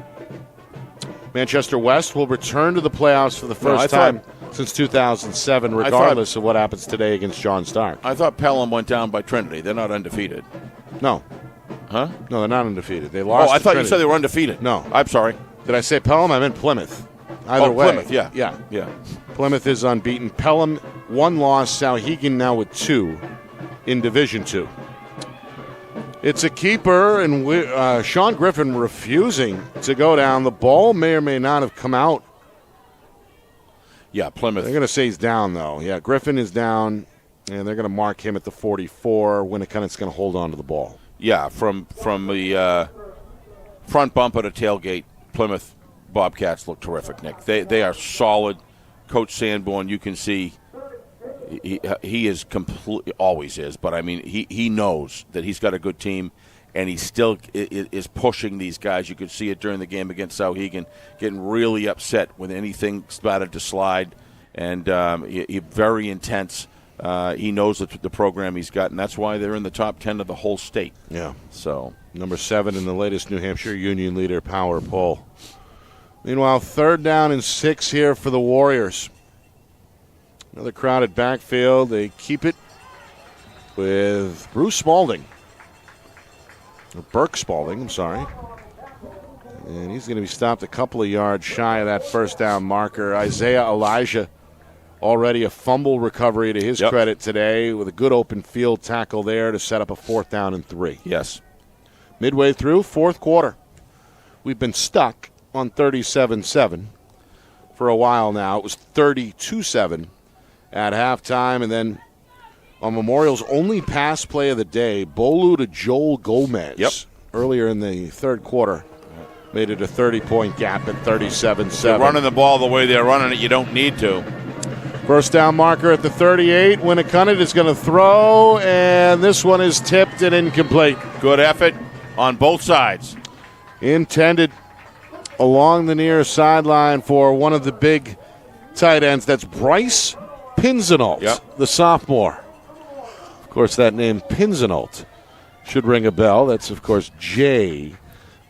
Manchester West will return to the playoffs for the first time since 2007, regardless of what happens today against John Stark. I thought Pelham went down by Trinity. They're not undefeated. No. Huh? No, they're not undefeated. They lost. Oh, I thought Trinity. you said they were undefeated. No. I'm sorry. Did I say Pelham? I meant Plymouth. Either way. Plymouth, yeah. Yeah. Plymouth is unbeaten. Pelham, 1 loss. Sauhegan now with 2 in Division 2. It's a keeper, and Sean Griffin refusing to go down. The ball may or may not have come out. Yeah, Plymouth. They're going to say he's down, though. Yeah, Griffin is down, and they're going to mark him at the 44. Winnacunnet's going to hold on to the ball. Yeah, from the front bumper to tailgate, Plymouth Bobcats look terrific, Nick. They are solid. Coach Sanborn, you can see he is completely, always is, but I mean he knows that he's got a good team, and he still is pushing these guys. You could see it during the game against Sauhegan, getting really upset when anything started to slide, and he very intense. He knows the program he's got, and that's why they're in the top 10 of the whole state. Yeah. So number 7 in the latest New Hampshire Union Leader power poll. Meanwhile, 3rd down and 6 here for the Warriors. Another crowded backfield. They keep it with Bruce Spalding. Or Burke Spalding, I'm sorry. And he's going to be stopped a couple of yards shy of that first down marker. Isaiah Elijah, already a fumble recovery to his credit today, with a good open field tackle there to set up a 4th down and 3. Yes. Midway through, 4th quarter. We've been stuck on 37-7 for a while now. It was 32-7 at halftime, and then on Memorial's only pass play of the day, Bolu to Joel Gomez earlier in the 3rd quarter made it a 30-point gap at 37-7. They're running the ball the way they're running it. You don't need to. First down marker at the 38. Winnacunnet is going to throw, and this one is tipped and incomplete. Good effort on both sides. Intended along the near sideline for one of the big tight ends. That's Bryce Pinzanault, the sophomore. Of course, that name Pinzanault should ring a bell. That's, of course, Jay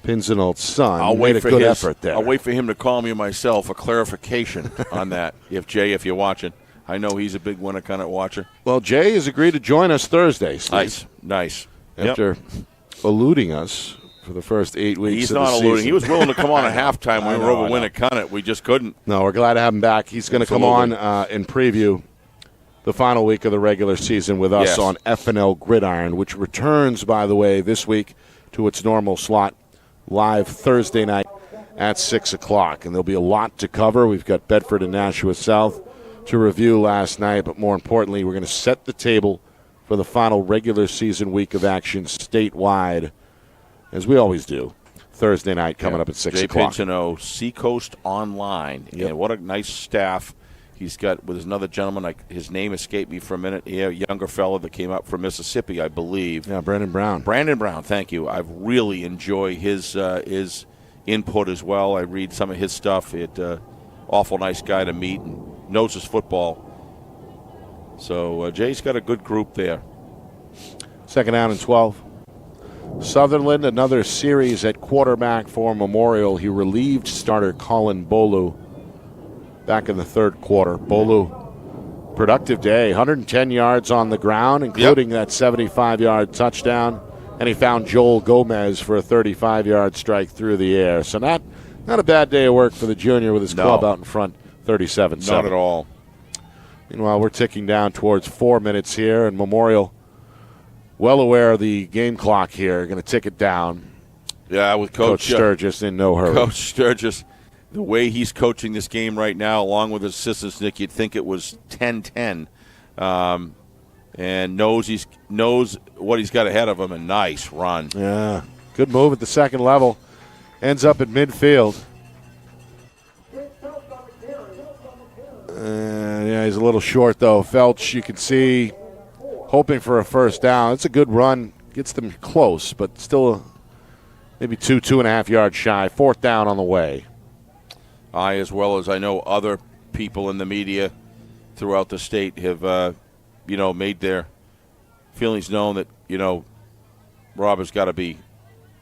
Pinzanault's son. I'll wait for good effort there. I'll wait for him to call me myself, a clarification on that. If you're watching. I know he's a big Winnacunnet watcher. Well, Jay has agreed to join us Thursday, Steve. Nice. After eluding us for the first 8 weeks He's of the not season. eluding. He was willing to come on at halftime when we were over Winnacunnet. We just couldn't. No, we're glad to have him back. He's going to come on and preview the final week of the regular season with us on FNL Gridiron, which returns, by the way, this week to its normal slot, live Thursday night at 6 o'clock. And there'll be a lot to cover. We've got Bedford and Nashua South to review last night, but more importantly, we're going to set the table for the final regular season week of action statewide, as we always do, Thursday night coming up at 6 o'clock. Jay Pinzano, Seacoast Online. Yeah, what a nice staff he's got with another gentleman. His name escaped me for a minute. Yeah, a younger fellow that came up from Mississippi, I believe. Yeah, Brandon Brown. Brandon Brown, thank you. I really enjoy his input as well. I read some of his stuff. Awful nice guy to meet and knows his football. So Jay's got a good group there. 2nd down and 12. Sutherland, another series at quarterback for Memorial. He relieved starter Colin Bolu back in the 3rd quarter. Bolu, productive day, 110 yards on the ground, including that 75-yard touchdown. And he found Joel Gomez for a 35-yard strike through the air. So not a bad day of work for the junior with his club out in front, 37-7. Not at all. Meanwhile, we're ticking down towards 4 minutes here, and Memorial, well aware of the game clock here, going to tick it down. Yeah, with Coach Sturgis in no hurry. Coach Sturgis, the way he's coaching this game right now, along with his assistants, Nick, you'd think it was 10-10, and knows what he's got ahead of him. A nice run. Yeah, good move at the 2nd level. Ends up at midfield. Yeah, he's a little short, though. Felch, you can see, hoping for a first down. It's a good run. Gets them close, but still maybe 2.5 yards shy. 4th down on the way. I, as well as I know other people in the media throughout the state, have, made their feelings known that, Rob has got to be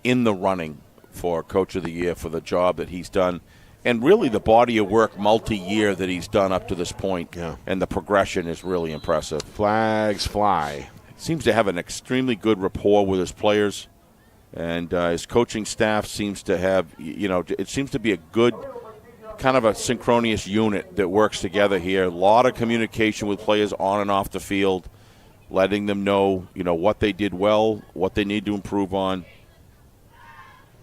in the running for Coach of the Year for the job that he's done And really the body of work multi-year that he's done up to this point, and the progression is really impressive. Flags fly. Seems to have an extremely good rapport with his players, and his coaching staff seems to have, it seems to be a good kind of a synchronous unit that works together here. A lot of communication with players on and off the field, letting them know, what they did well, what they need to improve on.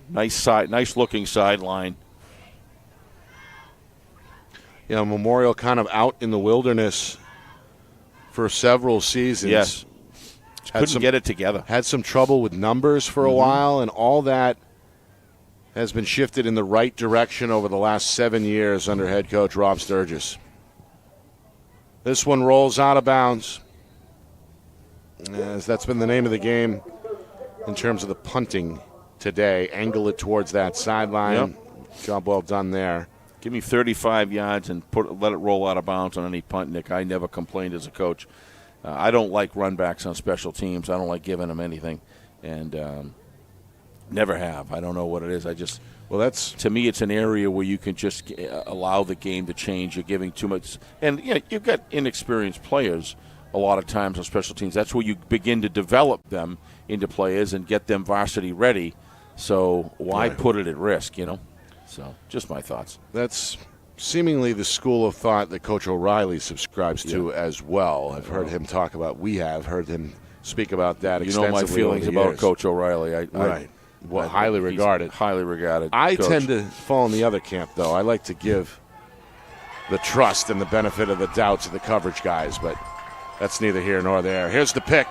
Nice looking sideline. Memorial kind of out in the wilderness for several seasons. Yes. Couldn't get it together. Had some trouble with numbers for a while, and all that has been shifted in the right direction over the last 7 years under head coach Rob Sturgis. This one rolls out of bounds, as that's been the name of the game in terms of the punting today. Angle it towards that sideline. Job well done there. Give me 35 yards and let it roll out of bounds on any punt, Nick. I never complained as a coach. I don't like runbacks on special teams. I don't like giving them anything, and never have. I don't know what it is. To me, it's an area where you can just allow the game to change. You're giving too much, and you've got inexperienced players a lot of times on special teams. That's where you begin to develop them into players and get them varsity ready. So why put it at risk? So, just my thoughts. That's seemingly the school of thought that Coach O'Reilly subscribes to as well. We have heard him speak about that extensively. My feelings about Coach O'Reilly. Highly regarded. Highly regarded. I coach. tend to fall in the other camp, though. I like to give the trust and the benefit of the doubt to the coverage guys, but that's neither here nor there. Here's the pick.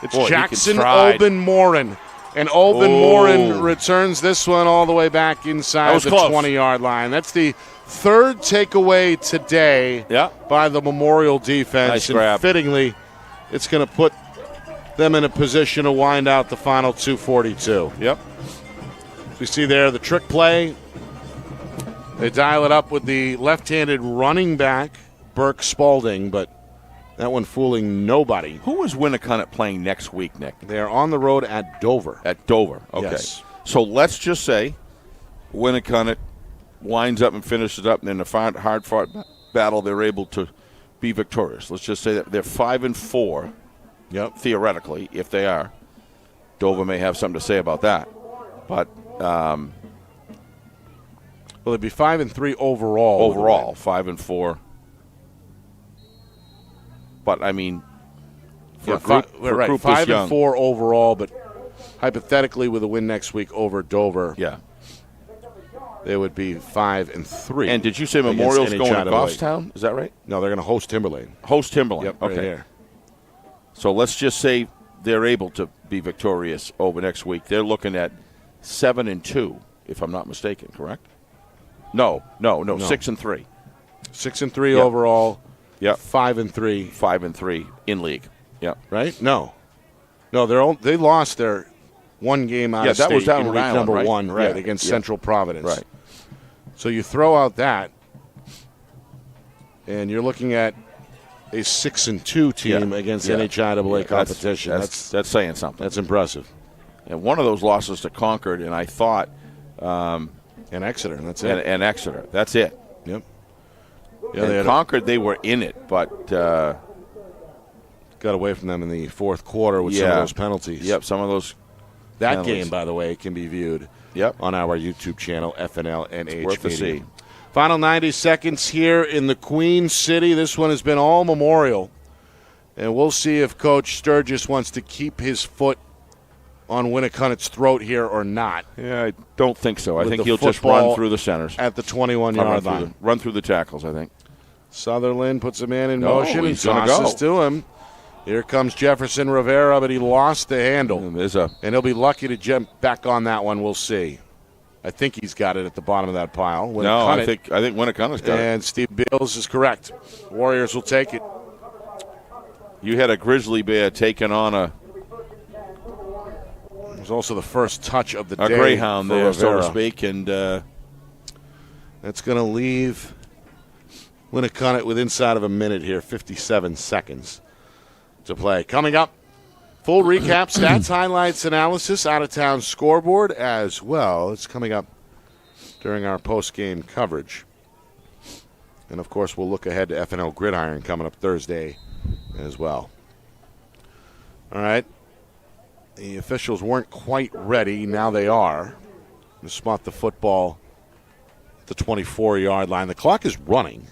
It's Jackson Olben-Morin. And Olben-Morin returns this one all the way back inside the 20-yard line. That's the third takeaway today by the Memorial defense. Nice grab. And fittingly, it's going to put them in a position to wind out the final 2:42. Yep. We see there the trick play. They dial it up with the left-handed running back, Burke Spalding, but that one fooling nobody. Who is Winnacunnet playing next week, Nick? They're on the road at Dover. At Dover, okay. Yes. So let's just say Winnacunnet winds up and finishes up, and in a hard-fought battle, they're able to be victorious. Let's just say that they're 5-4, theoretically, if they are. Dover may have something to say about that. But well, it'd be 5-3 overall. Overall, 5-4. But I mean, for a group 5-4 overall, but hypothetically with a win next week over Dover, they would be 5-3. And did you say Memorial's going to Goffstown? Is that right? No, they're going to host Timberlane. Host Timberlane. Yep, okay. Right here. So let's just say they're able to be victorious over next week. They're looking at 7-2, if I'm not mistaken. Correct? No. 6-3. 6-3 overall. Yep. 5-3. 5-3 in league. Yep. Right? No, they lost their one game out of state. That was down in Rhode week Island, number right? 1, against Central Providence. Right. So you throw out that, and you're looking at a 6-2 team against NHIAA competition. That's saying something. That's impressive. And one of those losses to Concord, and I thought, and Exeter, and that's it. And Exeter, that's it. Yep. Yeah, Concord, they were in it, but got away from them in the fourth quarter with some of those penalties. Yep, some of those. That penalties. game, by the way, can be viewed on our YouTube channel, FNLNH. It's worth to see. Final 90 seconds here in the Queen City. This one has been all Memorial. And we'll see if Coach Sturgis wants to keep his foot on Winnacunnet's throat here or not. Yeah, I don't think so. I think he'll just run through the centers. At the 21-yard line. Run through the tackles, I think. Sutherland puts a man in motion and tosses to him. Here comes Jefferson Rivera, but he lost the handle. And he'll be lucky to jump back on that one. We'll see. I think he's got it at the bottom of that pile. I think Winnacunnet's got it. And Steve Beals is correct. Warriors will take it. You had a grizzly bear taking on a... It was also the first touch of the day. A greyhound there, Rivera. so to speak. And that's going to leave Winnacunnet with inside of a minute here, 57 seconds to play. Coming up, full recap, stats, highlights, analysis, out-of-town scoreboard as well. It's coming up during our post-game coverage. And, of course, we'll look ahead to FNL Gridiron coming up Thursday as well. All right. The officials weren't quite ready. Now they are. To spot the football at the 24-yard line. The clock is running.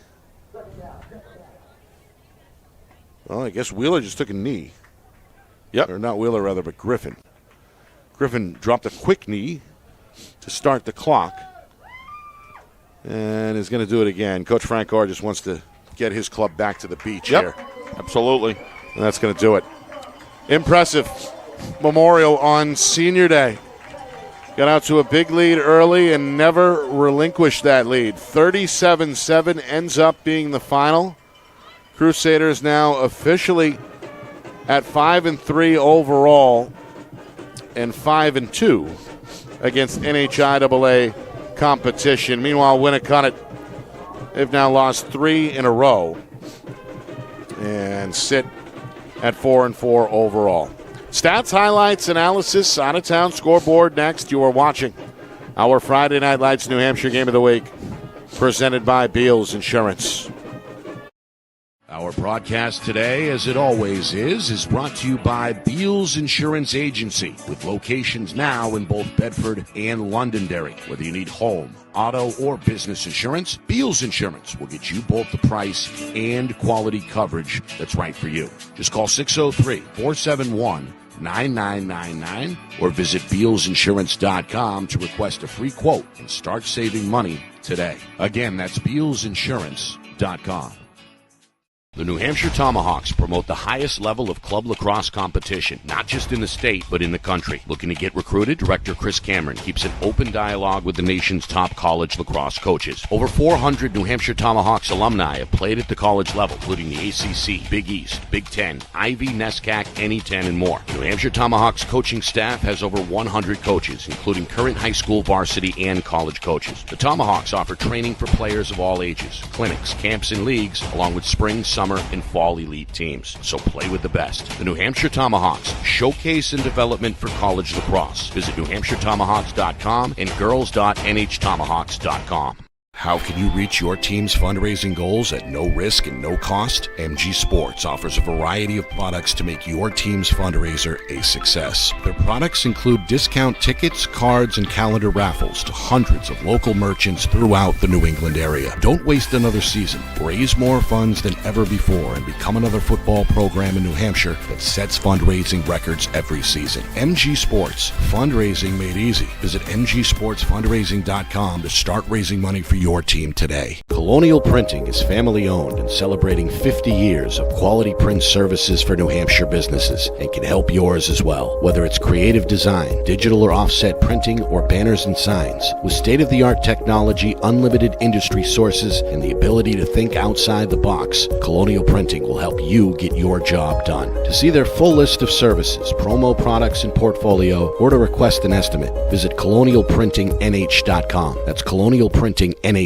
Well, I guess Wheeler just took a knee. Yep. Or not Wheeler, rather, but Griffin. Griffin dropped a quick knee to start the clock. And is going to do it again. Coach Frank Orr just wants to get his club back to the beach here. Absolutely. And that's going to do it. Impressive Memorial on Senior Day. Got out to a big lead early and never relinquished that lead. 37-7 ends up being the final. Crusaders now officially at 5-3 overall and 5-2 against NHIAA competition. Meanwhile, Winnacunnet, they've now lost 3 in a row and sit at 4-4 overall. Stats, highlights, analysis, out-of-town scoreboard next. You are watching our Friday Night Lights New Hampshire Game of the Week, presented by Beals Insurance. Our broadcast today, as it always is brought to you by Beals Insurance Agency, with locations now in both Bedford and Londonderry. Whether you need home, auto, or business insurance, Beals Insurance will get you both the price and quality coverage that's right for you. Just call 603-471-9999 or visit BealsInsurance.com to request a free quote and start saving money today. Again, that's BealsInsurance.com. The New Hampshire Tomahawks promote the highest level of club lacrosse competition, not just in the state, but in the country. Looking to get recruited? Director Chris Cameron keeps an open dialogue with the nation's top college lacrosse coaches. Over 400 New Hampshire Tomahawks alumni have played at the college level, including the ACC, Big East, Big Ten, Ivy, NESCAC, NE10, and more. The New Hampshire Tomahawks coaching staff has over 100 coaches, including current high school, varsity, and college coaches. The Tomahawks offer training for players of all ages, clinics, camps, and leagues, along with spring, summer, and fall elite teams. So play with the best. The New Hampshire Tomahawks, showcase and development for college lacrosse. Visit NewHampshireTomahawks.com and girls.nhtomahawks.com. How can you reach your team's fundraising goals at no risk and no cost? MG Sports offers a variety of products to make your team's fundraiser a success. Their products include discount tickets, cards, and calendar raffles to hundreds of local merchants throughout the New England area. Don't waste another season. Raise more funds than ever before and become another football program in New Hampshire that sets fundraising records every season. MG Sports, fundraising made easy. Visit mgsportsfundraising.com to start raising money for your team today. Colonial Printing is family owned and celebrating 50 years of quality print services for New Hampshire businesses and can help yours as well. Whether it's creative design, digital or offset printing, or banners and signs, with state-of-the-art technology, unlimited industry sources, and the ability to think outside the box, Colonial Printing will help you get your job done. To see their full list of services, promo products, and portfolio, or to request an estimate, visit colonialprintingnh.com. That's colonialprintingnh.com.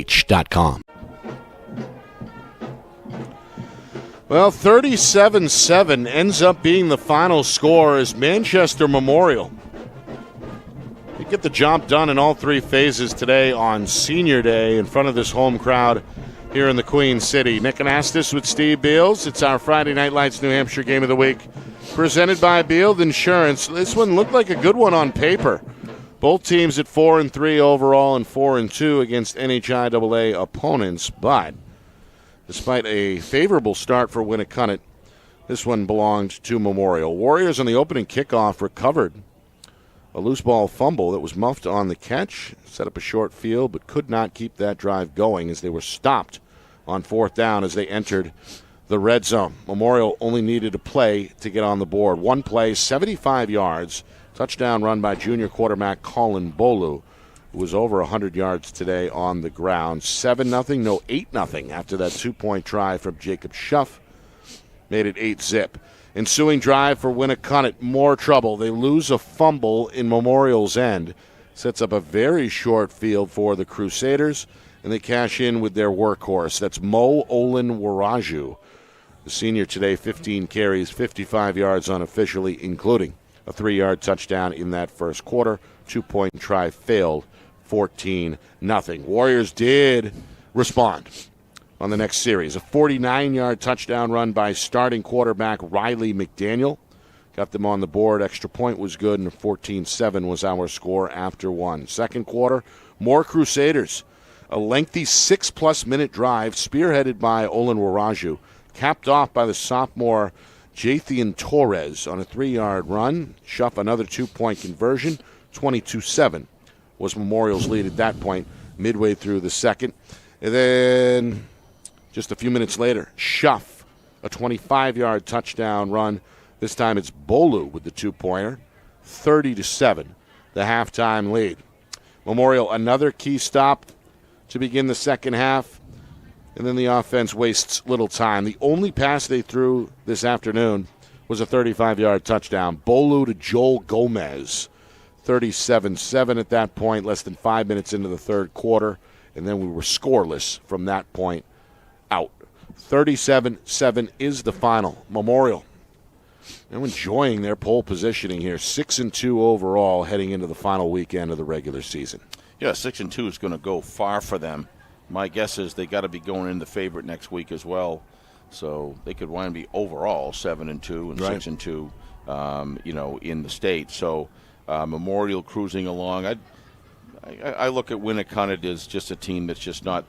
Well, 37-7 ends up being the final score as Manchester Memorial. They get the job done in all three phases today on Senior Day in front of this home crowd here in the Queen City. Nick Anastas with Steve Beals. It's our Friday Night Lights New Hampshire Game of the Week, presented by Beals Insurance. This one looked like a good one on paper. Both teams at 4-3 overall and 4-2 against NHIAA opponents, but despite a favorable start for Winnacunnet, this one belonged to Memorial. Warriors on the opening kickoff recovered a loose ball fumble that was muffed on the catch, set up a short field, but could not keep that drive going as they were stopped on fourth down as they entered the red zone. Memorial only needed a play to get on the board. One play, 75 yards. Touchdown run by junior quarterback Colin Bolu, who was over 100 yards today on the ground. 7-0, no 8-0 after that two-point try from Jacob Schuff. Made it 8-zip. Ensuing drive for Winnacunnet, more trouble. They lose a fumble in Memorial's end. Sets up a very short field for the Crusaders, and they cash in with their workhorse. That's Mo Olin Waraju. The senior today, 15 carries, 55 yards unofficially, including a 3-yard touchdown in that first quarter. Two-point try failed 14-0. Warriors did respond on the next series. A 49-yard touchdown run by starting quarterback Riley McDaniel. Got them on the board. Extra point was good, and 14-7 was our score after one. Second quarter, more Crusaders. A lengthy 6+ minute drive spearheaded by Olin Waraju, capped off by the sophomore Jathian Torres on a 3-yard run. Shuff another 2-point conversion. 22-7 was Memorial's lead at that point, midway through the second. And then just a few minutes later, Shuff, a 25-yard touchdown run. This time it's Bolu with the 2-pointer. 30-7, the halftime lead. Memorial, another key stop to begin the second half. And then the offense wastes little time. The only pass they threw this afternoon was a 35-yard touchdown. Bolu to Joel Gomez. 37-7 at that point, less than 5 minutes into the third quarter. And then we were scoreless from that point out. 37-7 is the final. Memorial, they're enjoying their pole positioning here. 6-2 overall heading into the final weekend of the regular season. Yeah, 6-2 is going to go far for them. My guess is they got to be going in the favorite next week as well. So they could want to be overall 7-2 and right. 6-2, in the state. So Memorial cruising along. I look at Winnacunnet as just a team that's just not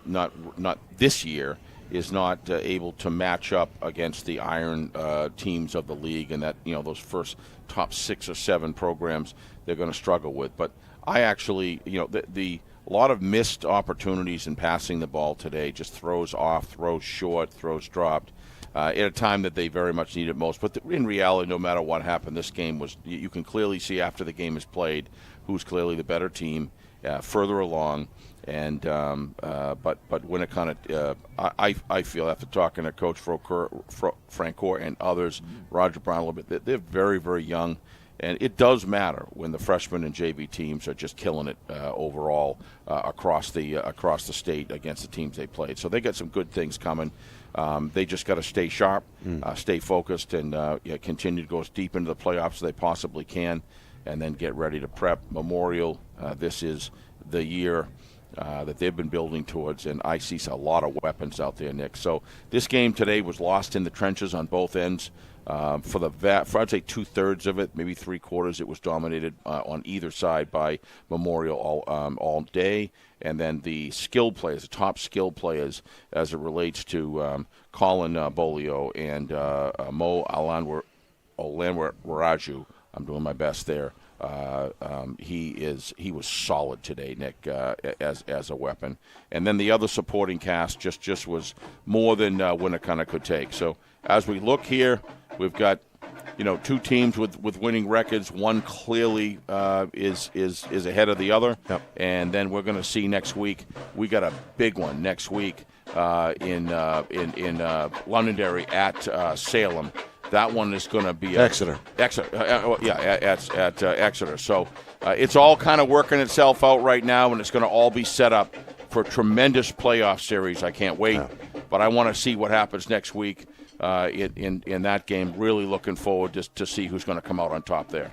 this year is not able to match up against the iron teams of the league, and that those first top 6 or 7 programs they're going to struggle with. But I actually, the a lot of missed opportunities in passing the ball today, just throws off, throws short, throws dropped, at a time that they very much need it most. But in reality, no matter what happened, this game was, you can clearly see after the game is played who's clearly the better team, further along. And but Winnacunnet, I feel after talking to Coach Francoeur and others, Roger Brown a little bit, they're very, very young. And it does matter when the freshman and JV teams are just killing it overall across the state against the teams they played. So they got some good things coming. They just got to stay sharp, stay focused, and continue to go as deep into the playoffs as they possibly can, and then get ready to prep. Memorial, this is the year that they've been building towards, and I see a lot of weapons out there, Nick. So this game today was lost in the trenches on both ends. For I'd say 2/3 of it, maybe 3/4, it was dominated on either side by Memorial all day, and then the skilled players, the top skilled players, as it relates to Colin Bolio and Mo Olanwaraju. I'm doing my best there. He was solid today, Nick, as a weapon, and then the other supporting cast just was more than Winnacunnet could take. So as we look here, we've got 2 teams with winning records. One clearly is ahead of the other, yep. And then we're going to see next week. We got a big one next week in Londonderry at Salem. That one is going to be Exeter. At Exeter. So it's all kind of working itself out right now, and it's going to all be set up for a tremendous playoff series. I can't wait, but I want to see what happens next week in that game. Really looking forward just to see who's going to come out on top there.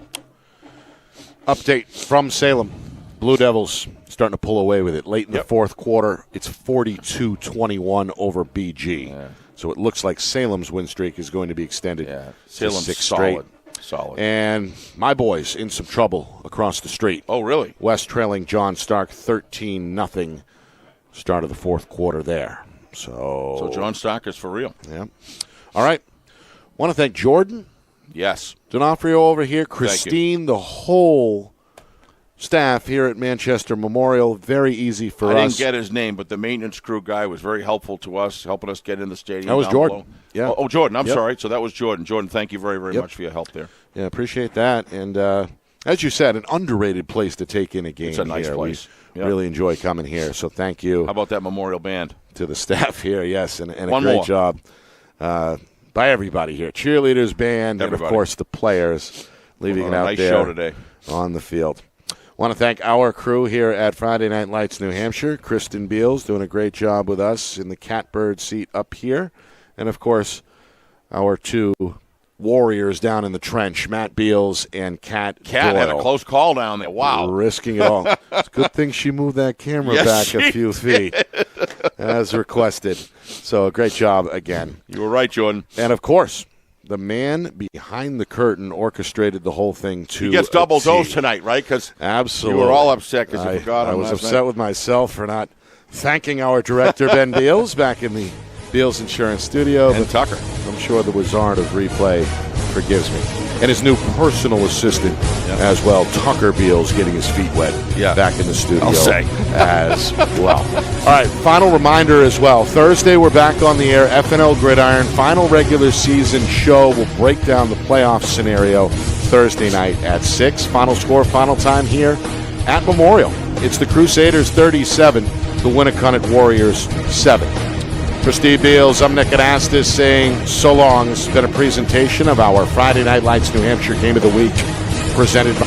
Update from Salem. Blue Devils starting to pull away with it. Late in the fourth quarter, it's 42-21 over BG. Yeah. So it looks like Salem's win streak is going to be extended Salem's to 6 straight. Solid. And my boys in some trouble across the street. Oh, really? West trailing John Stark 13-0. Start of the fourth quarter there. So John Stark is for real. Yeah. All right. Want to thank Jordan. Yes. D'Onofrio over here. Christine, the whole staff here at Manchester Memorial. Very easy for us. I didn't get his name, but the maintenance crew guy was very helpful to us, helping us get in the stadium. That was Jordan. Below. Yeah. Oh, Jordan. I'm sorry. So that was Jordan. Jordan, thank you very, very much for your help there. Yeah, appreciate that. And as you said, an underrated place to take in a game. It's a nice place. We really enjoy coming here. So thank you. How about that Memorial Band? To the staff here, yes, and a One great more. job by everybody here. Cheerleaders, band, Everybody. and, of course, the players leaving it out nice there show today. on the field. Want to thank our crew here at Friday Night Lights, New Hampshire. Kristen Beals doing a great job with us in the catbird seat up here. And, of course, our 2 warriors down in the trench, Matt Beals and Kat Kat Doyle. had a close call down there. Wow. Risking it all. It's a good thing she moved that camera back a few feet as requested. So a great job again. You were right, Jordan. And, of course, the man behind the curtain orchestrated the whole thing to He gets double dose tonight, right? Because absolutely. you were all upset because you forgot him I was last upset night. with myself for not thanking our director, Ben Beals, back in the Beals Insurance studio. And but Tucker. I'm sure the Wizard of Replay forgives me. And his new personal assistant as well, Tucker Beals, getting his feet wet back in the studio I'll say. as well. All right, final reminder as well. Thursday, we're back on the air, FNL Gridiron, final regular season show. We'll break down the playoff scenario Thursday night at 6. Final score, final time here at Memorial. It's the Crusaders 37, the Winnacunnet Warriors 7. For Steve Beals, I'm Nick Anastas saying so long. This has been a presentation of our Friday Night Lights New Hampshire Game of the Week presented by